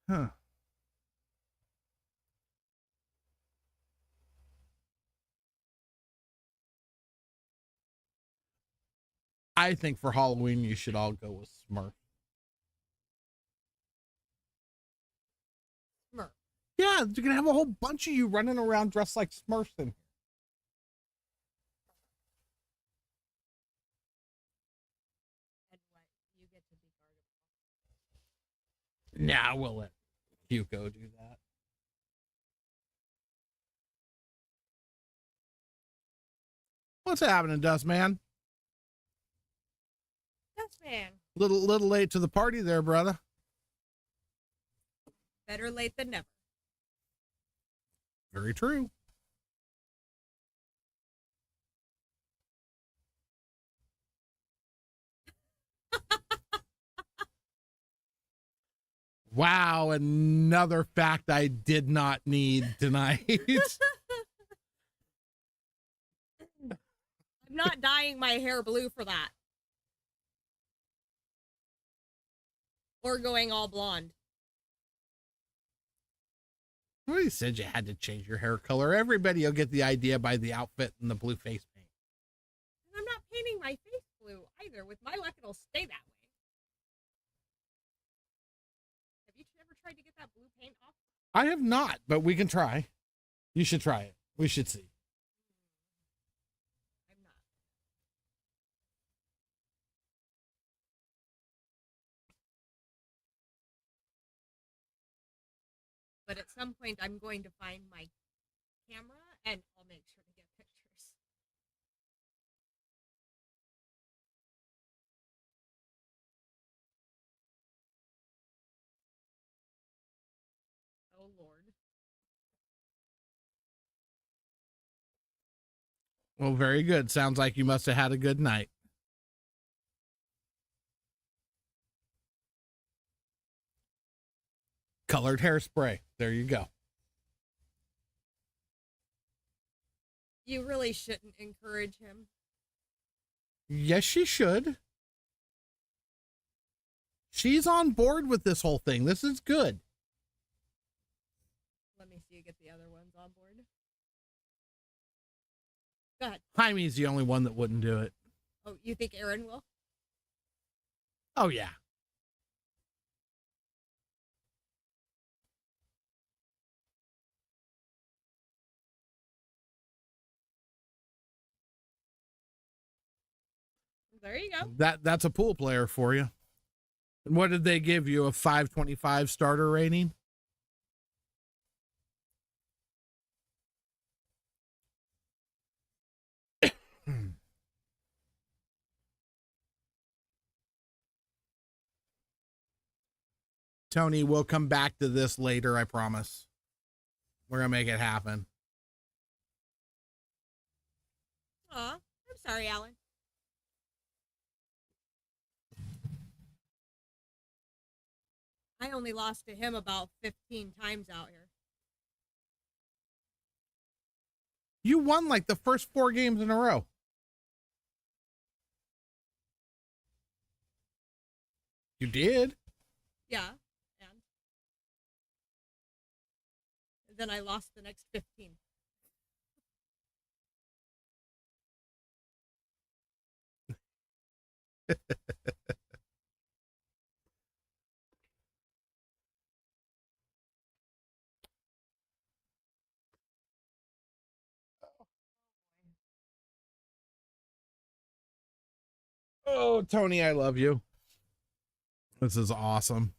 Huh. I think for Halloween you should all go with Smurf. Smurf. Yeah, you're gonna have a whole bunch of you running around dressed like Smurfs in here. And what? You get to be Gargamel. Nah, we'll let Hugo do that. What's happening, Dustman? Yes, man. Little late to the party there, brother. Better late than never. Very true. Wow, another fact I did not need tonight. I'm not dyeing my hair blue for that. Or going all blonde. Well, you said you had to change your hair color. Everybody will get the idea by the outfit and the blue face paint. And I'm not painting my face blue either. With my luck, it'll stay that way. Have you ever tried to get that blue paint off? I have not, but we can try. You should try it. We should see. I'm not. But at some point, I'm going to find my camera and I'll make sure to get pictures. Oh, Lord. Well, very good. Sounds like you must have had a good night. Colored hairspray. There you go. You really shouldn't encourage him. Yes, she should. She's on board with this whole thing. This is good. Let me see you get the other ones on board. Go ahead. Jaime's the only one that wouldn't do it. Oh, you think Aaron will? Oh, yeah. There you go. That's a pool player for you. And what did they give you? A 525 starter rating? Tony, we'll come back to this later, I promise. We're going to make it happen. Aw, I'm sorry, Alan. I only lost to him about 15 times out here. You won like the first 4 games in a row. You did? Yeah, and then I lost the next 15. Oh, Tony, I love you. This is awesome.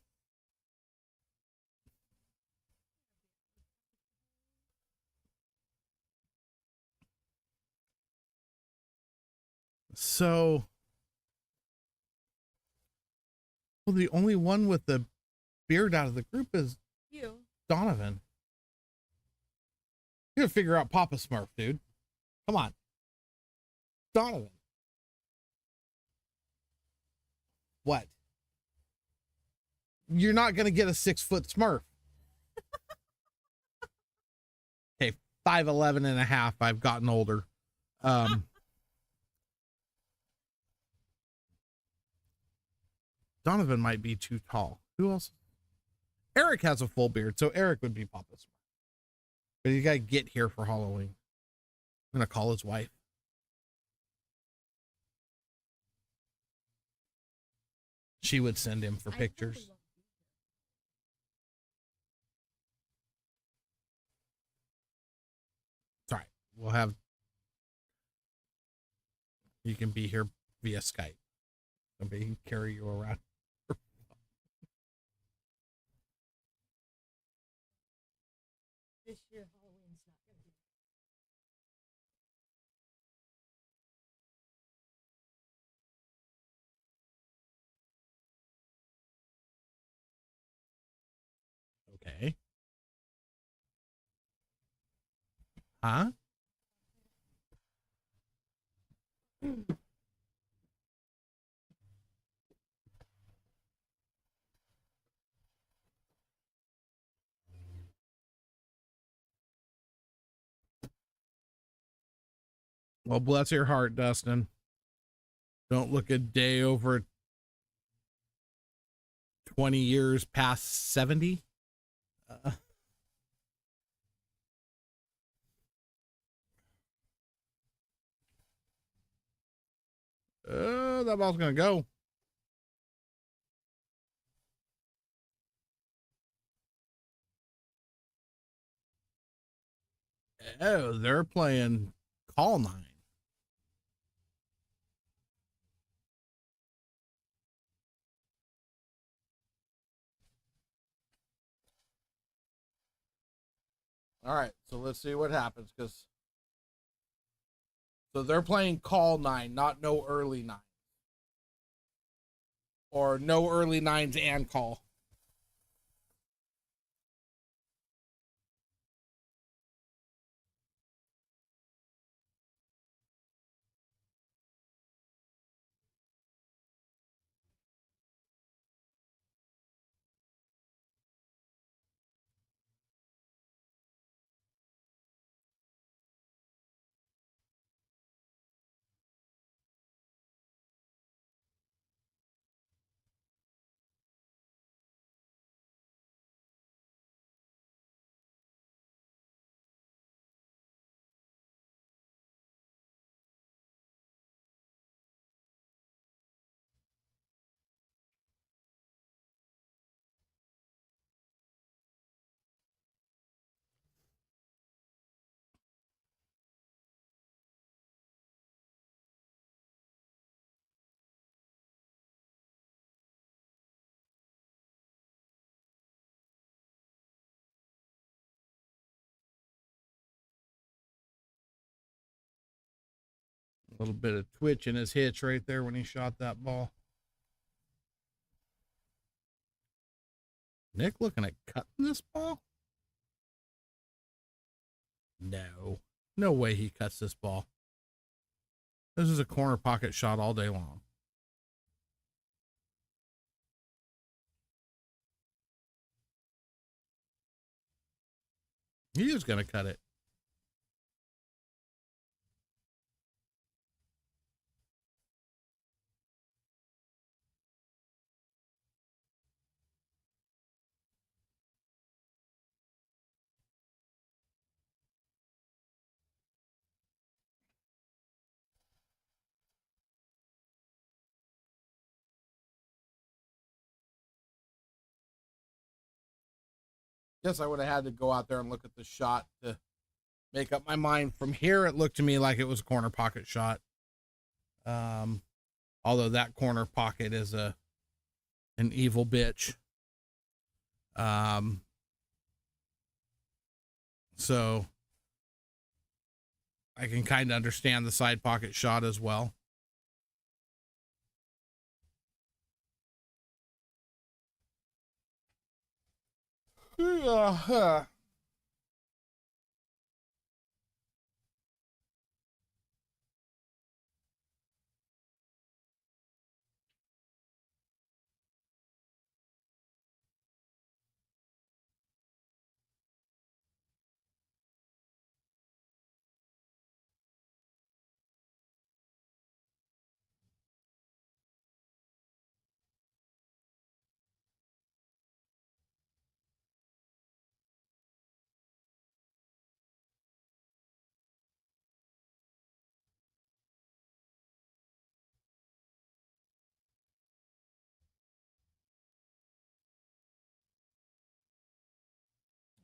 So, well, the only one with the beard out of the group is You. Donovan. You gotta figure out Papa Smurf, dude. Come on. Donovan. What? You're not gonna get a 6-foot Smurf. Okay, 5'11" and a half. I've gotten older. Donovan might be too tall. Who else? Eric has a full beard, so Eric would be Papa Smurf. But you gotta get here for Halloween. I'm gonna call his wife. She would send him for I probably pictures. won't be It's all right. We'll have. You can be here via Skype. Somebody can carry you around. this year. Halloween's not gonna be. Okay. Huh? Well, bless your heart, Dustin. Don't look a day over 20 years past 70. That ball's going to go. Oh, they're playing call 9. All right, so let's see what happens so they're playing call 9, not no early 9. Or no early 9s and call. A little bit of twitch in his hitch right there when he shot that ball. Nick looking at cutting this ball? No. No way he cuts this ball. This is a corner pocket shot all day long. He is going to cut it. Guess I would have had to go out there and look at the shot to make up my mind. From here, it looked to me like it was a corner pocket shot. Although that corner pocket is an evil bitch. So I can kind of understand the side pocket shot as well.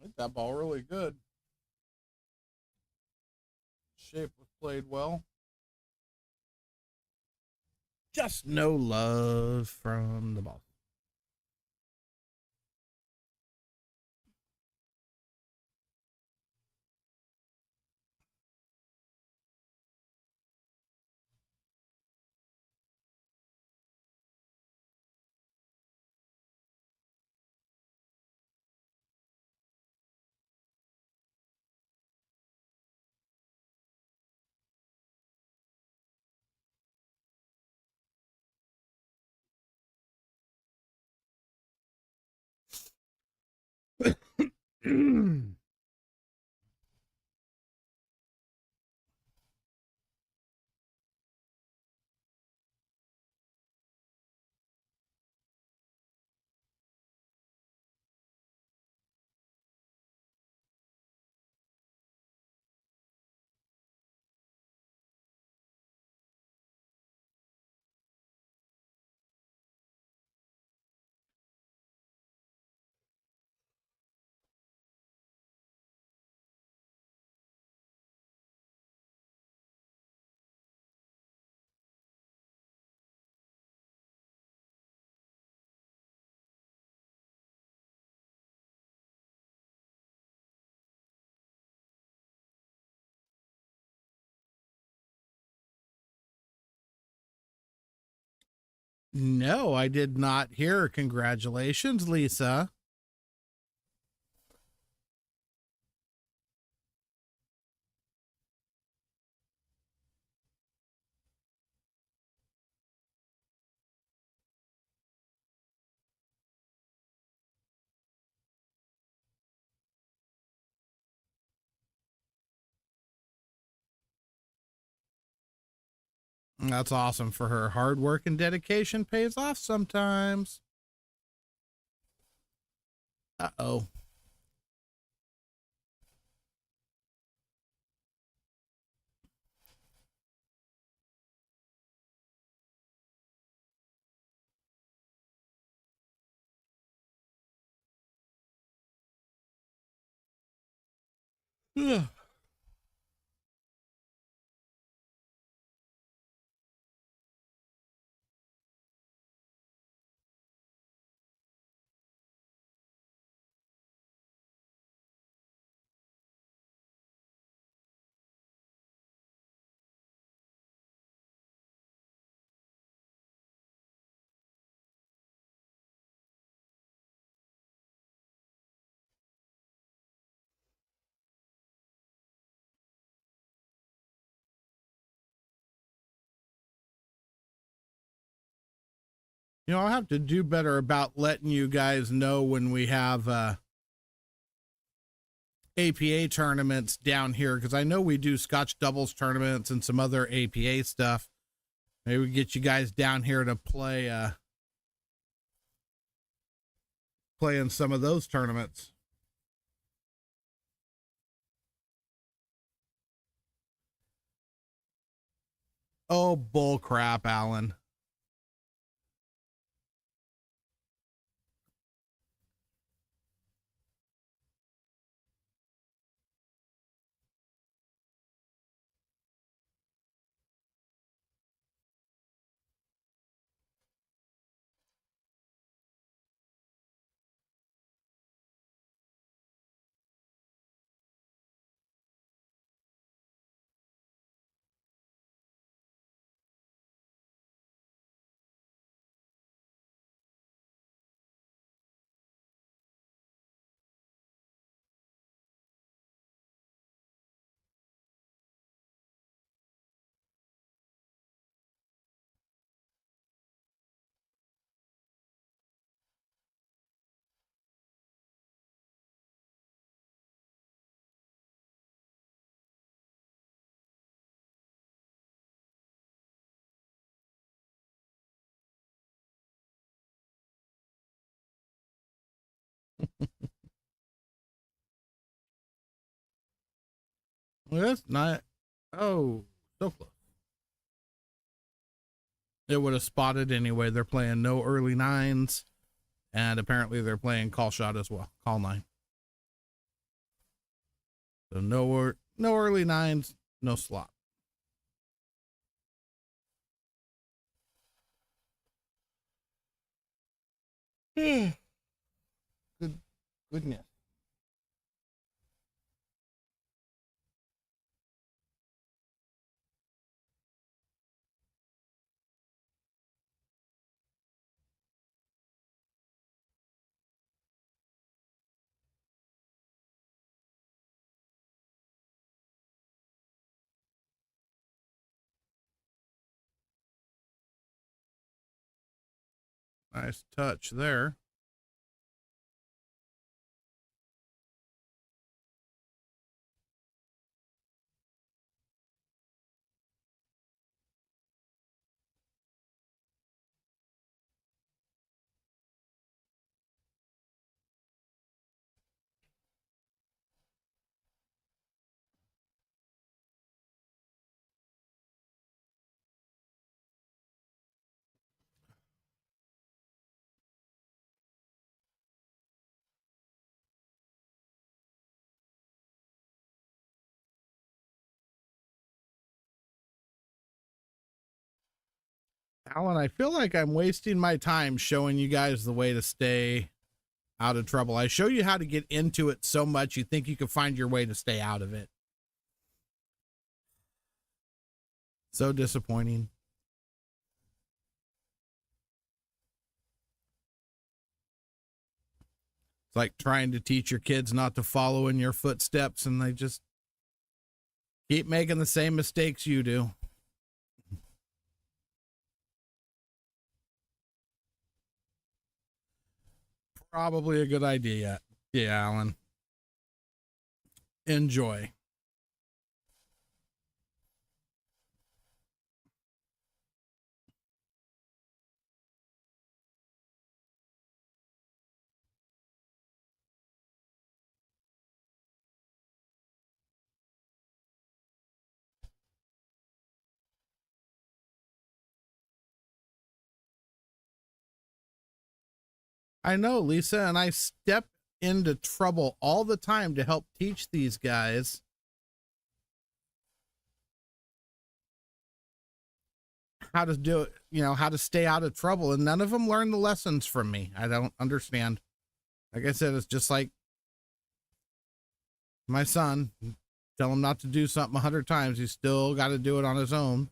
Hit that ball really good. Shape was played well. Just no love from the ball. No, I did not hear. Congratulations, Lisa. That's awesome for her. Hard work and dedication pays off sometimes. Uh-oh. Ugh. You know, I'll have to do better about letting you guys know when we have APA tournaments down here, because I know we do Scotch doubles tournaments and some other APA stuff. Maybe we get you guys down here to play in some of those tournaments. Oh, bull crap, Alan. Well, that's not. Oh, so close. It would have spotted anyway. They're playing no early nines, and apparently they're playing call shot as well. Call nine. So no early nines, no slop. Good goodness. Nice touch there. Alan, I feel like I'm wasting my time showing you guys the way to stay out of trouble. I show you how to get into it so much you think you can find your way to stay out of it. So disappointing. It's like trying to teach your kids not to follow in your footsteps and they just keep making the same mistakes you do. Probably a good idea. Yeah, Alan. Enjoy. I know, Lisa, and I step into trouble all the time to help teach these guys how to do it, how to stay out of trouble. And none of them learn the lessons from me. I don't understand. Like I said, it's just like my son. Tell him not to do something 100 times. He's still got to do it on his own.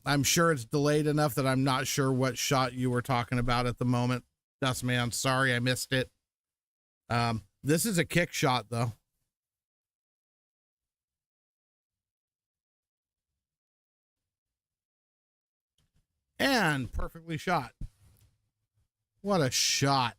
I'm sure it's delayed enough that I'm not sure what shot you were talking about at the moment. Dustman, sorry I missed it. This is a kick shot though. And perfectly shot. What a shot.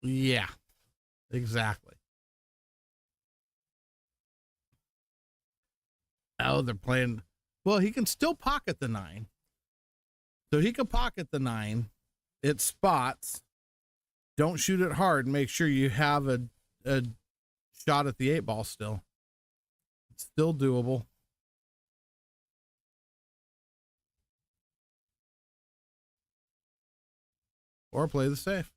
Yeah, exactly. Oh, they're playing. Well, he can still pocket the 9. So he can pocket the 9. It spots. Don't shoot it hard. Make sure you have a shot at the 8 ball still. It's still doable. Or play the safe.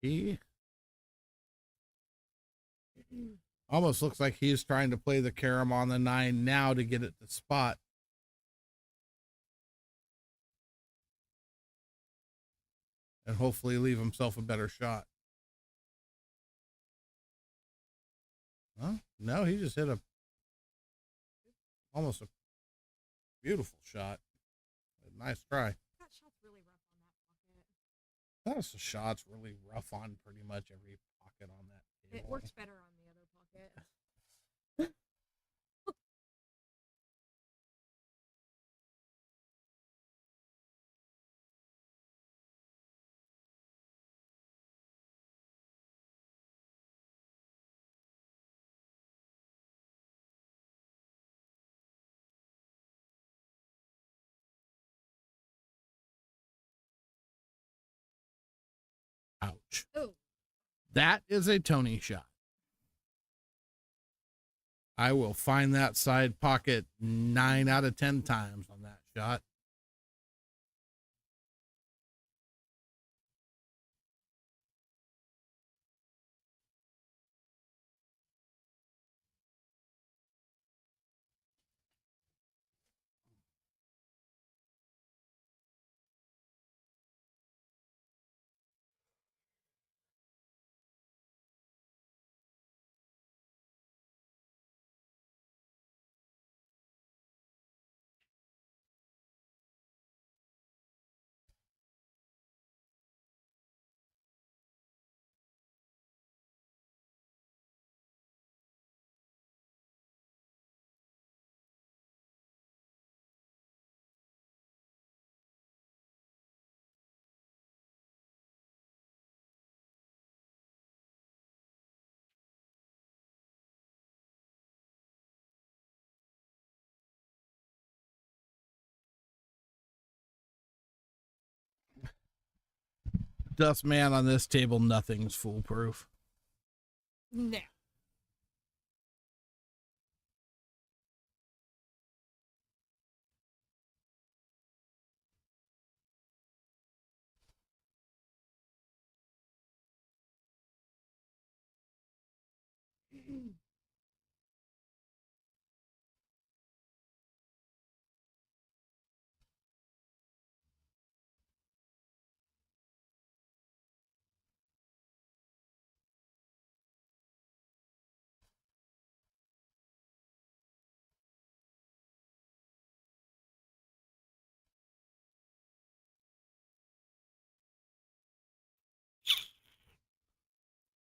He almost looks like he's trying to play the carom on the 9 now to get it to spot. And hopefully leave himself a better shot. Huh? No, he just hit almost a beautiful shot. Nice try. That shot's really rough on that pocket. That shot's really rough on pretty much every pocket on that table. It works better on the other pocket. Ouch. Oh, That is a Tony shot. I will find that side pocket 9 out of 10 times on that shot. Dust man on this table, nothing's foolproof. no.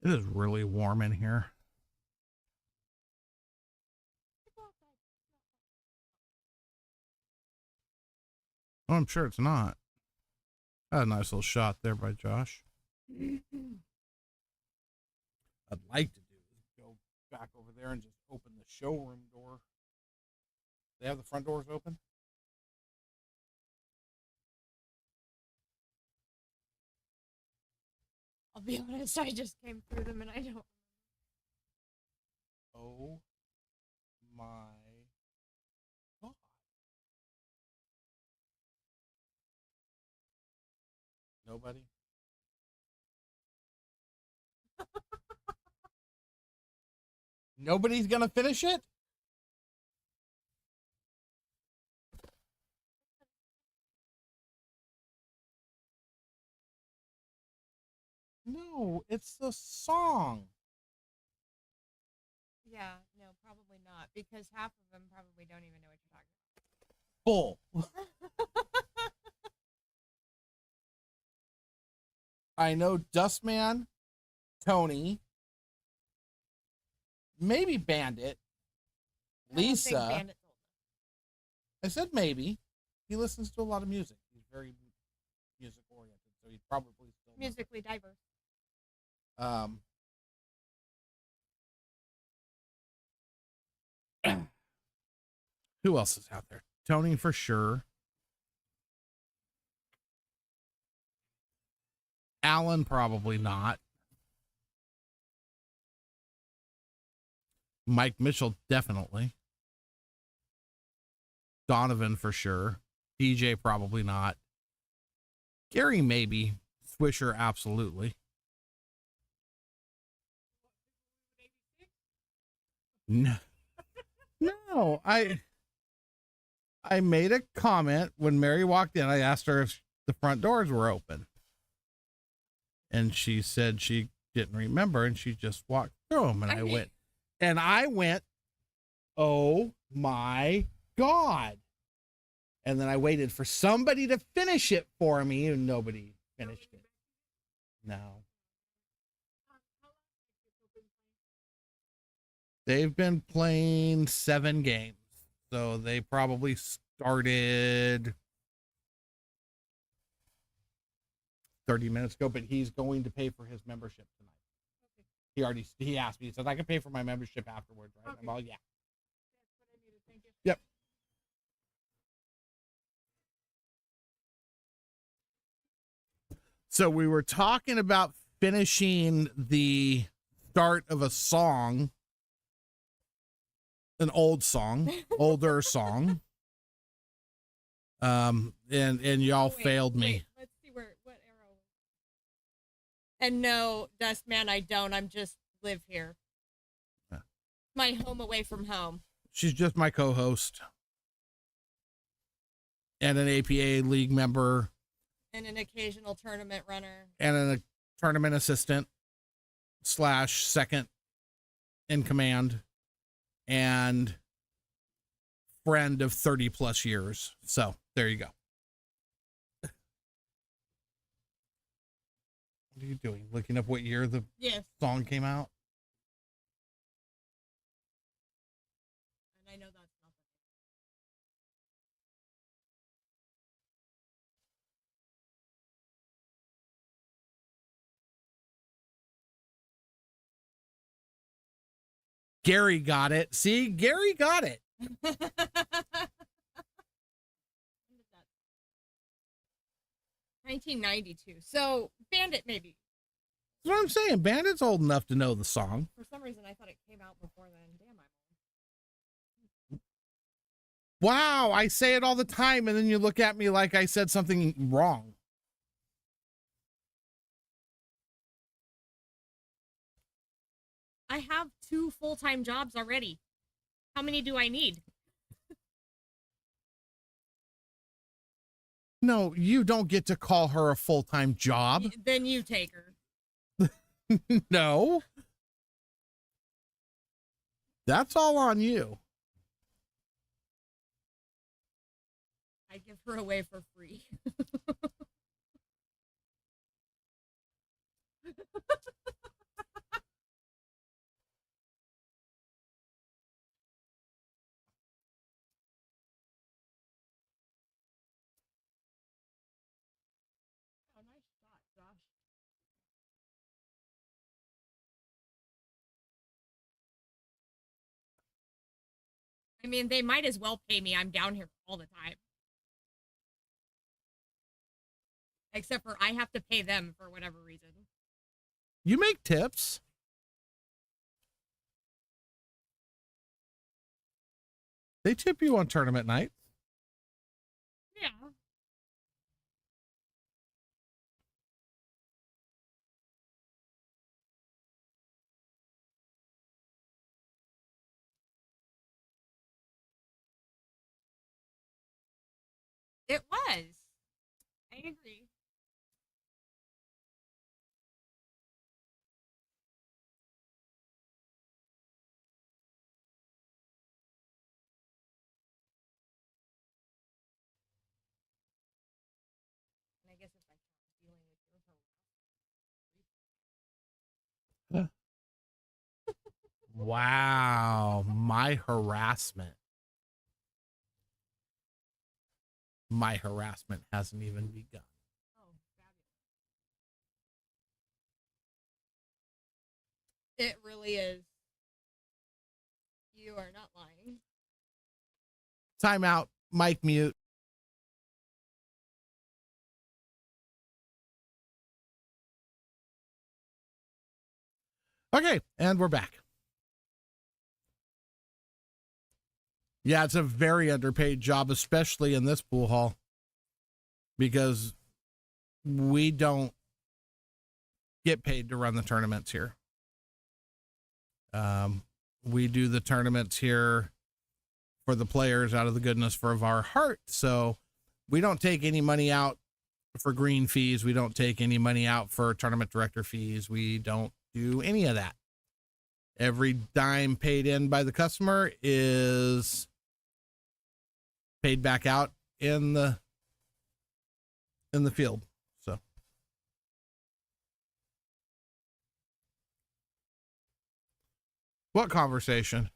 It is really warm in here. Oh, I'm sure it's not. Had a nice little shot there by Josh. I'd like to do is go back over there and just open the showroom door. They have the front doors open? I'll be honest, I just came through them and I don't. Oh my God. Nobody? Nobody's gonna finish it? No, it's the song. Yeah, no, probably not, because half of them probably don't even know what you're talking Bull. about. I know Dustman, Tony, maybe Bandit, I don't think Lisa. Bandit told us. I said maybe. He listens to a lot of music. He's very music oriented, so he'd probably still know. Musically diverse. Who else is out there? Tony for sure. Alan probably not. Mike Mitchell definitely. Donovan for sure. DJ probably not. Gary maybe. Swisher absolutely. No. No, I made a comment when Mary walked in. I asked her if the front doors were open. And she said she didn't remember and she just walked through them. And I went, And I went, oh my God. And then I waited for somebody to finish it for me, and nobody finished it. No. They've been playing 7 games. So they probably started 30 minutes ago, but he's going to pay for his membership tonight. He asked me, he said, I can pay for my membership afterwards, right? I'm all, yeah. Yep. So we were talking about finishing the start of a song, an old song, older song. And y'all failed me. Let's see what arrow. And no, Dustman, I don't. I'm just live here. Yeah. My home away from home. She's just my co-host and an APA league member And an occasional tournament runner. and a tournament assistant / second in command and friend of 30 plus years. So there you go. What are you doing? Looking up what year the Yes. song came out? And I know that's not Gary got it. See, Gary got it. When did that- 1992. So Bandit maybe. That's what I'm saying. Bandit's old enough to know the song. For some reason I thought it came out before then. Damn, I'm old. Wow, I say it all the time, and then you look at me like I said something wrong. I have 2 full-time jobs already. How many do I need? No, you don't get to call her a full-time job. Then you take her. No. That's all on you. I give her away for free. Oh, nice shot, Josh. I mean, they might as well pay me. I'm down here all the time. Except for I have to pay them for whatever reason. You make tips. They tip you on tournament nights. Yeah. It was. I agree. And I guess if I stop dealing with your Wow, my harassment. My harassment hasn't even begun. oh, fabulous. It really is. You are not lying. Time out. Mic mute. Okay, and we're back. Yeah, it's a very underpaid job, especially in this pool hall, because we don't get paid to run the tournaments here. We do the tournaments here for the players out of the goodness of our heart. So we don't take any money out for green fees. We don't take any money out for tournament director fees. We don't do any of that. Every dime paid in by the customer is paid back out in the field. So what conversation?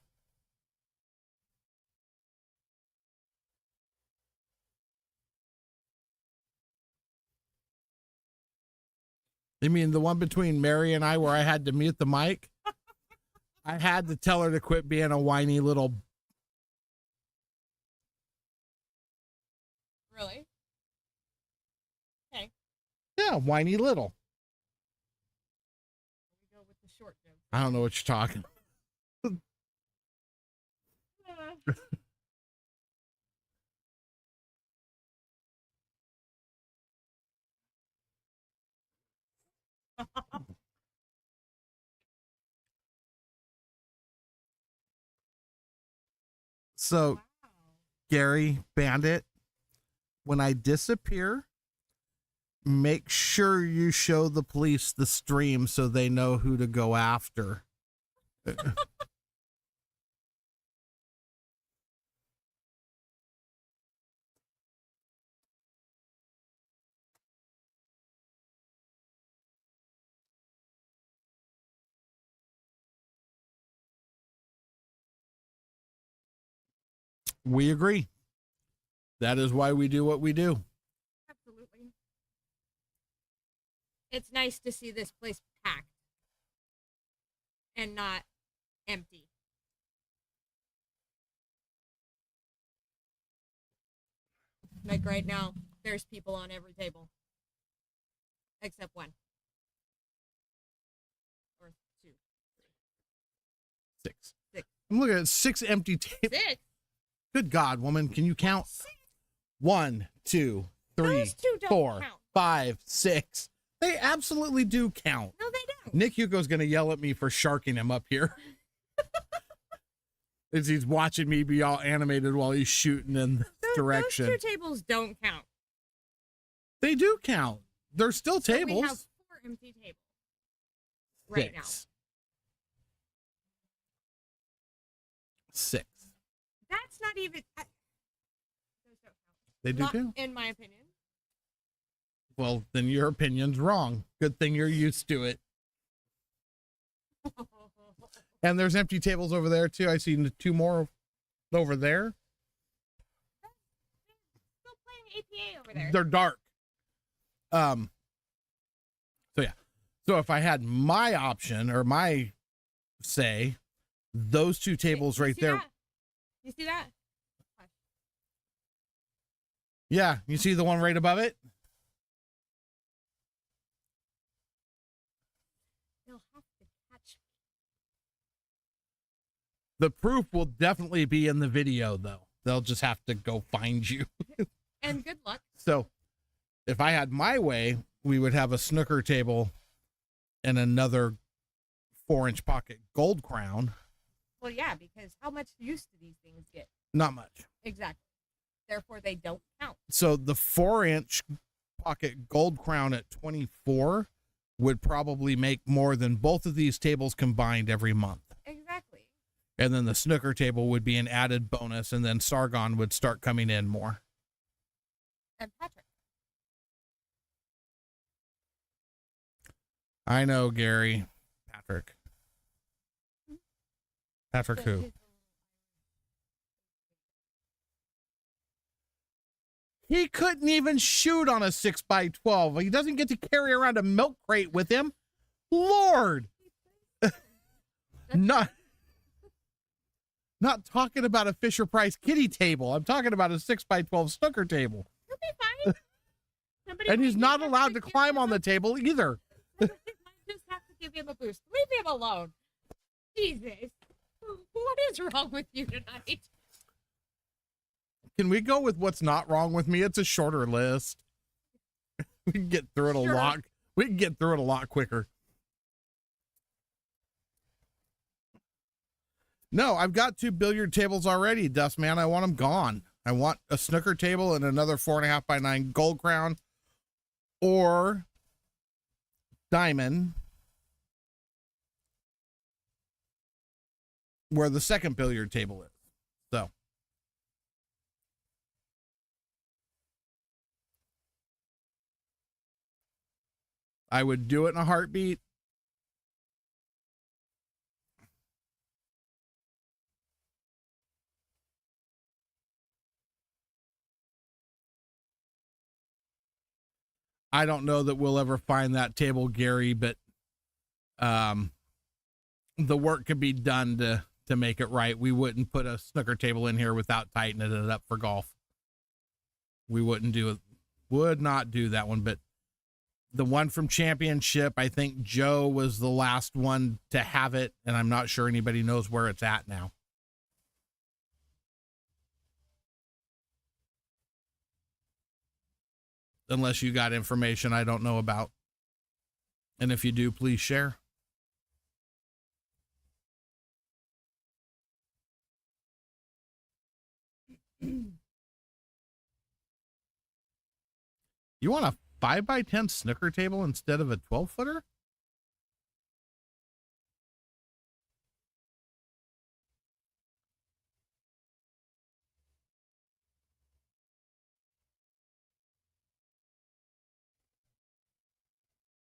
You mean the one between Mary and I where I had to mute the mic? I had to tell her to quit being a whiny little. Really? Yeah, whiny little. We go with the short joke. I don't know what you're talking. So, Wow. Gary Bandit, when I disappear, make sure you show the police the stream so they know who to go after. We agree. That is why we do what we do. Absolutely. It's nice to see this place packed and not empty. Like right now, there's people on every table. Except one. Or two. 6. Six. I'm looking at 6 empty tables. 6. Good God, woman, can you count? 1, 2, 3, Those two don't 4, count. 5, 6. They absolutely do count. No, they don't. Nick Yuko's going to yell at me for sharking him up here. As he's watching me be all animated while he's shooting in this direction. Those two tables don't count. They do count. They're still So tables. we have 4 empty tables right now. 6. That's not even. Those don't count. They do Not too. in my opinion. Well, then your opinion's wrong. Good thing you're used to it. And there's empty tables over there too. I see 2 more over there. Still playing APA over there. They're dark. So yeah. So if I had my option or my say, those 2 tables You right see there. that? You see that? Yeah, you see the one right above it? They'll have to catch me. The proof will definitely be in the video though. They'll just have to go find you. And good luck. So if I had my way, we would have a snooker table and another 4-inch pocket gold crown. Well, yeah, because how much use do these things get? Not much. Exactly. Therefore, they don't count. So the 4-inch pocket gold crown at 24 would probably make more than both of these tables combined every month. Exactly. And then the snooker table would be an added bonus, and then Sargon would start coming in more. And Patrick. I know, Gary. Patrick. Patrick who? He couldn't even shoot on a 6x12. He doesn't get to carry around a milk crate with him. Lord. Not talking about a Fisher Price kitty table. I'm talking about a 6x12 snooker table. He'll be fine. Somebody And might he's just not have allowed to give climb him on a- the table either. Somebody might just have to give him a boost. Leave him alone. Jesus. What is wrong with you tonight? Can we go with what's not wrong with me? It's a shorter list. We can get through it a Sure. lot. We can get through it a lot quicker. No, I've got 2 billiard tables already, Dust Man. I want them gone. I want a snooker table and another 4.5x9 gold crown or diamond where the second billiard table is. So I would do it in a heartbeat. I don't know that we'll ever find that table, Gary, but the work could be done to make it right. We wouldn't put a snooker table in here without tightening it up for golf. We wouldn't do it, would not do that one. But the one from Championship, I think Joe was the last one to have it, and I'm not sure anybody knows where it's at now. Unless you got information I don't know about. And if you do, please share. You want a 5x10 snooker table instead of a 12-footer?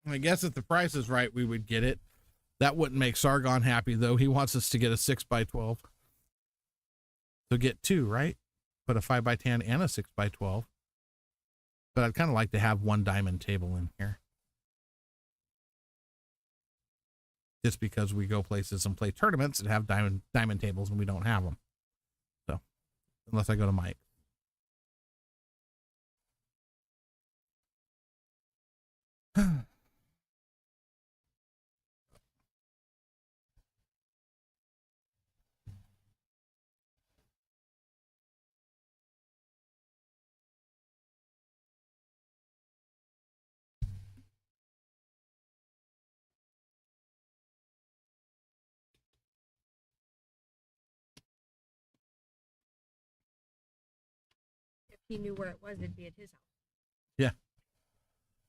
I guess if the price is right, we would get it. That wouldn't make Sargon happy, though. He wants us to get a 6x12. So get two, right? Put a 5x10 and a 6x12. But I'd kind of like to have one diamond table in here. Just because we go places and play tournaments and have diamond tables and we don't have them. So, unless I go to Mike. If he knew where it was, it'd be at his house.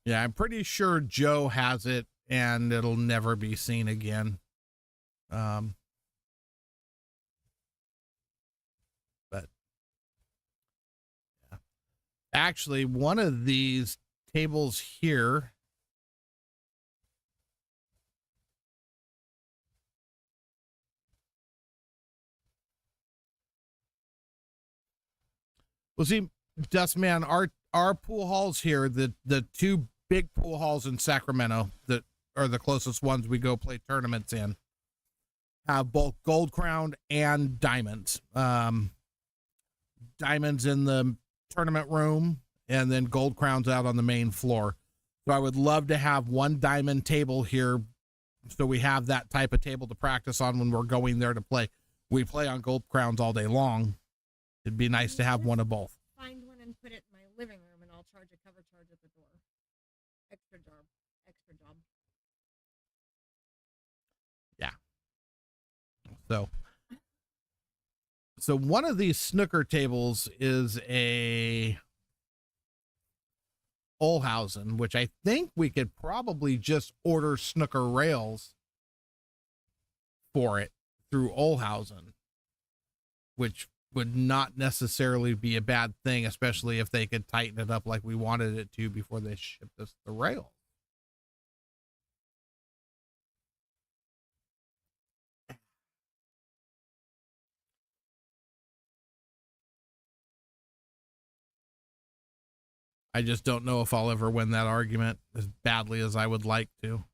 Yeah, I'm pretty sure Joe has it and it'll never be seen again. But yeah. Actually, one of these tables here well, see, Dustman, our pool halls here, the two big pool halls in Sacramento that are the closest ones we go play tournaments in, have both gold crowned and diamonds. Diamonds in the tournament room and then gold crowns out on the main floor. So I would love to have one diamond table here so we have that type of table to practice on when we're going there to play. We play on gold crowns all day long. It'd be nice to have one of both. Find one and put it in my living room, and I'll charge a cover charge at the door. Extra job. Extra job. Yeah. So one of these snooker tables is a Olhausen, which I think we could probably just order snooker rails for it through Olhausen, which would not necessarily be a bad thing, especially if they could tighten it up like we wanted it to before they shipped us the rail. I just don't know if I'll ever win that argument as badly as I would like to.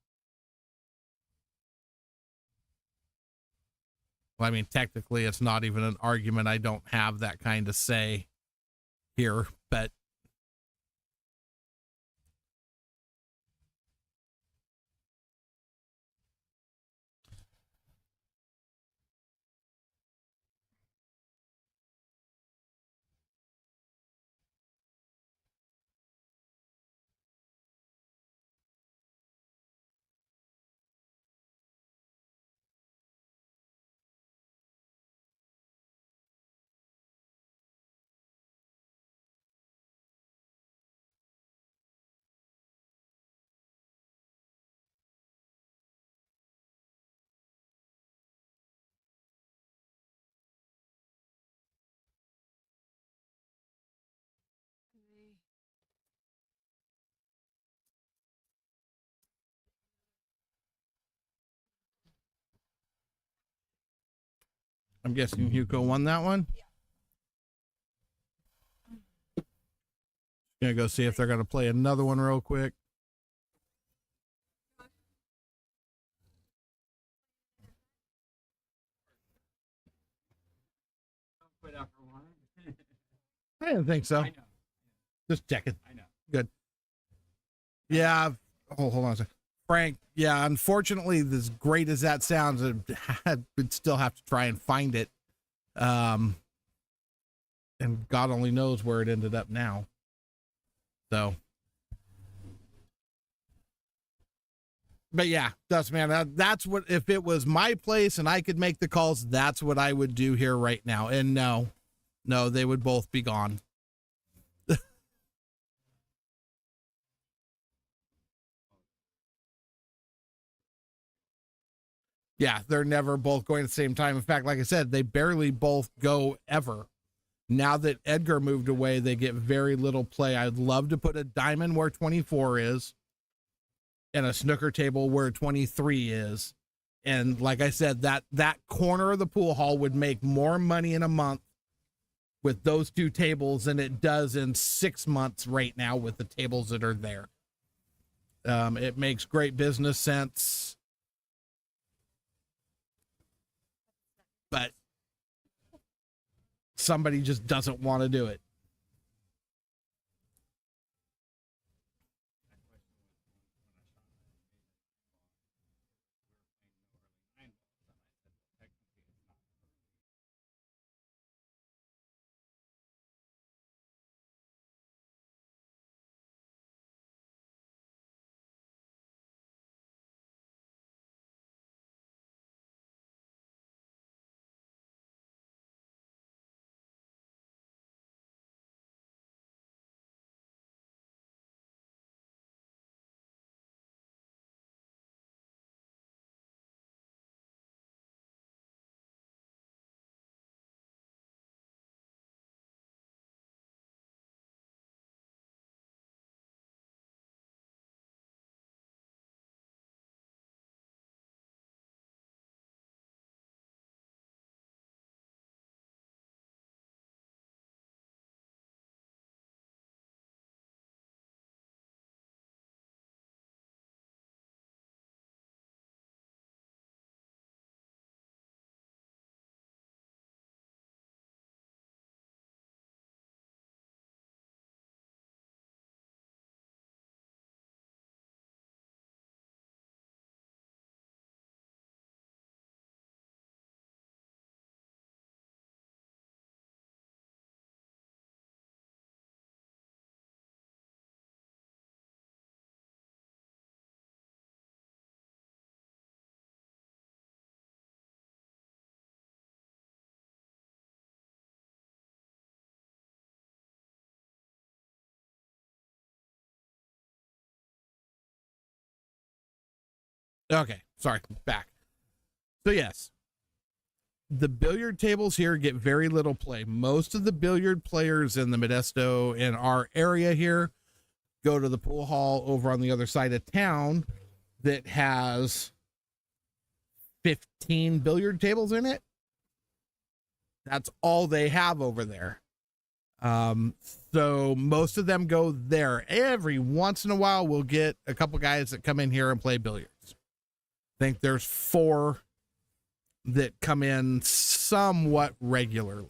Well, I mean, technically, it's not even an argument. I don't have that kind of say here, but I'm guessing Hugo won that one. Gonna go see if they're gonna play another one real quick. Don't quit after one. I didn't think so. I know. Just checking. I know. Good. Yeah. Hold on a second. Frank, yeah, unfortunately, as great as that sounds, we'd still have to try and find it. And God only knows where it ended up now. So, but yeah, Dust Man, that's what, if it was my place and I could make the calls, that's what I would do here right now. And no, they would both be gone. Yeah, they're never both going at the same time. In fact, like I said, they barely both go ever. Now that Edgar moved away, they get very little play. I'd love to put a diamond where 24 is and a snooker table where 23 is. And like I said, that corner of the pool hall would make more money in a month with those two tables than it does in 6 months right now with the tables that are there. It makes great business sense. But somebody just doesn't want to do it. Okay, sorry, back. So yes, the billiard tables here get very little play. Most of the billiard players in the Modesto in our area here go to the pool hall over on the other side of town that has 15 billiard tables in it. That's all they have over there. So most of them go there. Every once in a while, we'll get a couple guys that come in here and play billiards. I think there's 4 that come in somewhat regularly.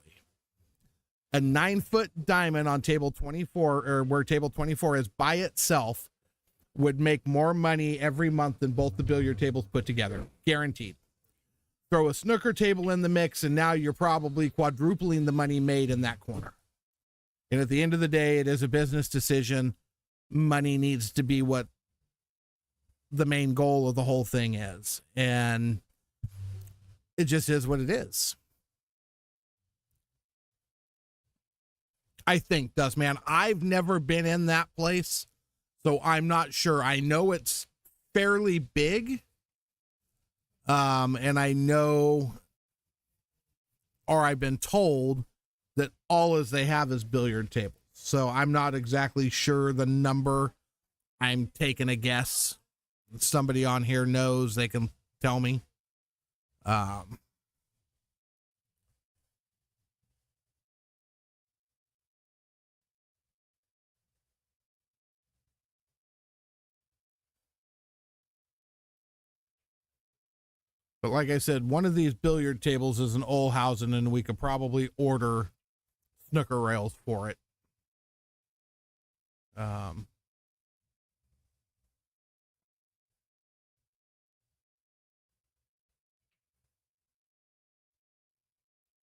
A 9-foot diamond on table 24, or where table 24 is by itself, would make more money every month than both the billiard tables put together. Guaranteed. Throw a snooker table in the mix, and now you're probably quadrupling the money made in that corner. And at the end of the day, it is a business decision. Money needs to be what the main goal of the whole thing is. And it just is what it is. I think, Dust Man, I've never been in that place, so I'm not sure. I know it's fairly big. And I know, or I've been told, that all as they have is billiard tables. So I'm not exactly sure the number. I'm taking a guess. If somebody on here knows, they can tell me. But like I said, one of these billiard tables is an Olhausen, and we could probably order snooker rails for it.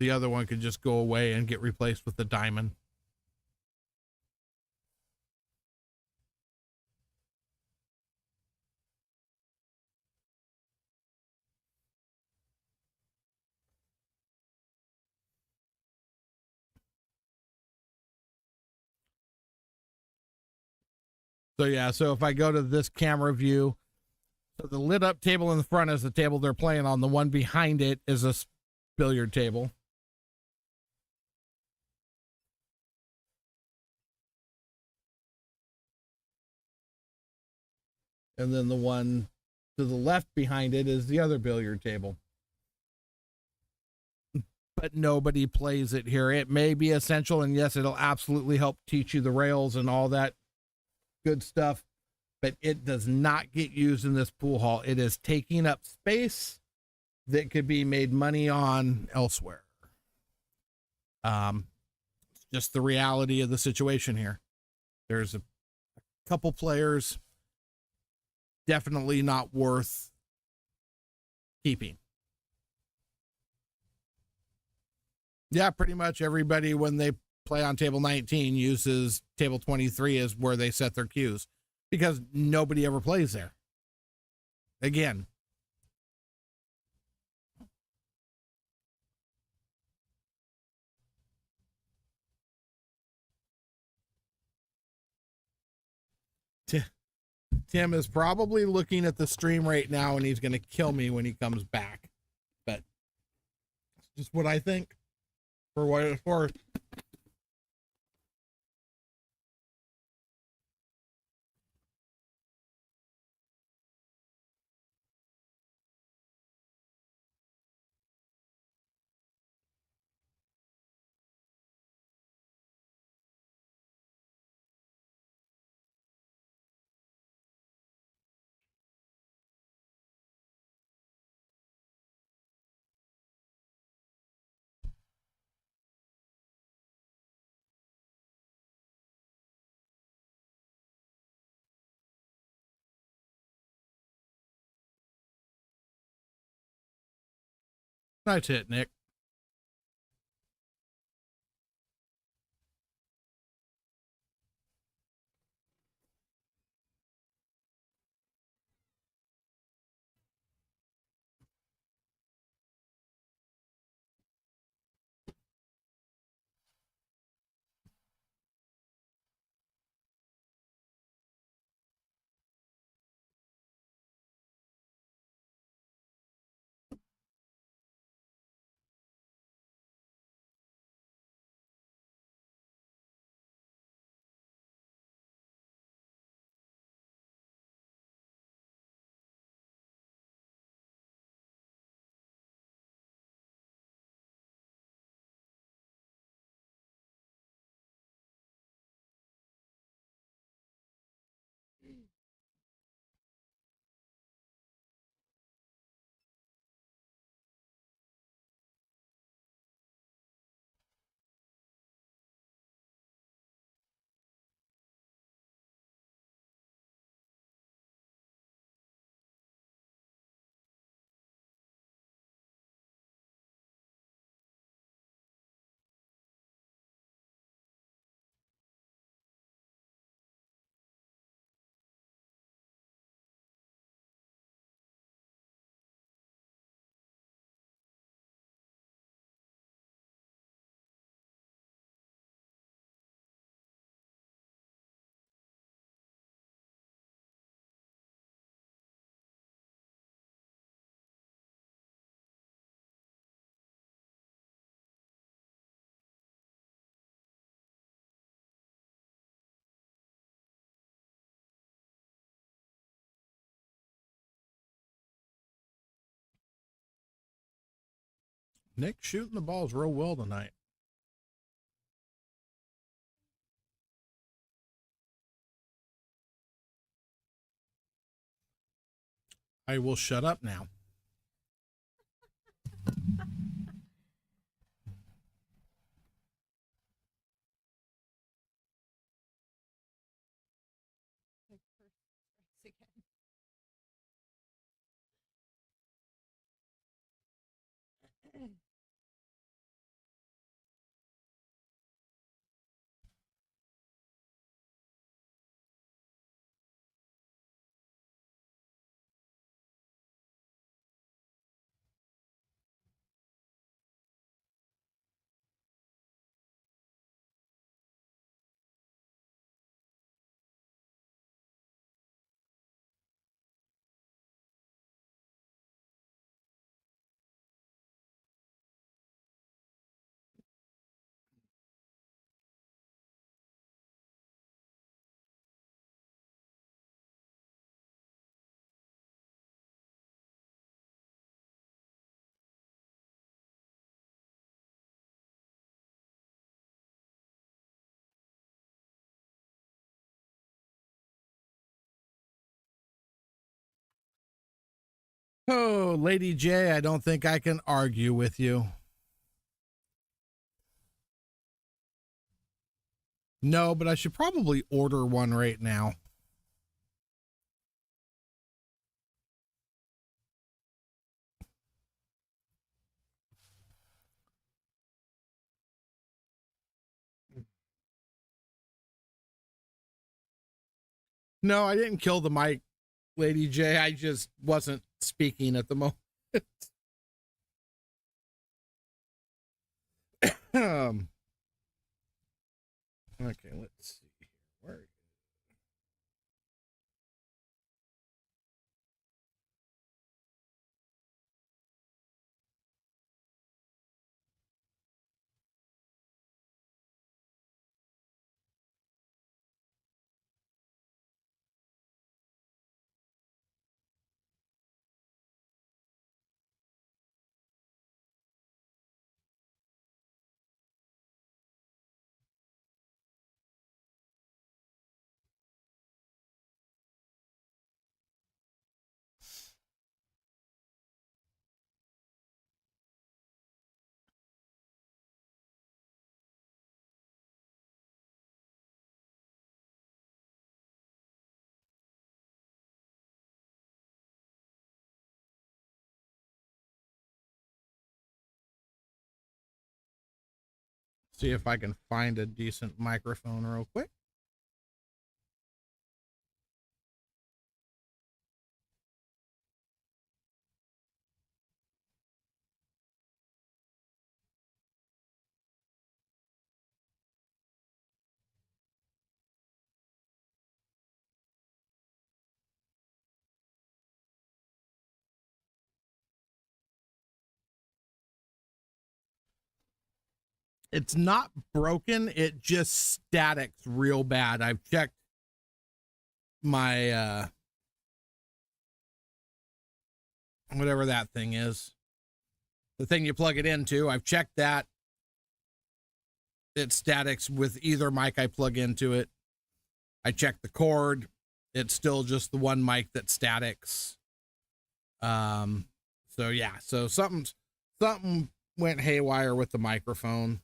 The other one could just go away and get replaced with the diamond. So yeah, so if I go to this camera view, so the lit up table in the front is the table they're playing on. The one behind it is a billiard table. And then the one to the left behind it is the other billiard table. But nobody plays it here. It may be essential, and yes, it'll absolutely help teach you the rails and all that good stuff, but it does not get used in this pool hall. It is taking up space that could be made money on elsewhere. Just the reality of the situation here. There's a couple players definitely not worth keeping. Yeah, pretty much everybody when they play on table 19 uses table 23 as where they set their cues because nobody ever plays there. Again, Tim is probably looking at the stream right now and he's going to kill me when he comes back. But it's just what I think for what it's worth. That's it, Nick. Nick shooting the balls real well tonight. I will shut up now. Oh, Lady J, I don't think I can argue with you. No, but I should probably order one right now. No, I didn't kill the mic, Lady J. I just wasn't speaking at the moment. um, okay, let's see here. Where? See if I can find a decent microphone real quick. It's not broken, it just statics real bad. I've checked my whatever that thing is. The thing you plug it into. I've checked that. It statics with either mic I plug into it. I checked the cord. It's still just the one mic that statics. So yeah, so something went haywire with the microphone.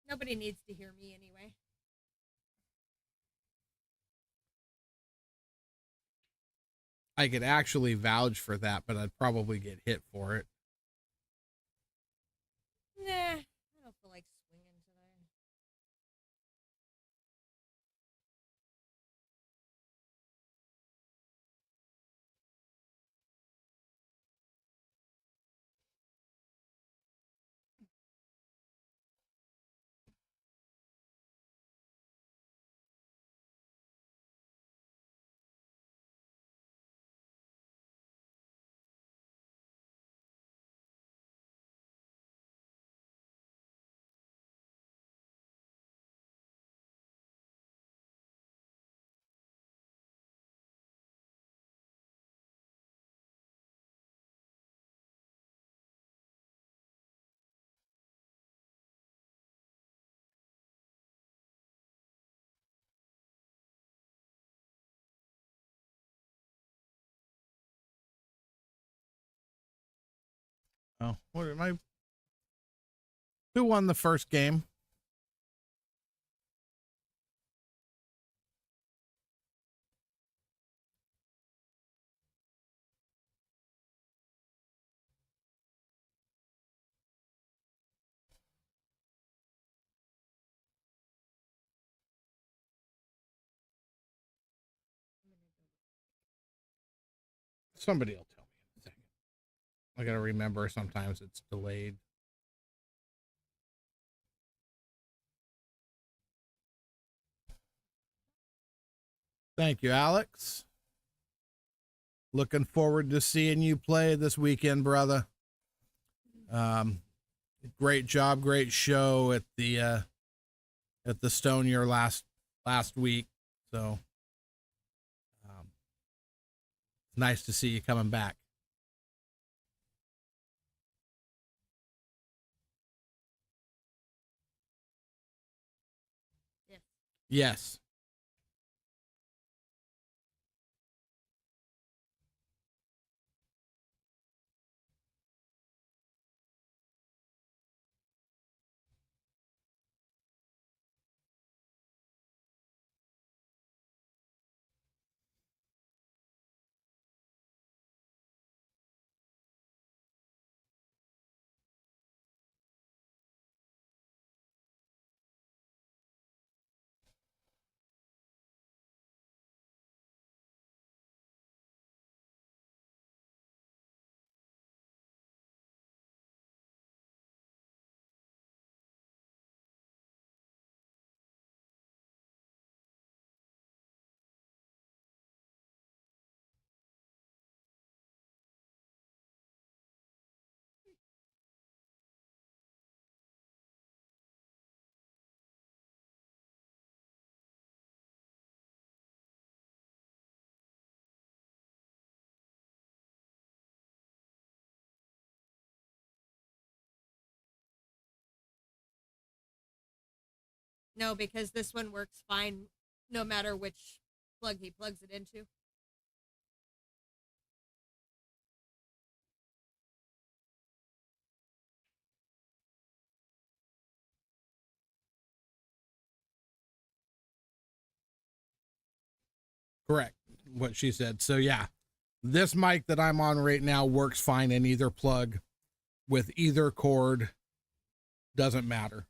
Nobody needs to hear me anyway. I could actually vouch for that, but I'd probably get hit for it. Nah, I don't feel like swinging today. Oh, what am I? Who won the first game? Somebody will tell me in a second. I gotta remember sometimes it's delayed. Thank you, Alex. Looking forward to seeing you play this weekend, brother. Great job, great show at the Stonier last week. So it's nice to see you coming back. Yes. Yes. No, because this one works fine no matter which plug he plugs it into. Correct. What she said. So yeah, this mic that I'm on right now works fine in either plug with either cord. Doesn't matter.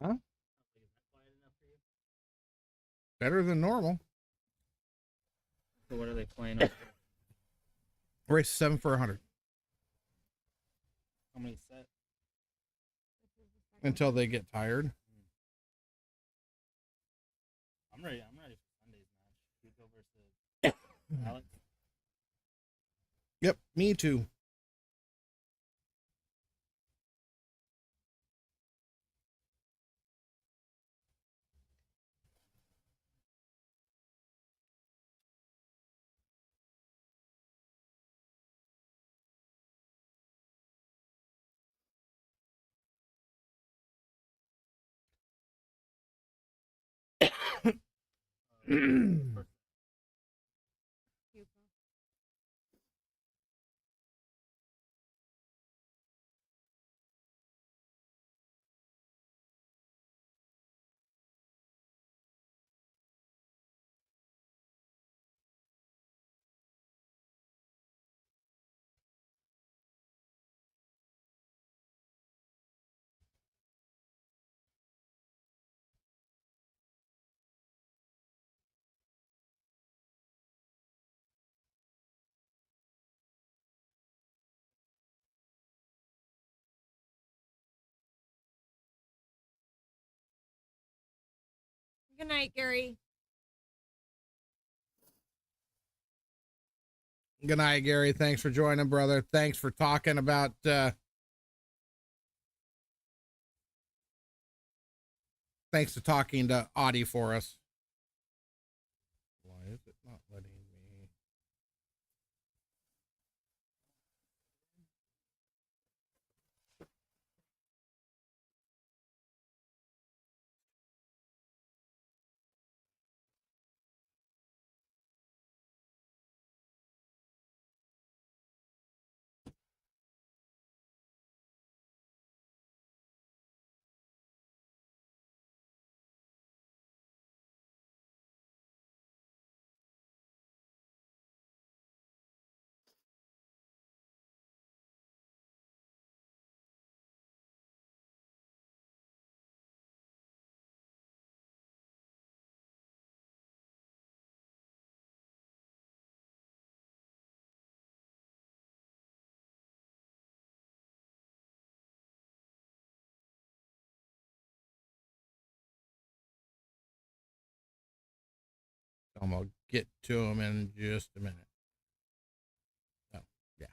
Huh? Is that quiet enough for you? Better than normal. So what are they playing on? Race 7 for 100 How many sets? until they get tired. I'm ready. I'm ready for Sunday's match. Hugo versus Alex. Yep, me too. Hugo. Good night, Gary. Good night, Gary. Thanks for joining, brother. Thanks for talking about thanks to talking to Audie for us. Why is it not letting me? I'm gonna get to him in just a minute. Oh, yeah.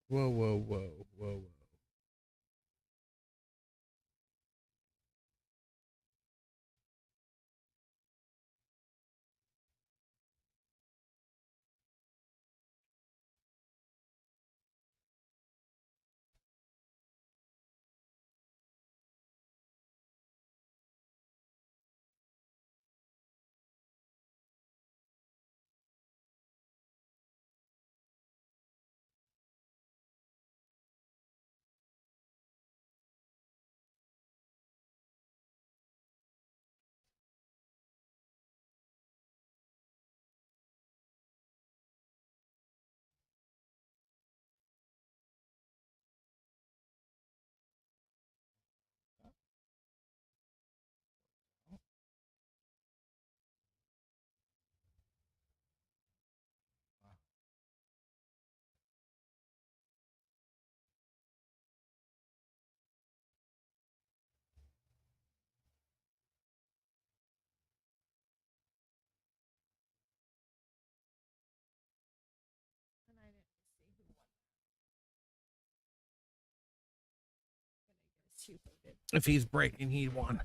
Whoa, whoa, whoa, whoa, whoa. And I didn't see who won. But I guess you voted. If he's breaking, he won.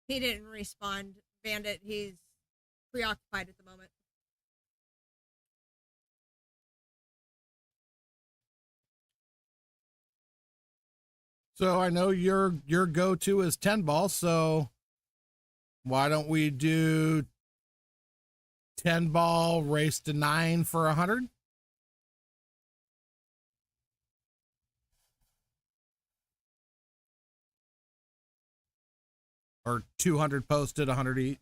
He didn't respond. Bandit, he's preoccupied at the moment. So I know your go-to is 10 ball, so why don't we do 10 ball race to 9 for 100? Or 200 posted, 100 each?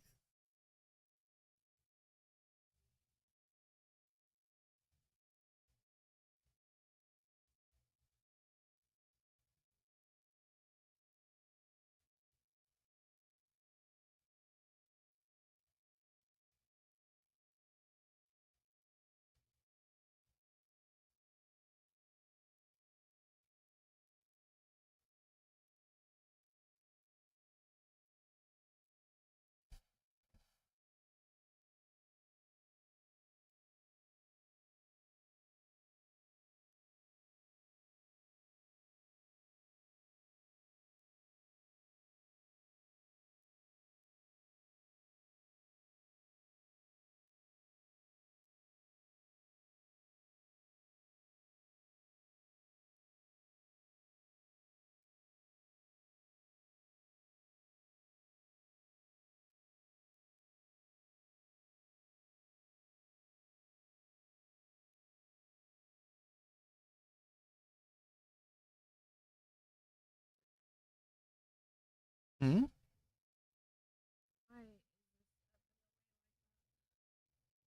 Hmm?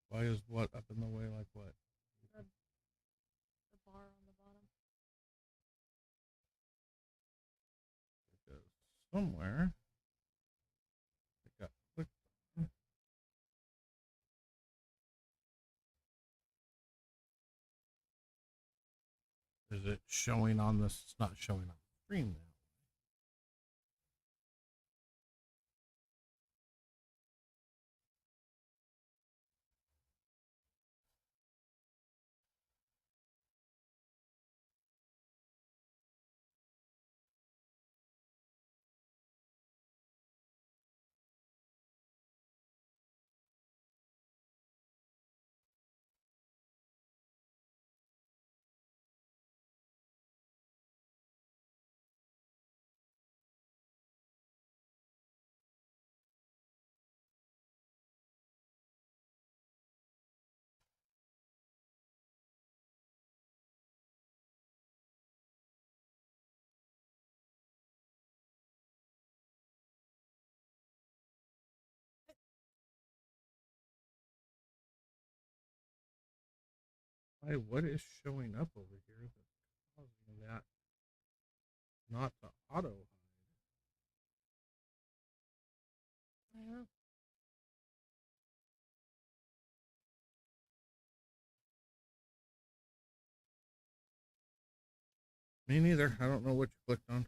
Why is what up in the way like what? The bar on the bottom. Because somewhere it got clicked on. Is it showing on this? It's not showing on the screen now. Why, what is showing up over here that's causing that not to auto hide? I don't know. Me neither. I don't know what you clicked on.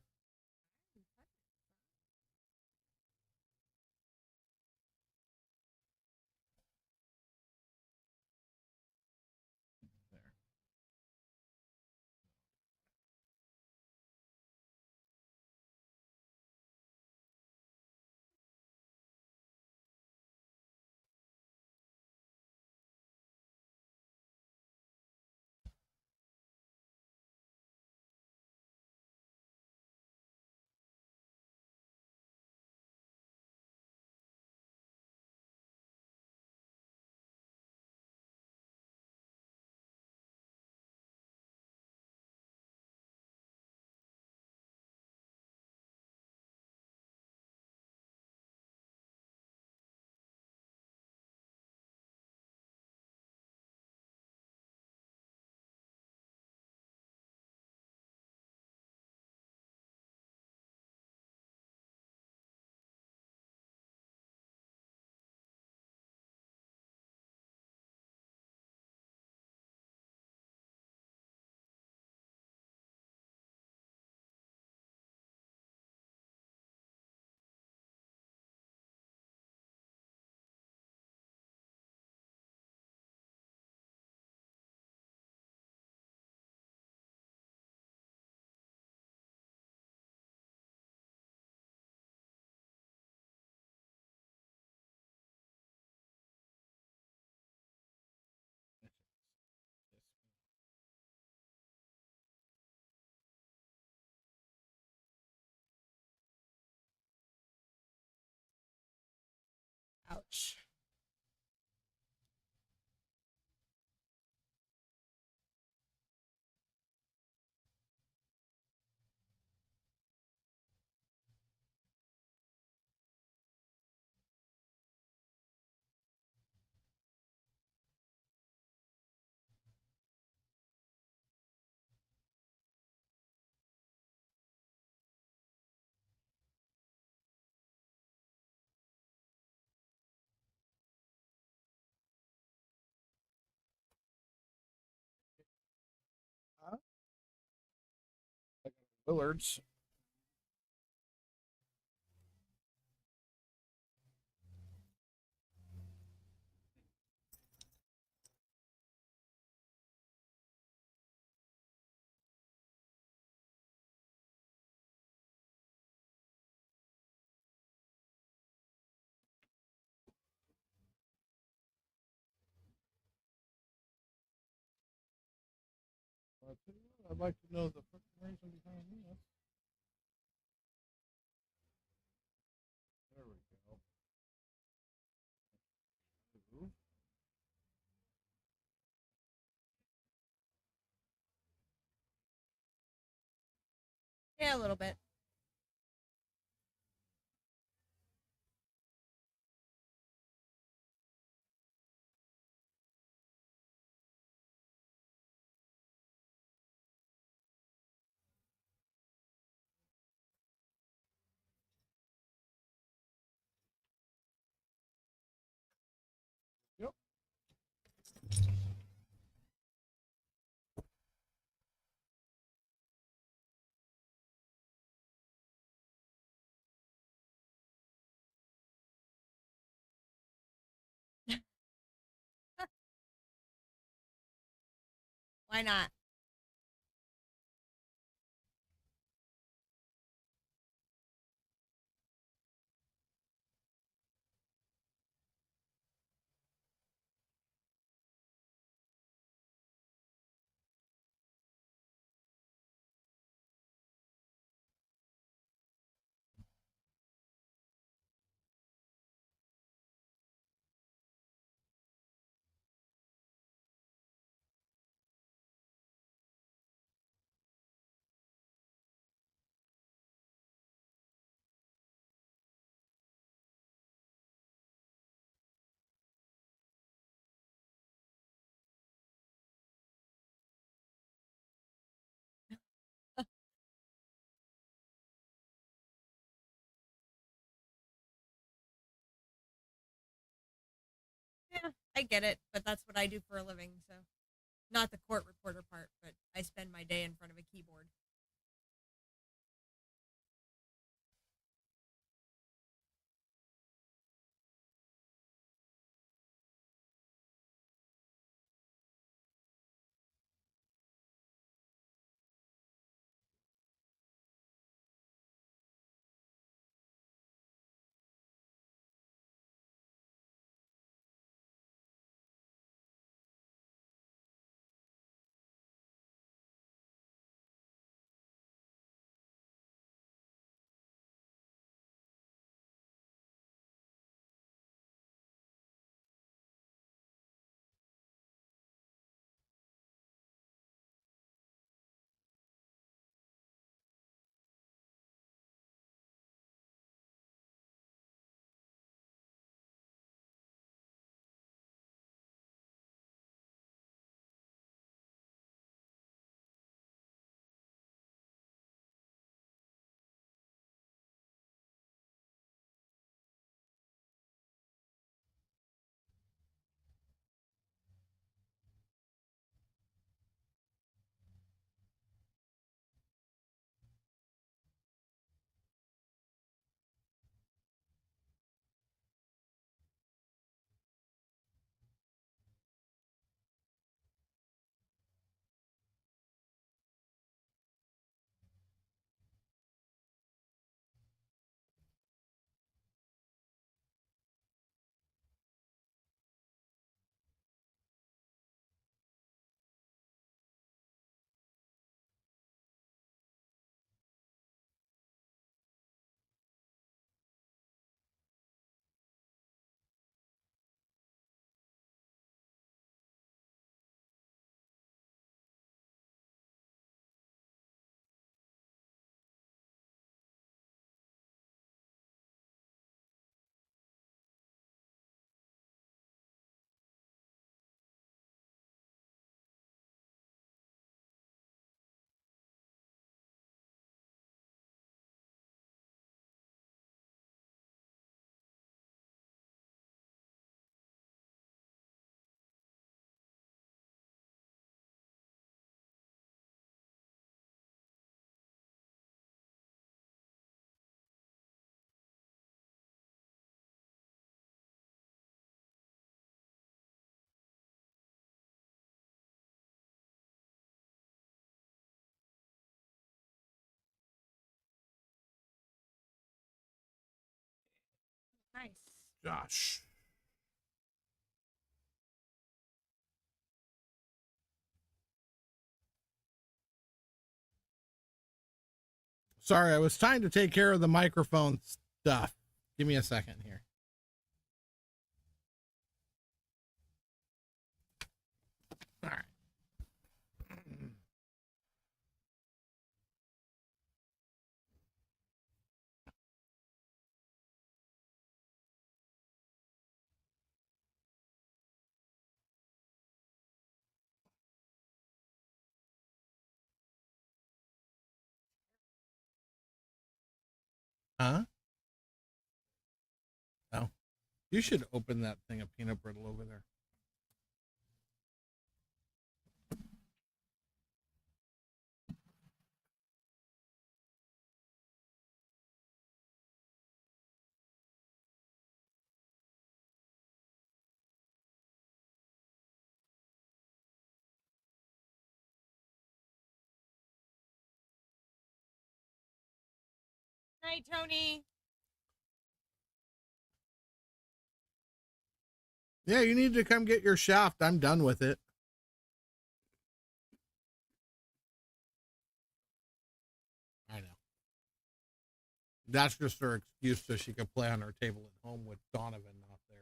much. Willards. I'd like to know the reason behind this. There we go. Move. Yeah, a little bit. Yep. Why not? Yeah, I get it, but that's what I do for a living, so not the court reporter part, but I spend my day in front of a keyboard. Nice. Josh. Sorry, I was trying to take care of the microphone stuff. Give me a second here. All right. Huh? Oh, you should open that thing of peanut brittle over there. Night, Tony. Yeah, you need to come get your shaft. I'm done with it. I know. That's just her excuse so she could play on her table at home with Donovan not there.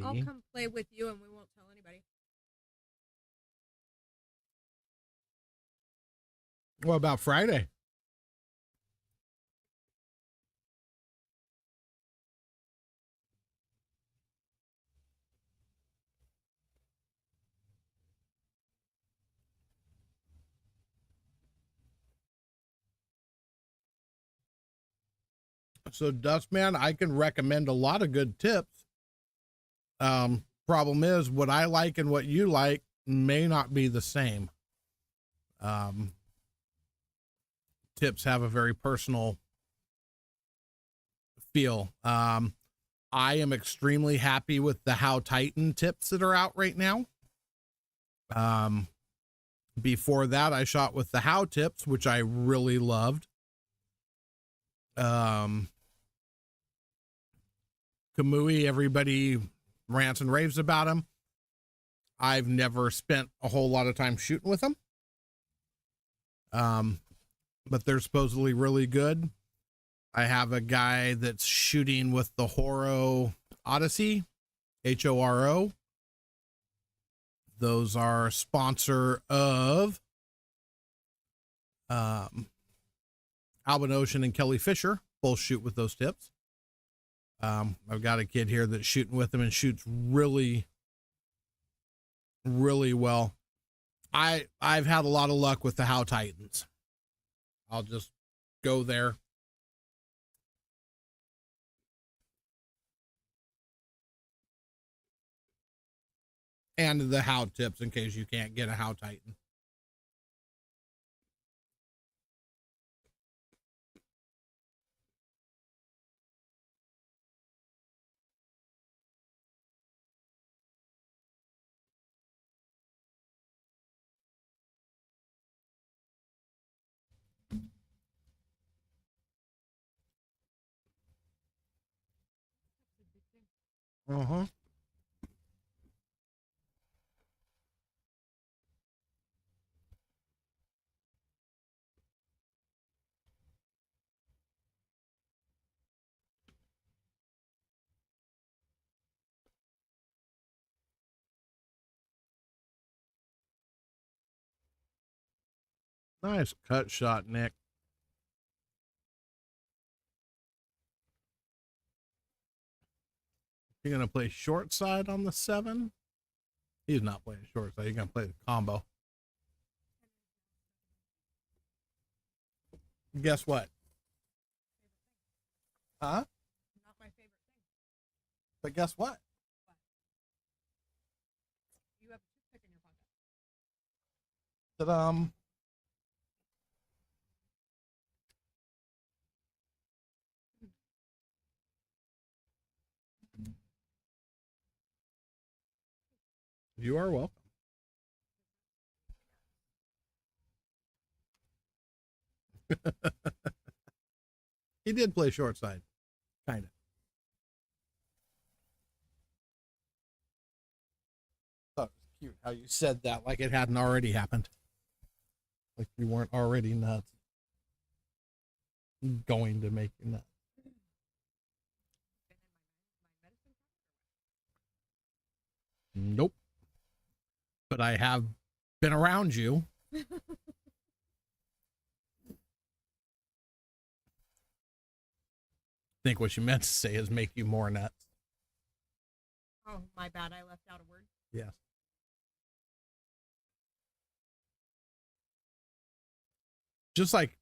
I'll See? come play with you and we won't tell anybody. What about Friday? So, Dustman, I can recommend a lot of good tips. Problem is, what I like and what you like may not be the same. Tips have a very personal feel. I am extremely happy with the How Titan tips that are out right now. Before that, I shot with the How tips, which I really loved. Kamui, everybody rants and raves about him. I've never spent a whole lot of time shooting with them. But they're supposedly really good. I have a guy that's shooting with the Horo Odyssey, Horo. Those are sponsor of Alban Ocean and Kelly Fisher. Both shoot with those tips. I've got a kid here that's shooting with them and shoots really, really well. I've had a lot of luck with the How Titans. I'll just go there. And the How tips in case you can't get a How Titan. Uh-huh. Nice cut shot, Nick. You're going to play short side on the 7? He's not playing short side. You're going to play the combo. Guess what? Huh? Not my favorite thing. But guess what? You have a toothpick in your pocket. Ta-dum. You are welcome. He did play short side. Kind of. Thought it was cute how you said that like it hadn't already happened. Like you weren't already nuts. Going to make you nuts. Nope. But I have been around you. I think what she meant to say is make you more nuts. Oh, my bad. I left out a word. Yes. Just like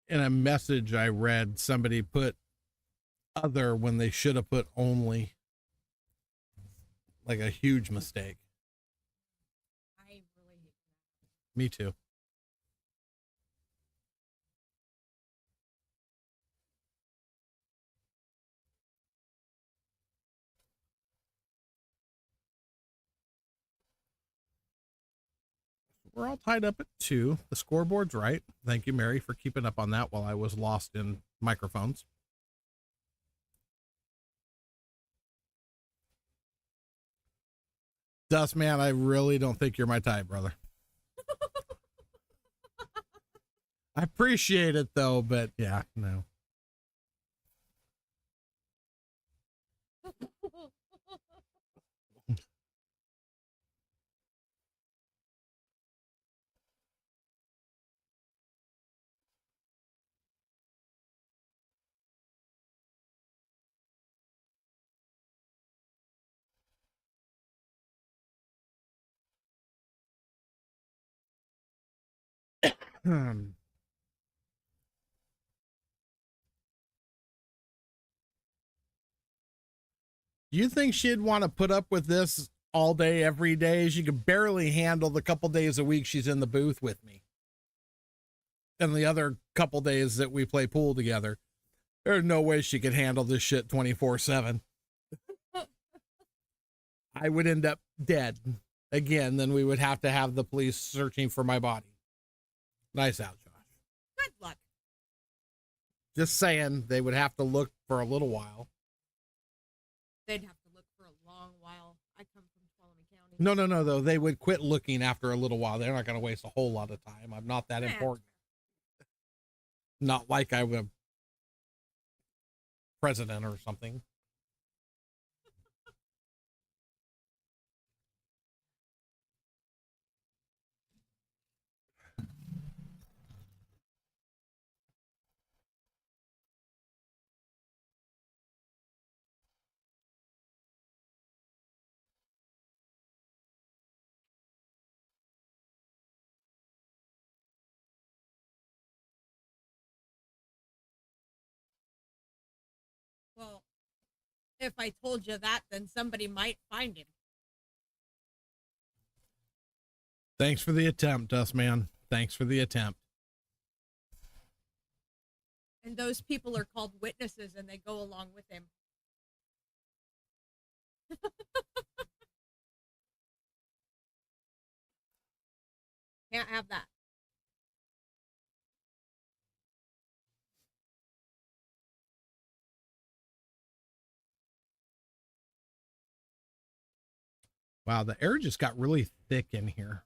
in a message I read, somebody put other when they should have put only. Like a huge mistake. I really hate that. Me too. We're all tied up at 2. The scoreboard's right. Thank you, Mary, for keeping up on that while I was lost in microphones. Dust man, I really don't think you're my type, brother. I appreciate it though, but yeah, no. You think she'd want to put up with this all day, every day? She could barely handle the couple days a week she's in the booth with me. And the other couple days that we play pool together. There's no way she could handle this shit 24/7. I would end up dead again. Then we would have to have the police searching for my body. Nice out, Josh. Good luck. Just saying, they would have to look for a little while. They'd have to look for a long while. I come from Tuolumne County. No, though. They would quit looking after a little while. They're not going to waste a whole lot of time. I'm not that Yeah. important. Not like I'm a president or something. Well, if I told you that, then somebody might find him. Thanks for the attempt, Dustman. Thanks for the attempt. And those people are called witnesses and they go along with him. Can't have that. Wow, the air just got really thick in here.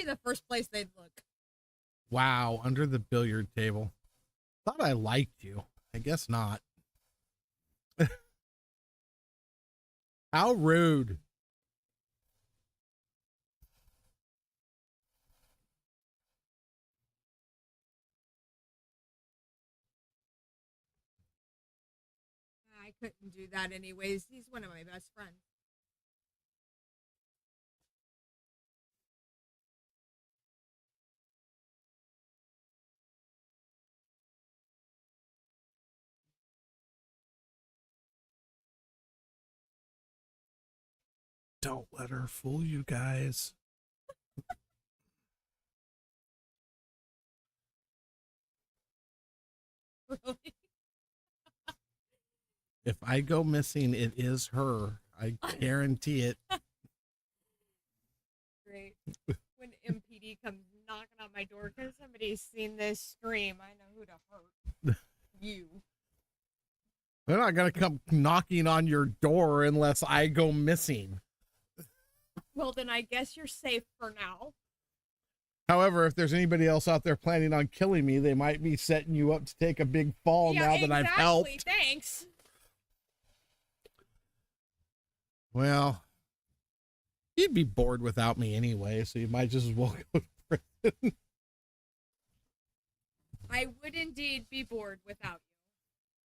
be the first place they'd look. Wow, under the billiard table. Thought I liked you. I guess not. How rude. I couldn't do that anyways. He's one of my best friends. Don't let her fool you guys. Really? If I go missing, it is her. I guarantee it. Great. When MPD comes knocking on my door because somebody's seen this stream, I know who to hurt. You. They're not going to come knocking on your door unless I go missing. Well, then I guess you're safe for now. However, if there's anybody else out there planning on killing me, they might be setting you up to take a big fall now that I've helped. Thanks. Well, you'd be bored without me anyway, so you might just as well go to prison. I would indeed be bored without you.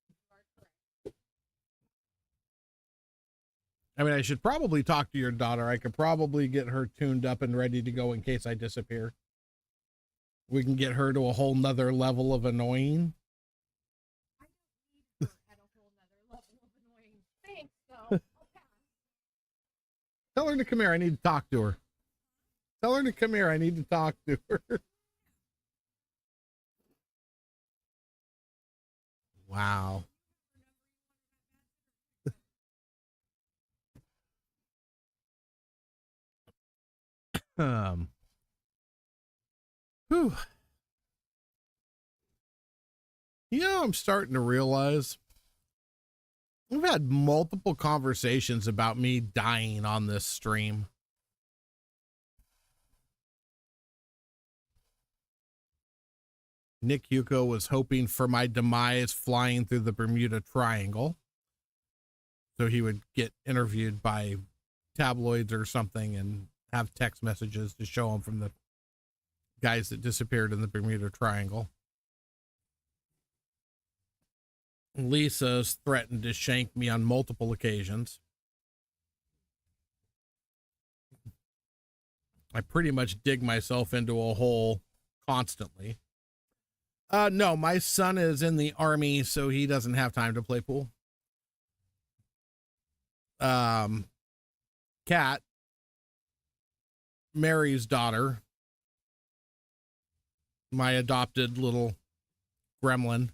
You are correct. I mean, I should probably talk to your daughter. I could probably get her tuned up and ready to go in case I disappear. We can get her to a whole nother level of annoying. I don't need her at a whole nother level of annoying. Thanks, though. I'll pass. Tell her to come here. I need to talk to her. Tell her to come here. I need to talk to her. Wow. Whew. You know, I'm starting to realize we've had multiple conversations about me dying on this stream. Nick Yuko was hoping for my demise flying through the Bermuda Triangle, so he would get interviewed by tabloids or something and have text messages to show him from the guys that disappeared in the Bermuda Triangle. Lisa's threatened to shank me on multiple occasions. I pretty much dig myself into a hole constantly. No, my son is in the Army, so he doesn't have time to play pool. Kat, Mary's daughter, my adopted little gremlin,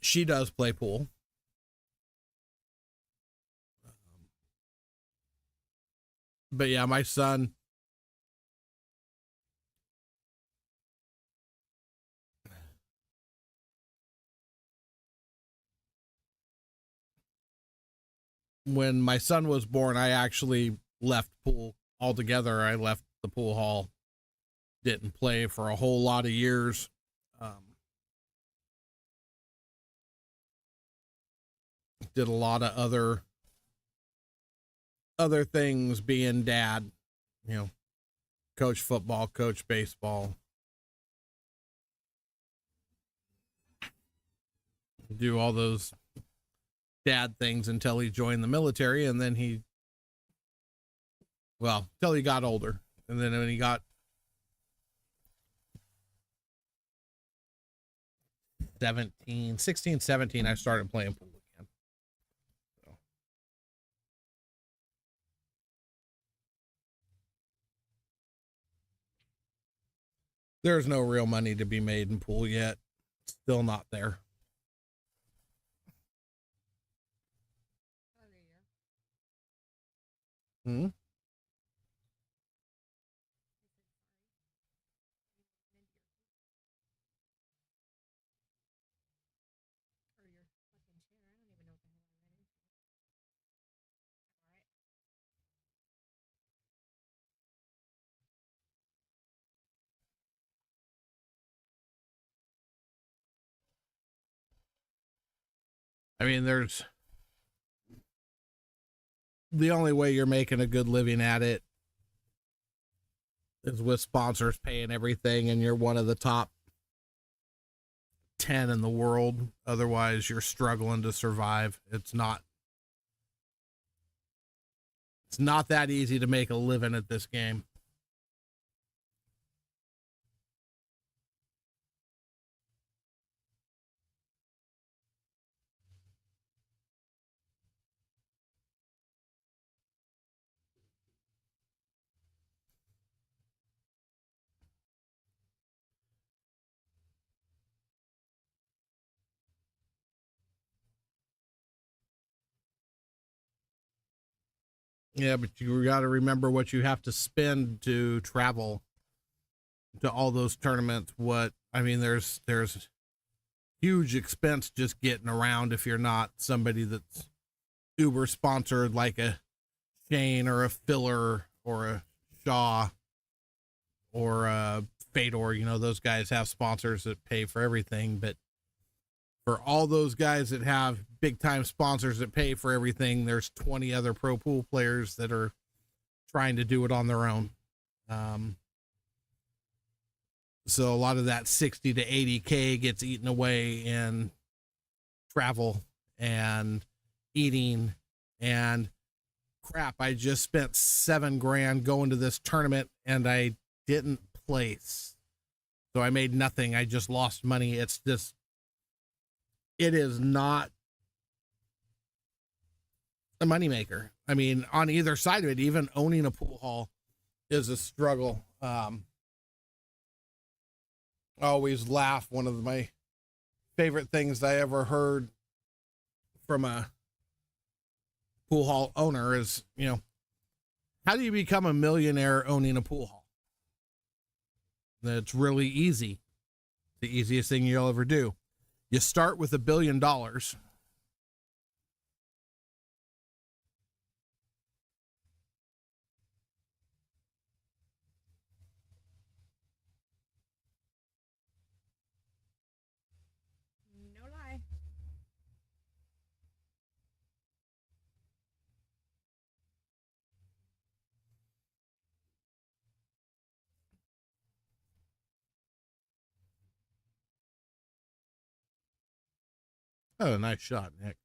she does play pool. But yeah, my son, when my son was born, I actually left pool altogether. I left the pool hall, didn't play for a whole lot of years. Did a lot of other things being dad, you know, coach football, coach baseball, do all those dad things until he joined the military. And then till he got older. And then when he got 16, 17, I started playing pool again. So. There's no real money to be made in pool yet. Still not there. Hmm? I mean, there's the only way you're making a good living at it is with sponsors paying everything, and you're one of the top 10 in the world. Otherwise, you're struggling to survive. It's not that easy to make a living at this game. Yeah, but you got to remember what you have to spend to travel to all those tournaments. There's huge expense just getting around if you're not somebody that's uber sponsored like a Shane or a Filler or a Shaw or a Fedor. You know, those guys have sponsors that pay for everything, but for all those guys that have big time sponsors that pay for everything, there's 20 other pro pool players that are trying to do it on their own. So a lot of that 60 to 80K gets eaten away in travel and eating and crap. I just spent $7,000 going to this tournament and I didn't place. So I made nothing. I just lost money. It is not a moneymaker. I mean, on either side of it, even owning a pool hall is a struggle. I always laugh. One of my favorite things I ever heard from a pool hall owner is, how do you become a millionaire owning a pool hall? That's really easy. The easiest thing you'll ever do. You start with $1 billion. No lie. Oh, nice shot, Nick.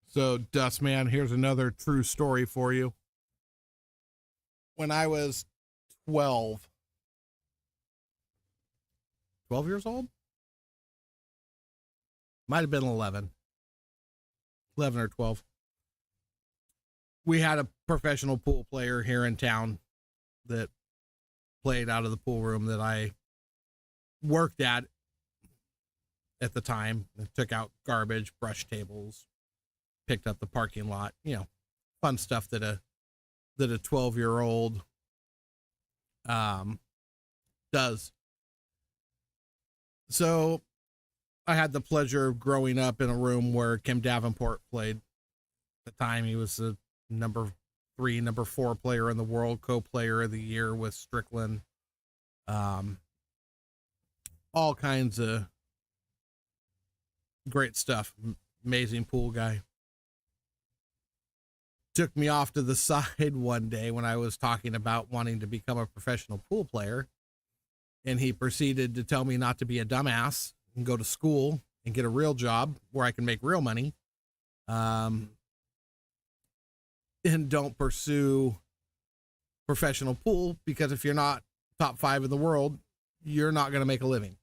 So, Dustman, here's another true story for you. When I was 12 years old, might have been 11 or 12. We had a professional pool player here in town that played out of the pool room that I worked at the time. I took out garbage, brushed tables, picked up the parking lot, fun stuff that a 12-year-old does. So I had the pleasure of growing up in a room where Kim Davenport played. At the time, he was the number 3, number 4 player in the world, co-player of the year with Strickland. All kinds of great stuff. Amazing pool guy. Took me off to the side one day when I was talking about wanting to become a professional pool player. And he proceeded to tell me not to be a dumbass and go to school and get a real job where I can make real money. And don't pursue professional pool, because if you're not top 5 in the world, you're not going to make a living.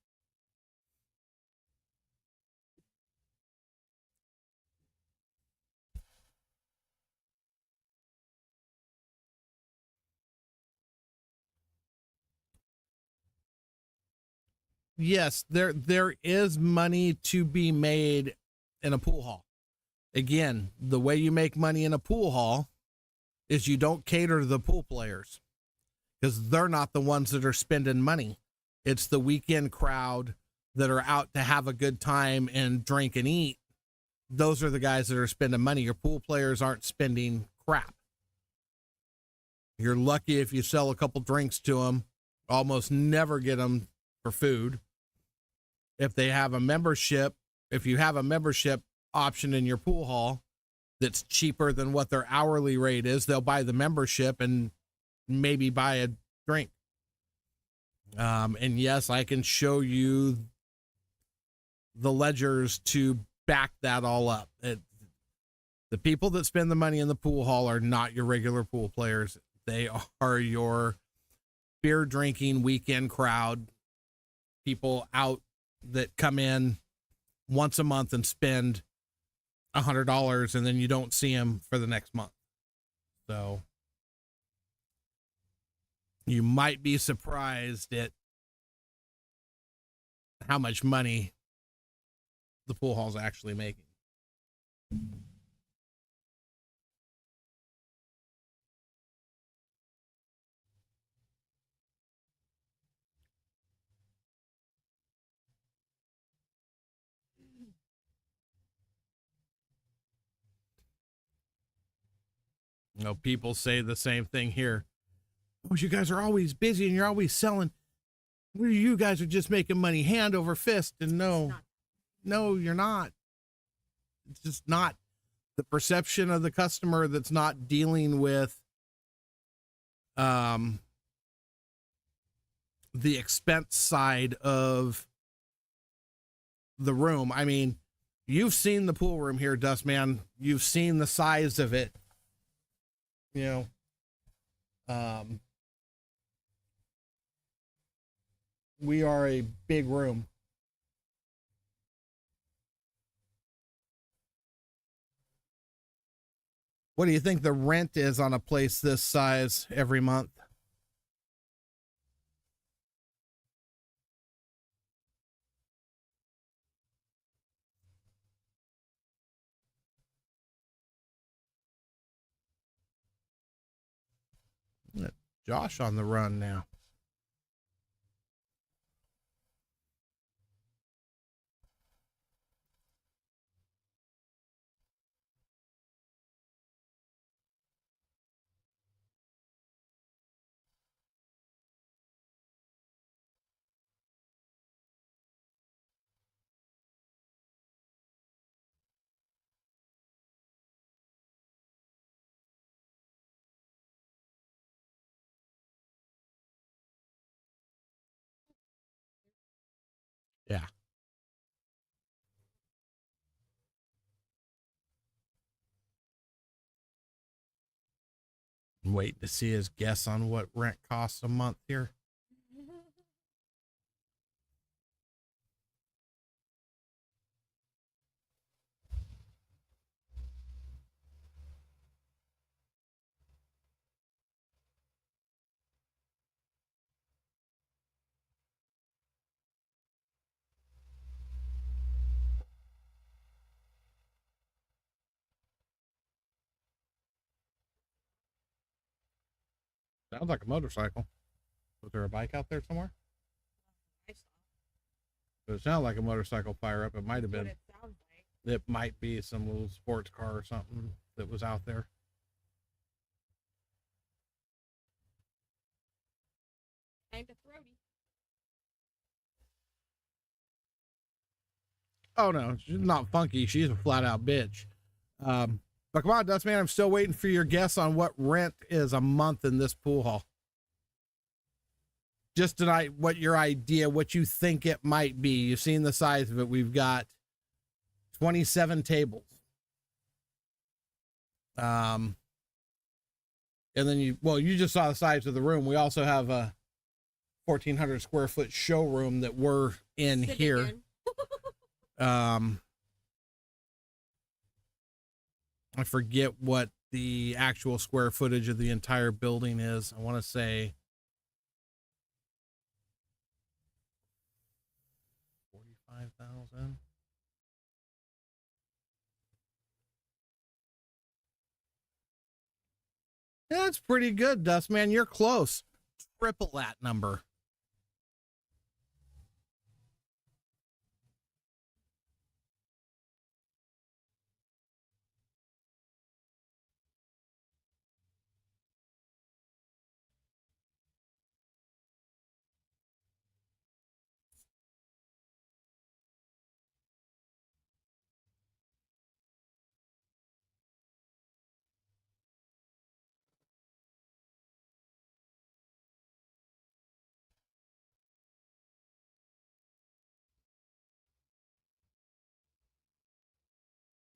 Yes, there is money to be made in a pool hall. Again, the way you make money in a pool hall is you don't cater to the pool players, because they're not the ones that are spending money. It's the weekend crowd that are out to have a good time and drink and eat, those are the guys that are spending money. Your pool players aren't spending crap. You're lucky if you sell a couple drinks to them. Almost never get them for food. If they have a membership, if you have a membership option in your pool hall that's cheaper than what their hourly rate is, they'll buy the membership and maybe buy a drink. And yes, I can show you the ledgers to back that all up. The people that spend the money in the pool hall are not your regular pool players. They are your beer drinking weekend crowd, people out that come in once a month and spend $100 and then you don't see them for the next month. So you might be surprised at how much money the pool hall's actually making. You know, people say the same thing here. Oh, you guys are always busy and you're always selling. You guys are just making money hand over fist. And no, you're not. It's just not the perception of the customer that's not dealing with the expense side of the room. I mean, you've seen the pool room here, Dustman. You've seen the size of it. You know, we are a big room. What do you think the rent is on a place this size every month? Josh on the run now. Yeah. I'm waiting to see his guess on what rent costs a month here. Sounds like a motorcycle. Was there a bike out there somewhere? I saw It sounded like a motorcycle fire up. It might have what been. it sounds like. It might be some little sports car or something that was out there. Kind of throaty. Oh no, she's not funky. She's a flat out bitch. But come on, Dustman, I'm still waiting for your guess on what rent is a month in this pool hall. Just tonight, what your idea, what you think it might be. You've seen the size of it. We've got 27 tables. And then you just saw the size of the room. We also have a 1,400 square foot showroom that we're in Sitting here. in. I forget what the actual square footage of the entire building is. I want to say 45,000. Yeah, that's pretty good, Dustman. You're close. Triple that number.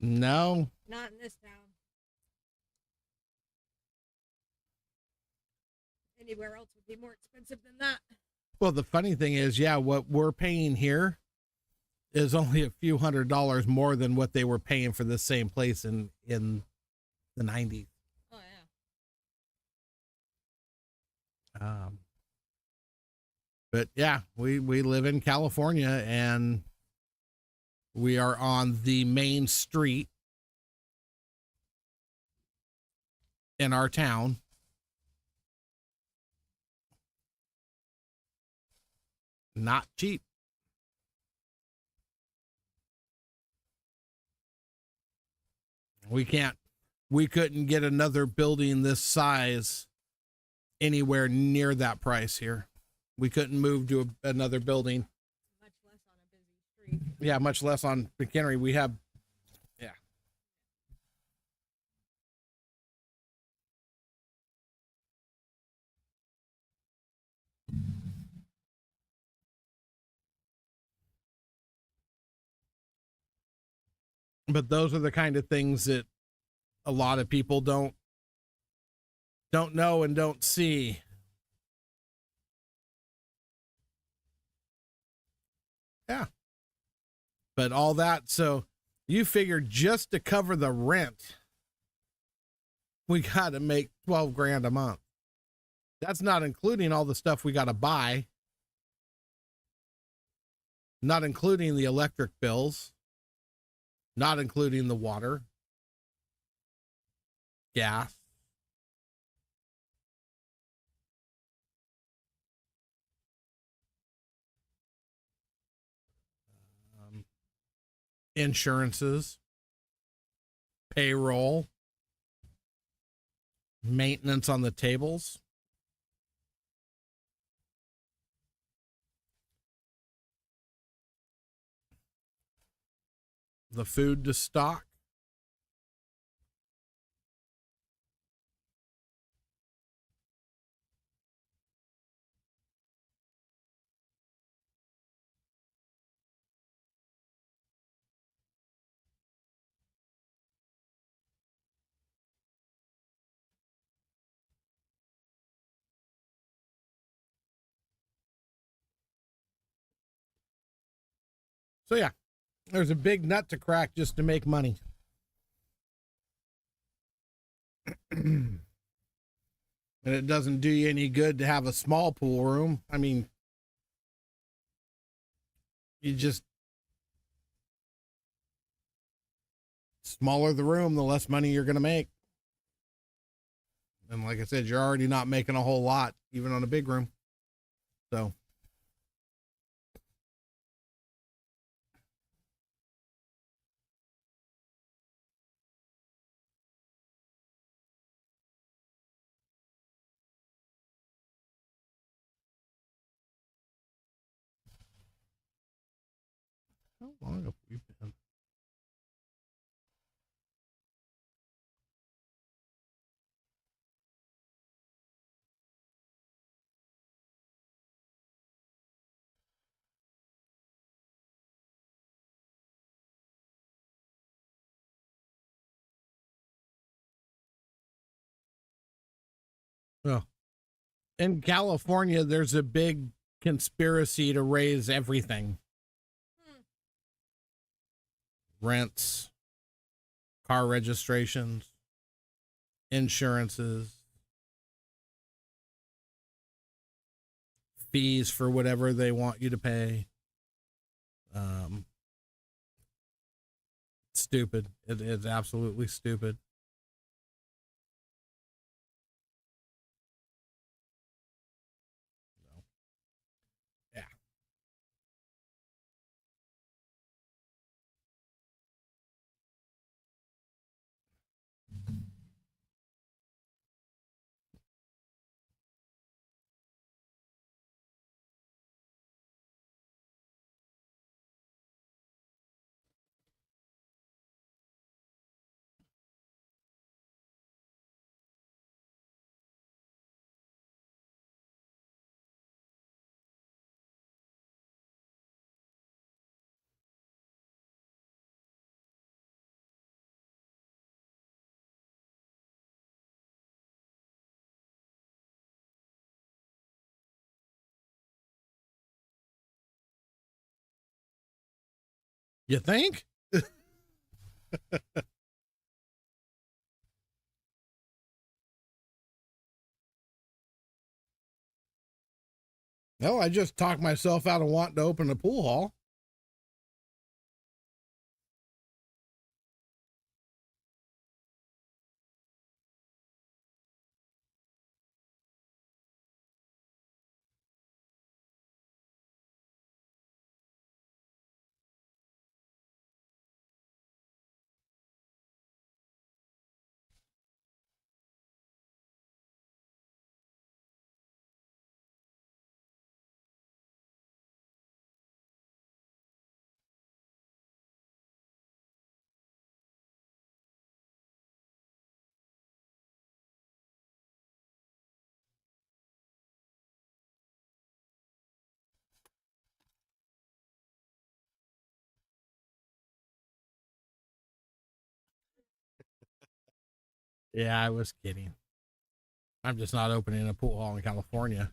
No. Not in this town. Anywhere else would be more expensive than that. Well, the funny thing is, yeah, what we're paying here is only a few $100s more than what they were paying for the same place in the 90s. Oh yeah. But yeah, we live in California, and we are on the main street in our town. Not cheap. We couldn't get another building this size anywhere near that price here. We couldn't move to another building. Much less on a busy street. Yeah, much less on McHenry. We have, yeah. But those are the kind of things that a lot of people don't know and don't see. Yeah. But all that, so you figure just to cover the rent, we got to make 12 grand a month. That's not including all the stuff we got to buy, not including the electric bills, not including the water, gas. Insurances, payroll, maintenance on the tables. The food to stock. So yeah, there's a big nut to crack just to make money. And it doesn't do you any good to have a small pool room. I mean, you just, smaller the room, the less money you're going to make. And like I said, you're already not making a whole lot, even on a big room. So. How long have we been? Well, in California, there's a big conspiracy to raise everything. Rents, car registrations, insurances, fees for whatever they want you to pay. Stupid. It's absolutely stupid. Yeah. You think? No, I just talked myself out of wanting to open a pool hall. Yeah, I was kidding. I'm just not opening a pool hall in California.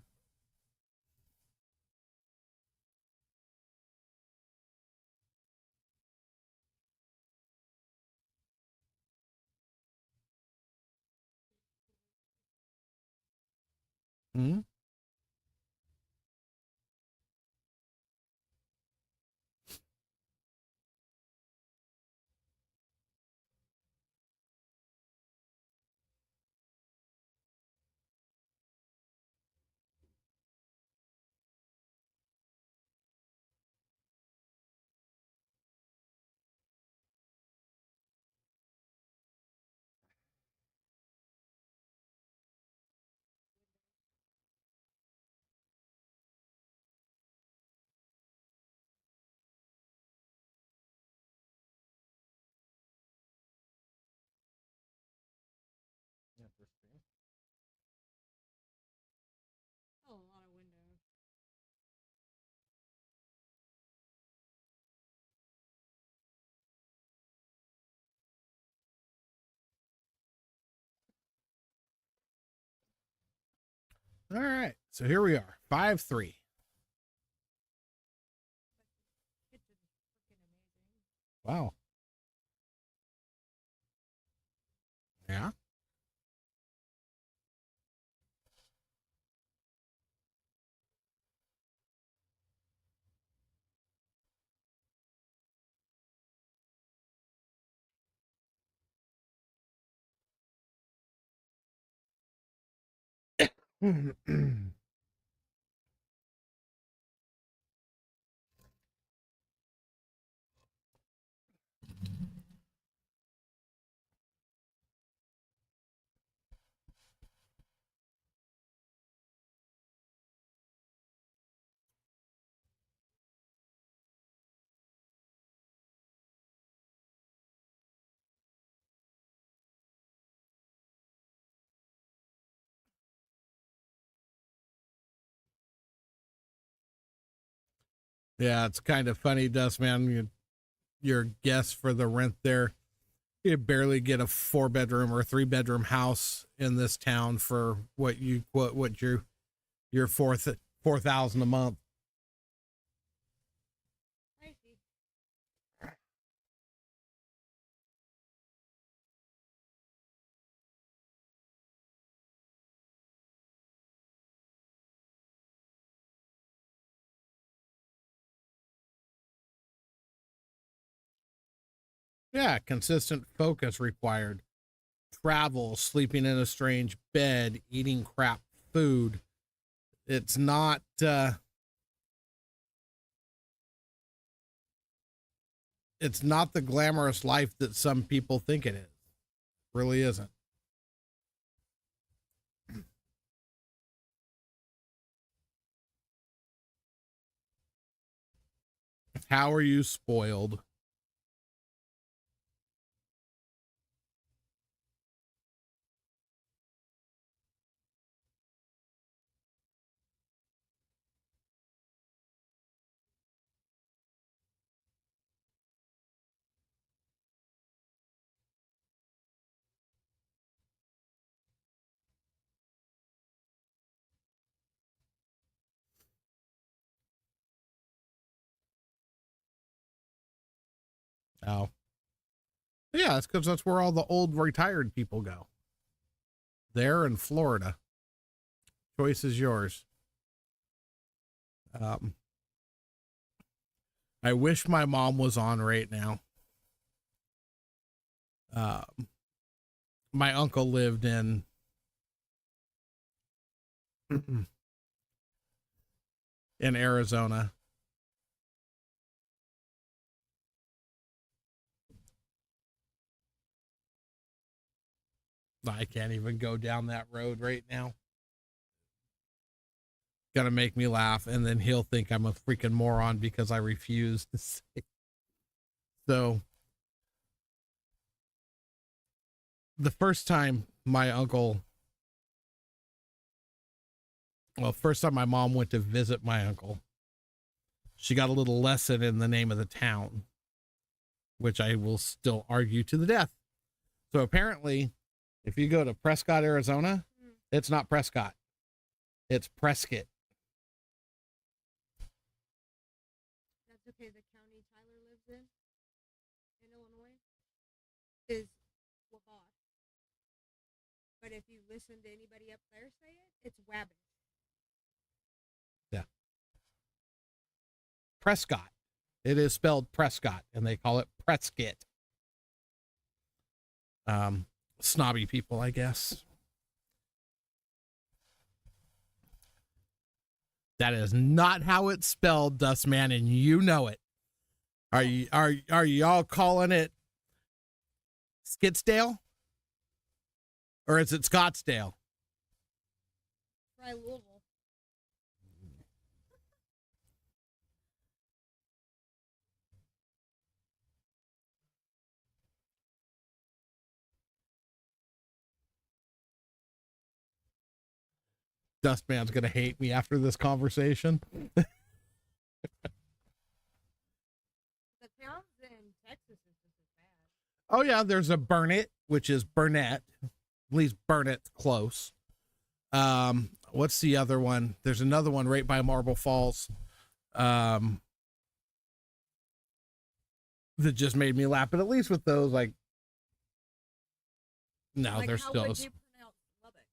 Hmm? Oh, a lot of windows. All right. So here we are. 5-3. Kitchen's freaking amazing. Wow. Yeah. Yeah, it's kind of funny, Dustman. Your guess for the rent there, you barely get a 4-bedroom or 3-bedroom house in this town for what your 4,000 a month. Pricey. Yeah, consistent focus required. Travel, sleeping in a strange bed, eating crap food. It's not it's not the glamorous life that some people think it is. Really isn't. How are you spoiled? Oh. Yeah, it's because that's where all the old retired people go. There in Florida. Choice is yours. I wish my mom was on right now. My uncle lived in in Arizona. I can't even go down that road right now. Gonna make me laugh, and then he'll think I'm a freaking moron because I refuse to say. So the first time my mom went to visit my uncle, she got a little lesson in the name of the town, which I will still argue to the death. So apparently, if you go to Prescott, Arizona, it's not Prescott. It's Prescott. That's okay. The county Tyler lives in Illinois, is Wabash. But if you listen to anybody up there say it, it's Wabash. Yeah. Prescott. It is spelled Prescott, and they call it Prescott. Snobby people, I guess. That is not how it's spelled, Dustman, and you know it. Are y'all calling it Skitsdale? Or is it Scottsdale? Try Louisville. Dustman's gonna hate me after this conversation. The towns in Texas is just as bad. Oh yeah, there's a Burnett, which is Burnett. At least Burnett's close. What's the other one? There's another one right by Marble Falls. That just made me laugh. But at least with those, like, no, Like, they're how still. would you pronounce Lubbock?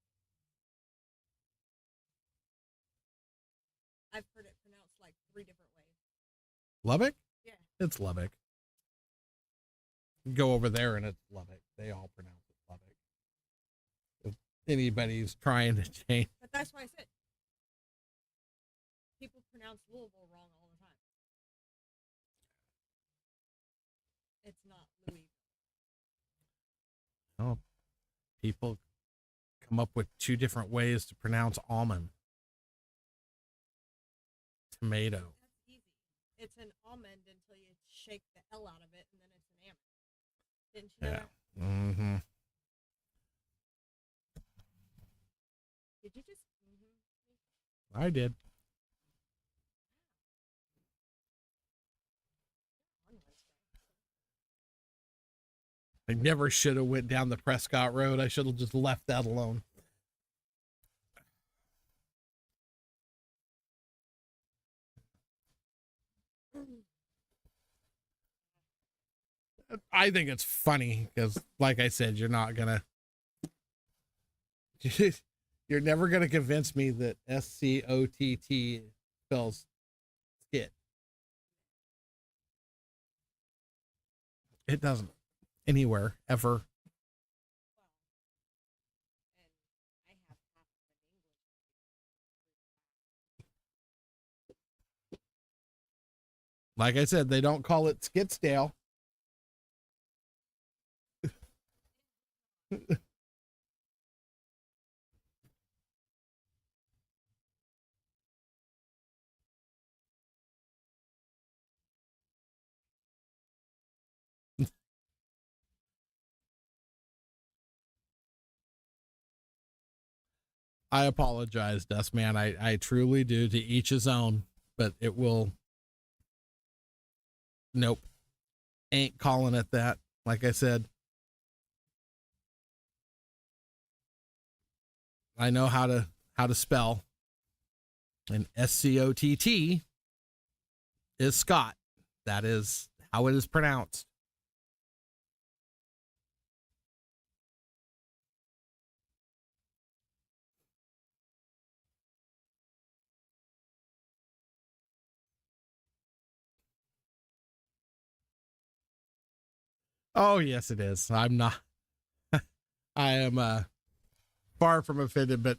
I've heard it pronounced like 3 different ways. Lubbock? Yeah. It's Lubbock. Go over there and it's Lubbock. They all pronounce it Lubbock. If anybody's trying to change. But that's why I said people pronounce Louisville wrong all the time. It's not Louis. Oh, people come up with 2 different ways to pronounce almond. Tomato. That's easy. It's an almond until you shake the L out of it, and then it's an almond. Didn't you know Yeah. that? Mm-hmm. Did you just? I did. I never should have went down the Prescott Road. I should have just left that alone. I think it's funny because, like I said, you're not gonna, you're never gonna convince me that SCOTT spells skit. It doesn't anywhere ever. And I have half of an English. Like I said, they don't call it Skitsdale. I apologize, Dustman. I truly do. To each his own, but it will. Nope. Ain't calling it that. Like I said, I know how to spell. And SCOTT is Scott. That is how it is pronounced. Oh, yes, it is. I'm not. I am far from offended, but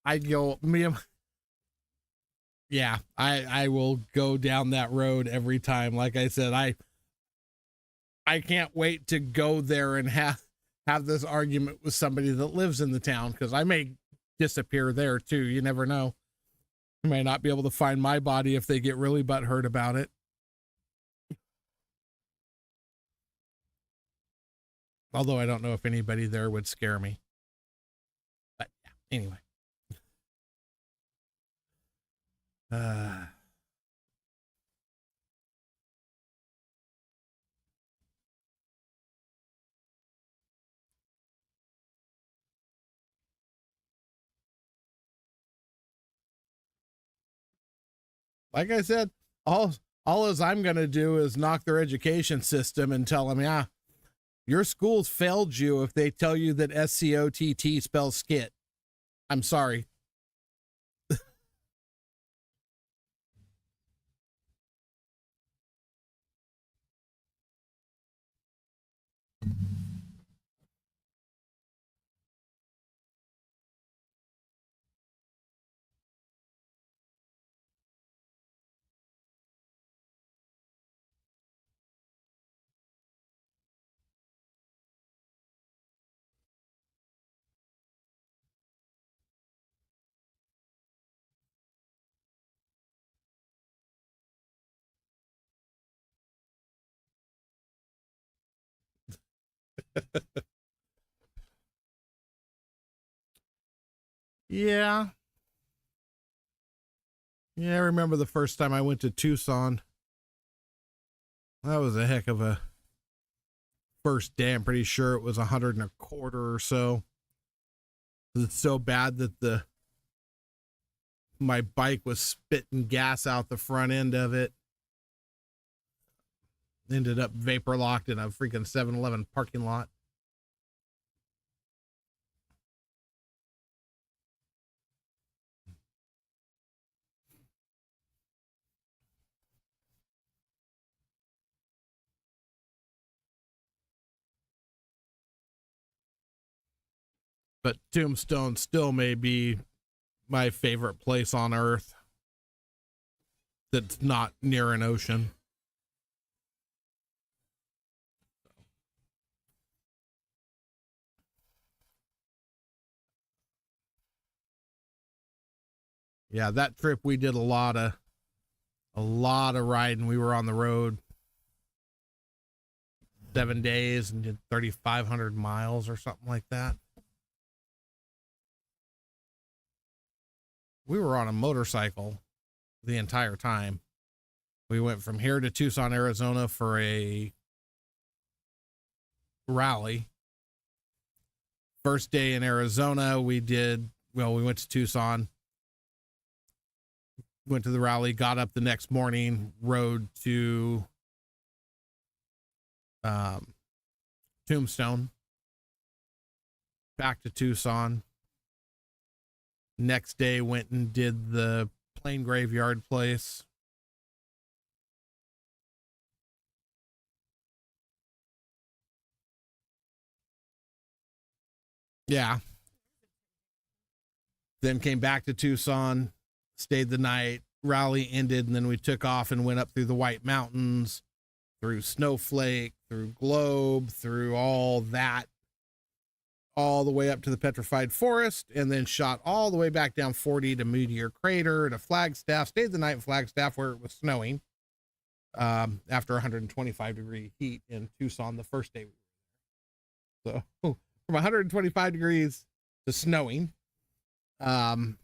I go me. Yeah, I will go down that road every time. Like I said, I can't wait to go there and have this argument with somebody that lives in the town, because I may disappear there too. You never know. I may not be able to find my body if they get really butthurt about it. Although I don't know if anybody there would scare me. But yeah, anyway. Like I said, all as I'm going to do is knock their education system and tell them, yeah, your school's failed you if they tell you that SCOTT spells skit. I'm sorry. Yeah. Yeah, I remember the first time I went to Tucson. That was a heck of a first day. I'm pretty sure it was 125 or so. It's so bad that my bike was spitting gas out the front end of it. Ended up vapor locked in a freaking 7-Eleven parking lot. But Tombstone still may be my favorite place on earth that's not near an ocean. Yeah, that trip we did a lot of riding. We were on the road 7 days and did 3,500 miles or something like that. We were on a motorcycle the entire time. We went from here to Tucson, Arizona for a rally. First day in Arizona, we went to Tucson, went to the rally, got up the next morning, rode to Tombstone, back to Tucson. Next day went and did the plane graveyard place. Yeah. Then came back to Tucson, stayed the night, rally ended, and then we took off and went up through the White Mountains, through Snowflake, through Globe, through all that, all the way up to the Petrified Forest, and then shot all the way back down 40 to Meteor Crater to Flagstaff. Stayed the night in Flagstaff where it was snowing after 125-degree heat in Tucson the first day. So from 125 degrees to snowing, and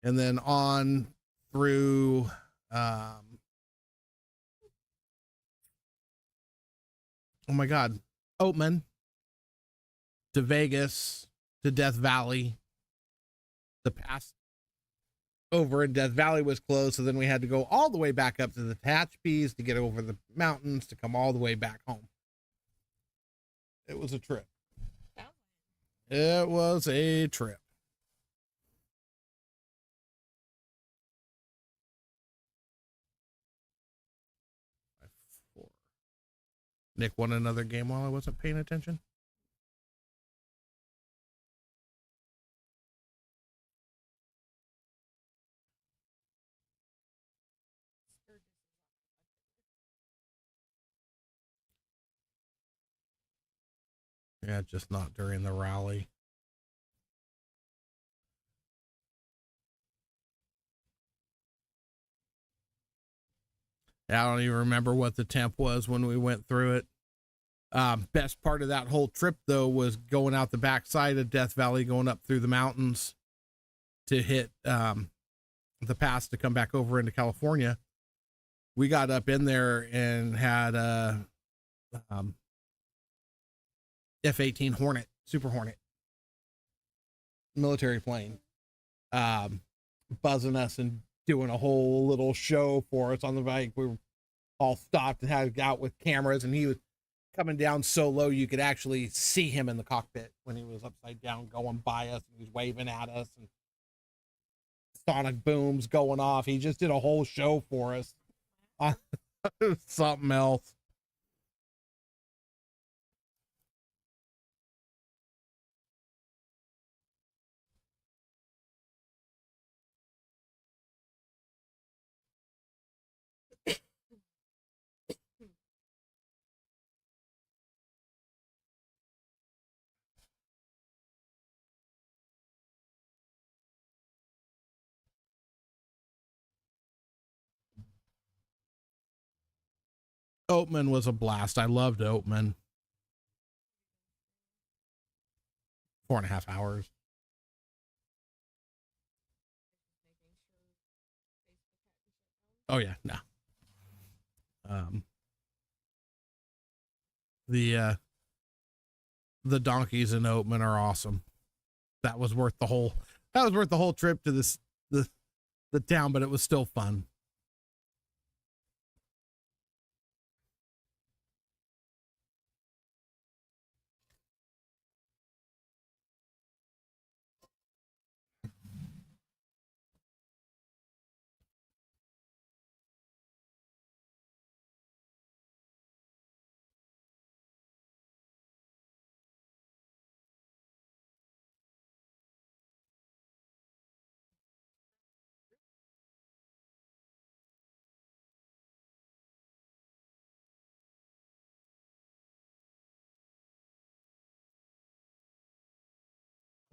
then on through oh my God, Oatman to Vegas to Death Valley. The pass over in Death Valley was closed, so then we had to go all the way back up to the Tehachapi's to get over the mountains to come all the way back home. It was a trip. It was a trip. Nick won another game while I wasn't paying attention. Yeah, just not during the rally. I don't even remember what the temp was when we went through it. Best part of that whole trip, though, was going out the backside of Death Valley, going up through the mountains to hit the pass to come back over into California. We got up in there and had a F-18 Hornet, Super Hornet, military plane, buzzing us and doing a whole little show for us on the bike. We were all stopped and had out with cameras, and he was coming down so low you could actually see him in the cockpit when he was upside down going by us, and he was waving at us and sonic booms going off. He just did a whole show for us. Something else. Oatman was a blast. I loved Oatman. 4.5 hours. Oh yeah, no. The donkeys in Oatman are awesome. That was worth the whole trip to the town, but it was still fun.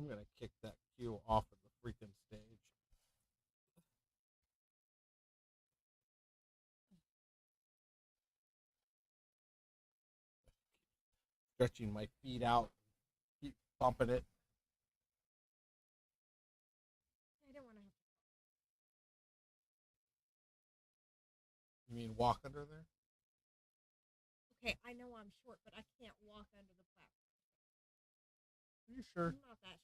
I'm gonna kick that cue off of the freaking stage. Stretching my feet out, keep bumping it. I don't want to have. You mean walk under there? Okay, I know I'm short, but I can't walk under the platform. Are you sure? I'm not that short.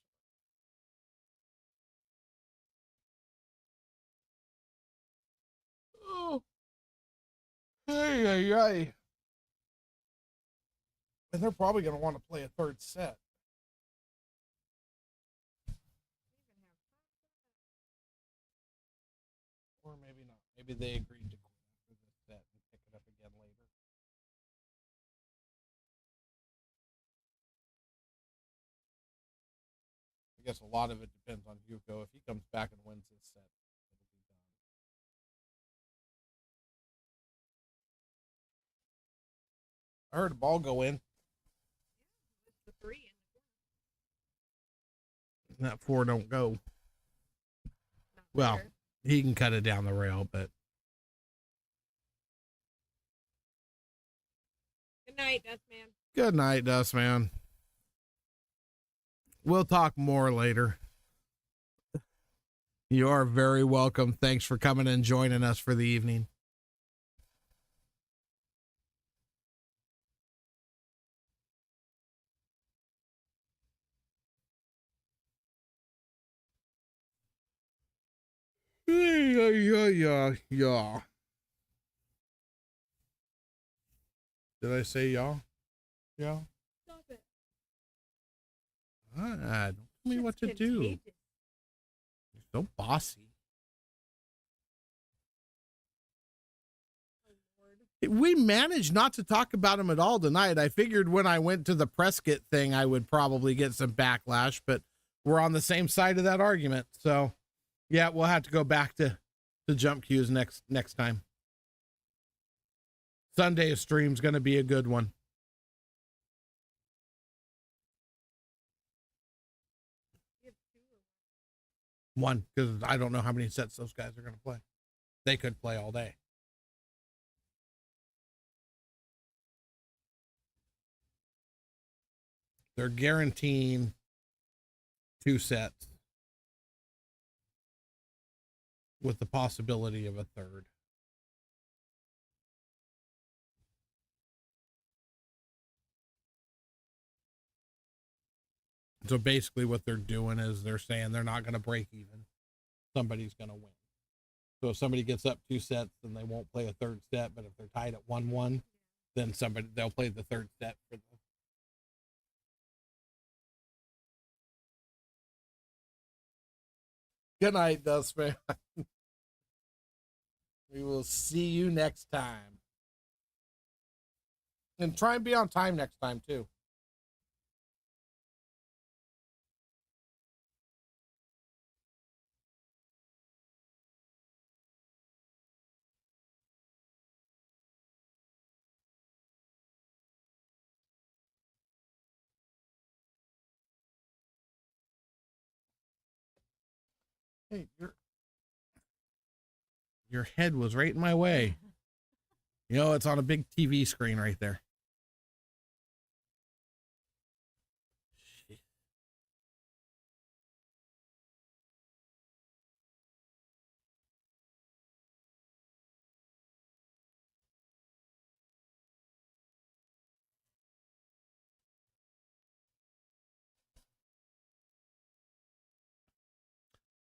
Oh, hey. And they're probably going to want to play a third set. Or maybe not. Maybe they agreed to quit after this set and pick it up again later. I guess a lot of it depends on Yuko. If he comes back and wins this set, it'll be done. I heard a ball go in. The 3 in the And that 4 don't go. not Well, there. he can cut it down the rail, but Good night, Dustman. good night, Dustman. We'll talk more later. You are very welcome. Thanks for coming and joining us for the evening. Yeah. Did I say y'all? Yeah. Stop it. Don't tell me what to Shit's do. contagious. You're so bossy. Oh, Lord. We managed not to talk about him at all tonight. I figured when I went to the Prescott thing, I would probably get some backlash, but we're on the same side of that argument. So yeah, we'll have to go back to jump cues next time. Sunday's stream's going to be a good one. One, because I don't know how many sets those guys are going to play. They could play all day. They're guaranteeing 2 sets with the possibility of a third. So basically what they're doing is they're saying they're not going to break even. Somebody's going to win. So if somebody gets up 2 sets, then they won't play a third set. But if they're tied at 1-1, then they'll play the third set for the. Good night, Dustman. We will see you next time. And try and be on time next time, too. Hey, your head was right in my way. You know, it's on a big TV screen right there. Shit.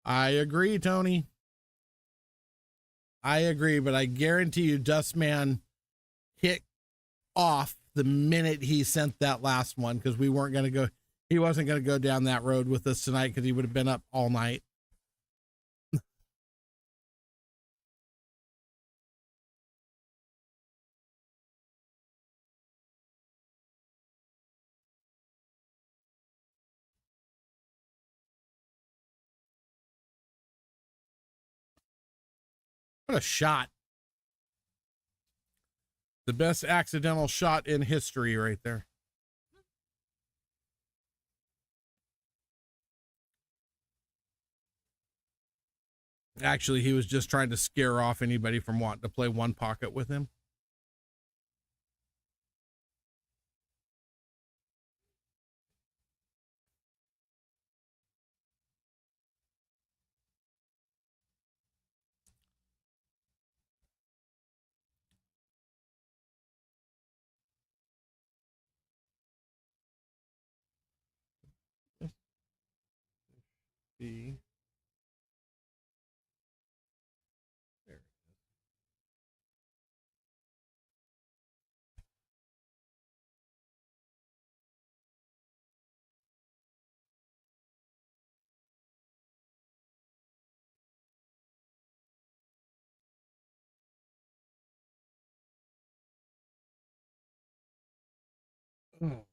I agree, Tony. I agree, but I guarantee you Dustman hit off the minute he sent that last one, because he wasn't going to go down that road with us tonight because he would have been up all night. What a shot. The best accidental shot in history right there. Actually, he was just trying to scare off anybody from wanting to play one pocket with him. See. There it is. Oh.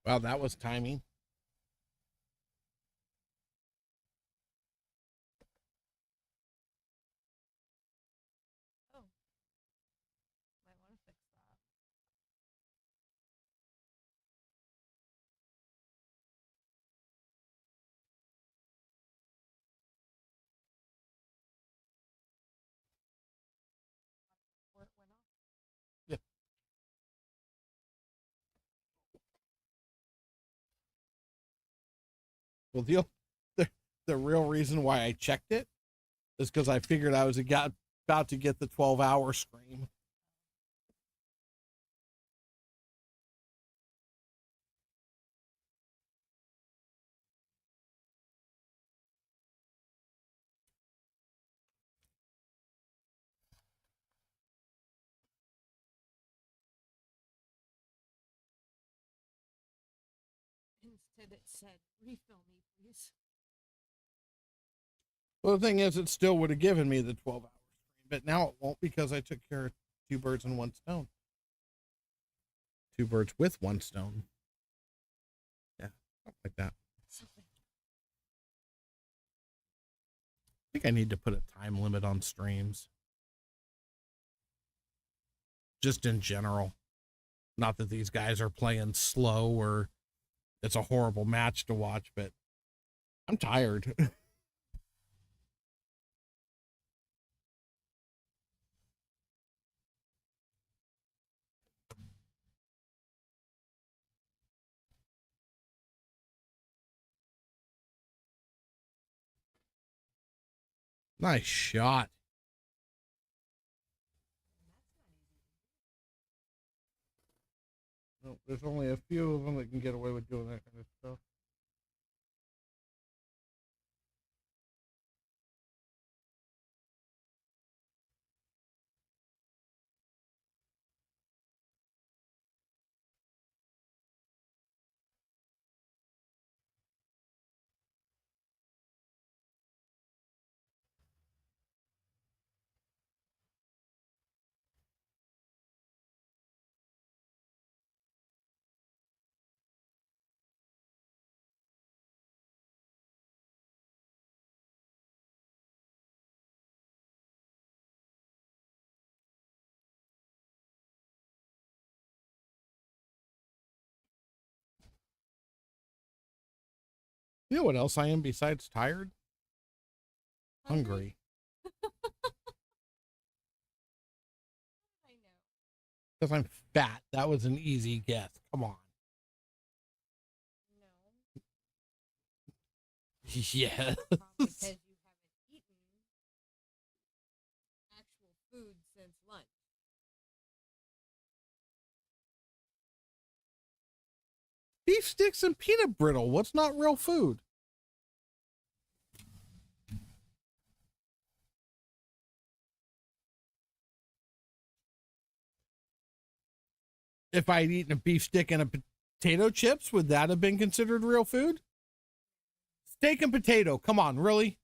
Well, that was timing. Oh, might want to fix that. Before it went off. Yeah. Well, the real reason why I checked it is because I figured I was about to get the 12-hour stream. it, it said, refill me, please. Well, the thing is, it still would have given me the 12 hours, but now it won't because I took care of two birds in one stone. Two birds with one stone. Yeah, something like that. Something. I think I need to put a time limit on streams. Just in general. Not that these guys are playing slow or it's a horrible match to watch, but I'm tired. Nice shot. No, there's only a few of them that can get away with doing that kind of stuff. You know what else I am besides tired? Hungry. I know. Because I'm fat. That was an easy guess. Come on. No. Yes. Probably because you haven't eaten actual food since lunch. Beef sticks and peanut brittle. What's not real food? If I'd eaten a beef stick and a potato chips, would that have been considered real food? Steak and potato. Come on, really?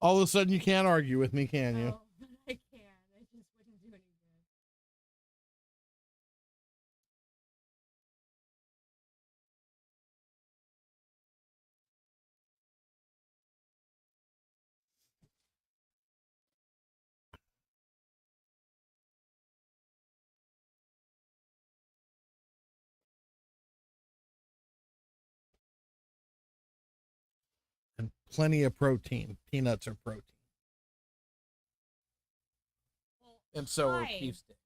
All of a sudden, you can't argue with me, can you? No, I can. I just wouldn't do any good. And plenty of protein. Peanuts are protein. Well, And so are hi. beef sticks.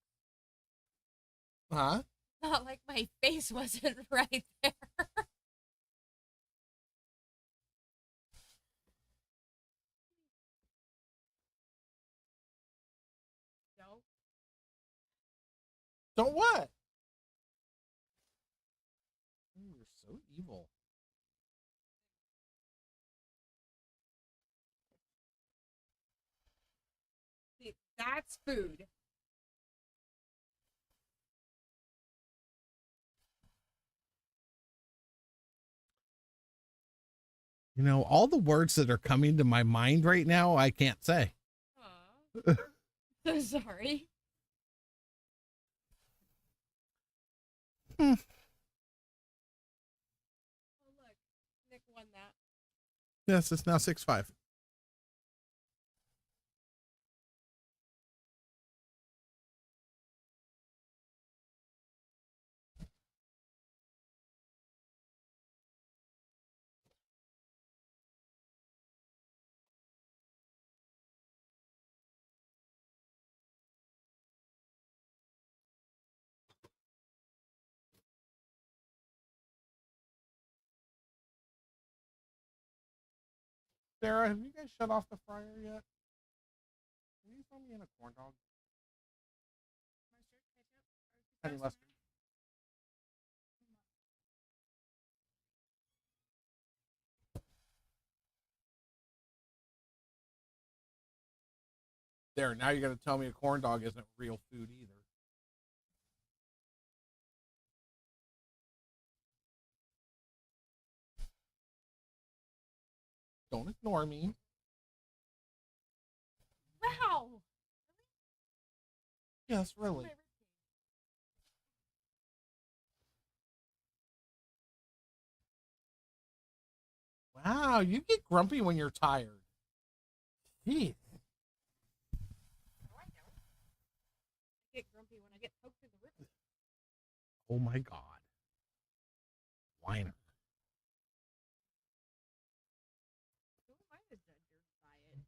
Huh? Not like my face wasn't right there. Don't. Don't what? Ooh, you're so evil. See, that's food. You know, all the words that are coming to my mind right now, I can't say. Aw. So sorry. Hmm. Oh, look. Nick won that. Yes, it's now 6-5. Sarah, have you guys shut off the fryer yet? Can you throw me in a corn dog? Mustard, ketchup, Honey mustard. There, now you're going to tell me a corn dog isn't real food either. Don't ignore me. Wow. Yes, My really. ribcage. Wow, you get grumpy when you're tired. Jeez. No, I don't. I get grumpy when I get poked in the ribcage. Oh my God. Whiner. Who am I to judge your diet?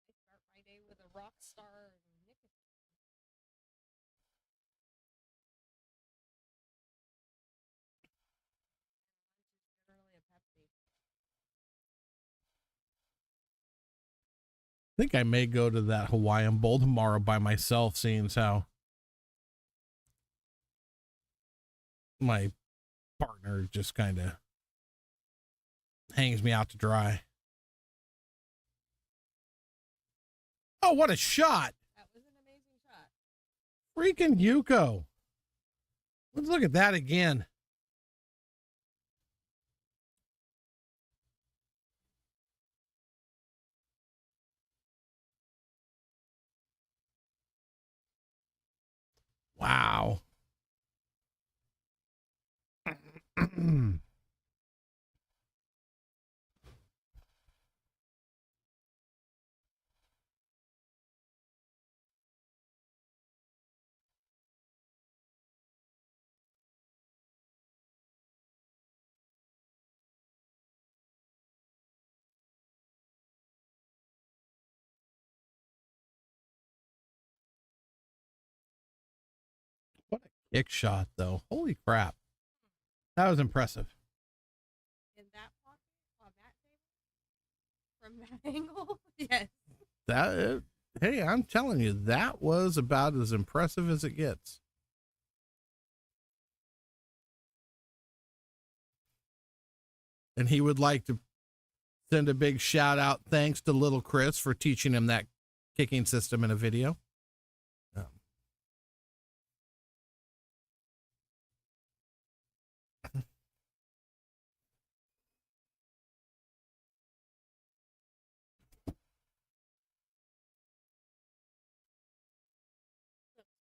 I start my day with a rock star and nicotine. Lunch is generally a Pepsi. I think I may go to that Hawaiian Bowl tomorrow by myself, seeing as how my partner just kind of hangs me out to dry. Oh, what a shot! That was an amazing shot. Freaking Yuko. Let's look at that again. Wow. What a kick shot, though. Holy crap. That was impressive. In that pocket, on that table, from that angle, yes. That, hey, I'm telling you, that was about as impressive as it gets. And he would like to send a big shout out thanks to little Chris for teaching him that kicking system in a video.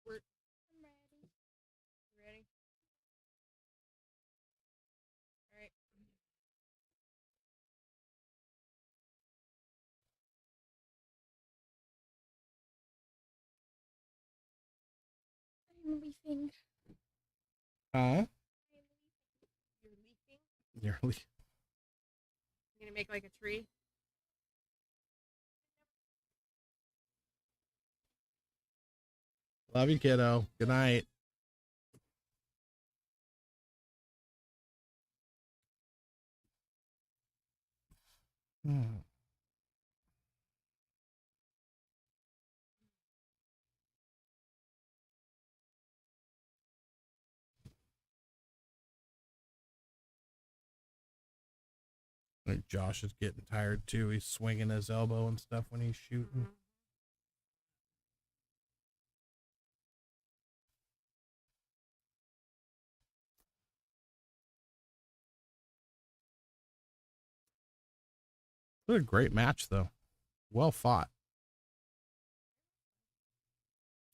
Squirt. I'm ready. You ready? All right. I'm leafing. Huh? I'm leafing. You're leafing? Nearly. You're gonna make like a tree? Love you, kiddo. Good night. Like Josh is getting tired too. He's swinging his elbow and stuff when he's shooting. What a great match, though. Well fought.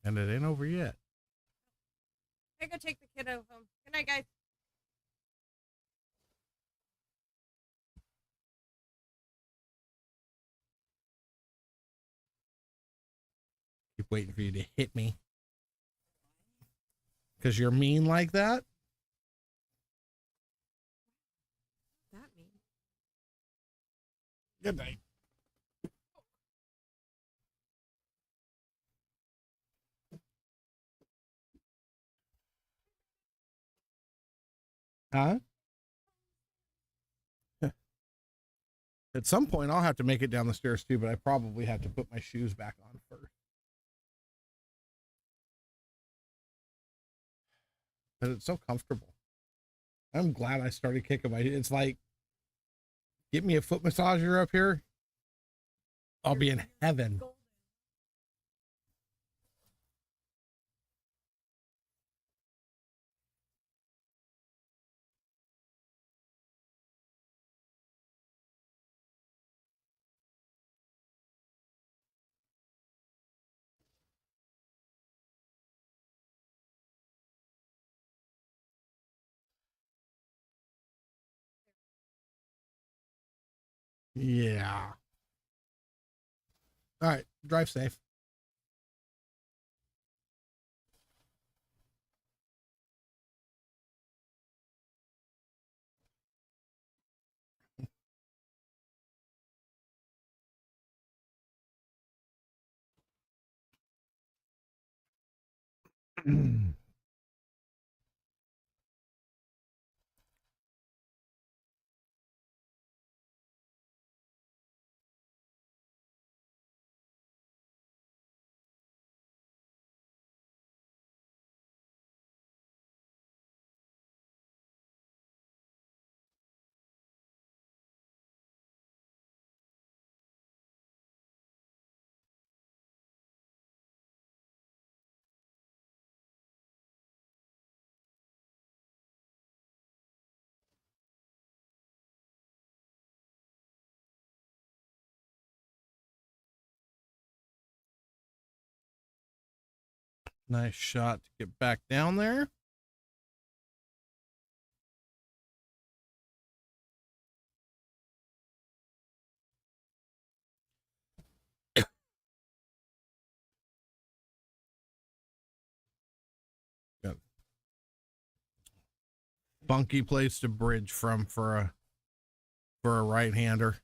And it ain't over yet. I go take the kiddo home. Good night, guys. Keep waiting for you to hit me. Because you're mean like that? That mean? Good night. Huh? At some point, I'll have to make it down the stairs too, but I probably have to put my shoes back on first. But it's so comfortable. I'm glad I started kicking my. It's like, get me a foot massager up here. I'll be in heaven. Yeah. All right. Drive safe. Nice shot to get back down there. Got funky place to bridge from for a right-hander.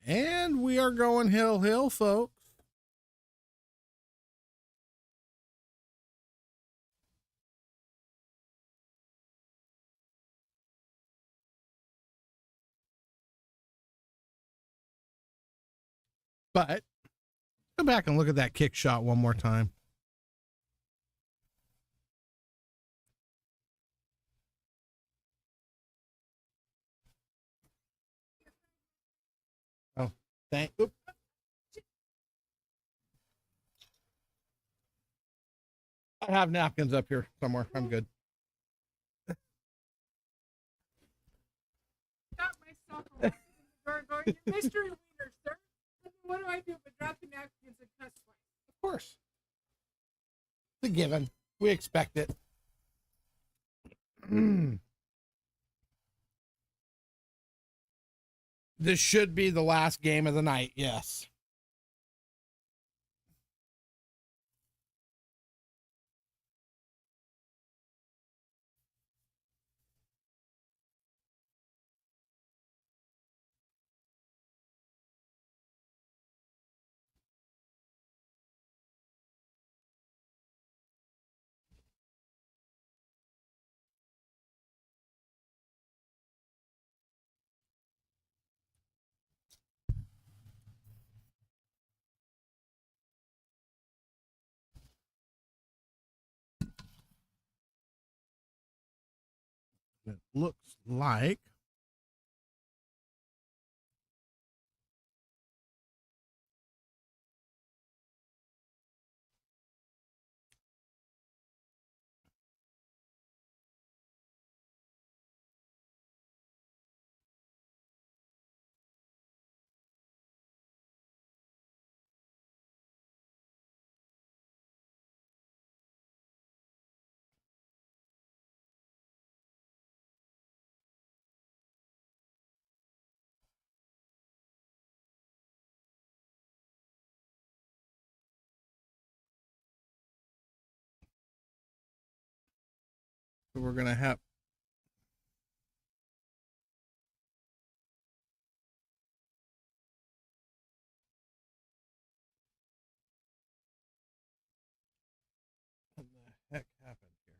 And we are going hill, folks. But go back and look at that kick shot one more time. Oh, oops. I have napkins up here somewhere. I'm good. Got myself a rocket in the door going, mystery wiener, sir. What do I do but drop the napkins and cuss twice? Of course. It's a given. We expect it. This should be the last game of the night. Yes. It looks like we're going to have what the heck happened here?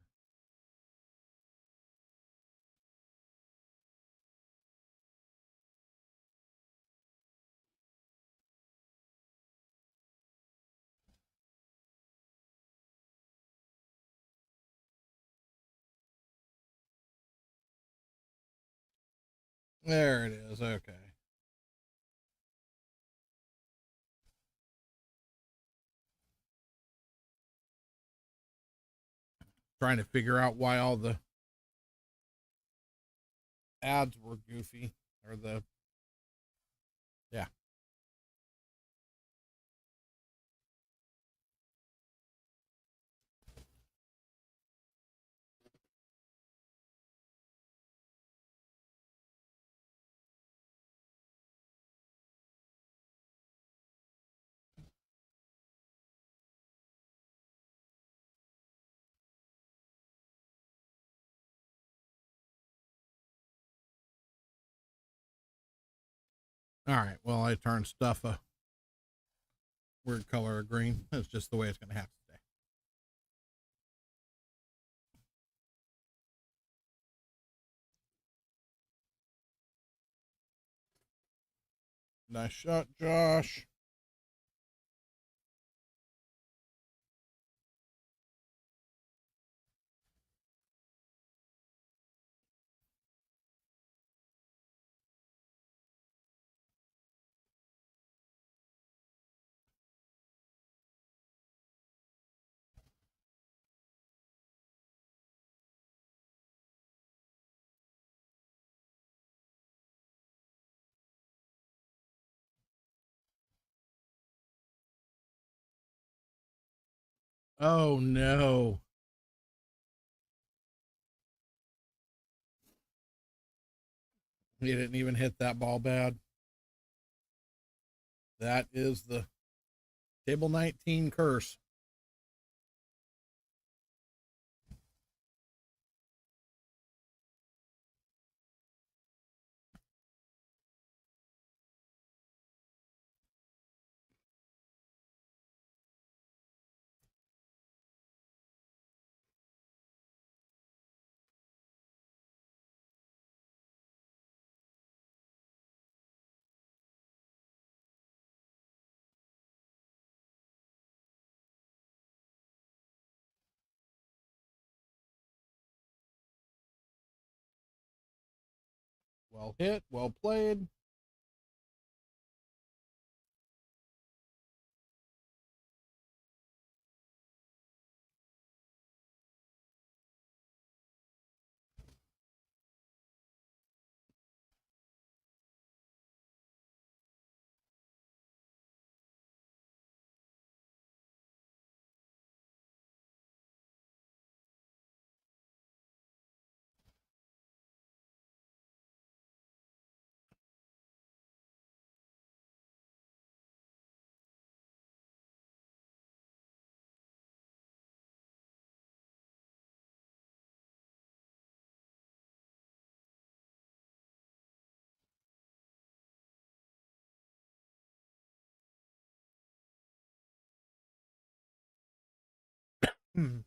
There it is. Okay. Trying to figure out why all the ads were goofy, or the, yeah. All right. Well, I turned stuff a weird color of green. That's just the way it's going to have to stay. Nice shot, Josh. Oh no. He didn't even hit that ball bad. That is the table 19 curse. Well hit, well played. Hmm.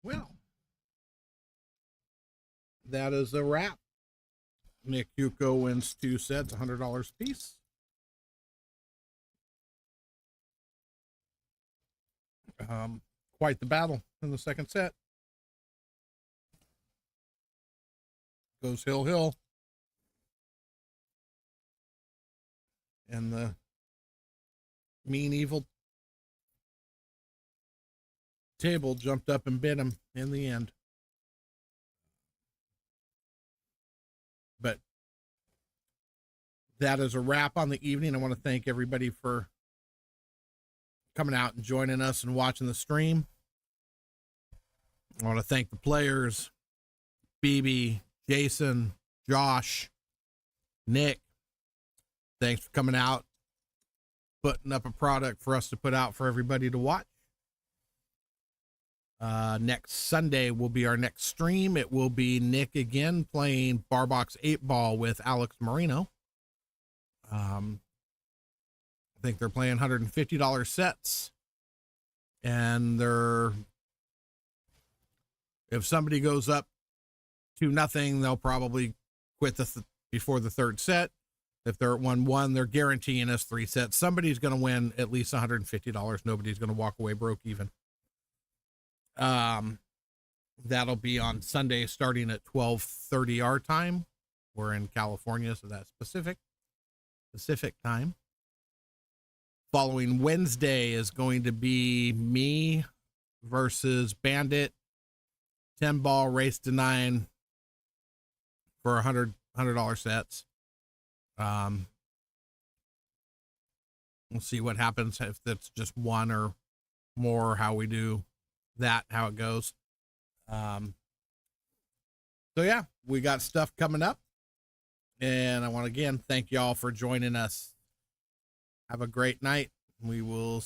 Well, that is a wrap. Nick Yuko wins 2 sets, $100 apiece. Quite the battle in the second set. Goes Hill Hill. And the mean evil table jumped up and bit him in the end. But that is a wrap on the evening. I want to thank everybody for coming out and joining us and watching the stream. I want to thank the players, BB, Jason, Josh, Nick. Thanks for coming out, putting up a product for us to put out for everybody to watch. Next Sunday will be our next stream. It will be Nick again playing Barbox 8-Ball with Alex Marino. I think they're playing $150 sets, and if somebody goes up 2-0, they'll probably quit before the third set. If they're at 1-1, they're guaranteeing us 3 sets. Somebody's going to win at least $150. Nobody's going to walk away broke even. That'll be on Sunday starting at 12:30 our time. We're in California, so that's Pacific time. Following Wednesday is going to be me versus Bandit. 10-ball race to 9 for $100 sets. We'll see what happens if that's just one or more, how we do that, how it goes. So yeah, we got stuff coming up, and I want to again thank y'all for joining us. Have a great night. We will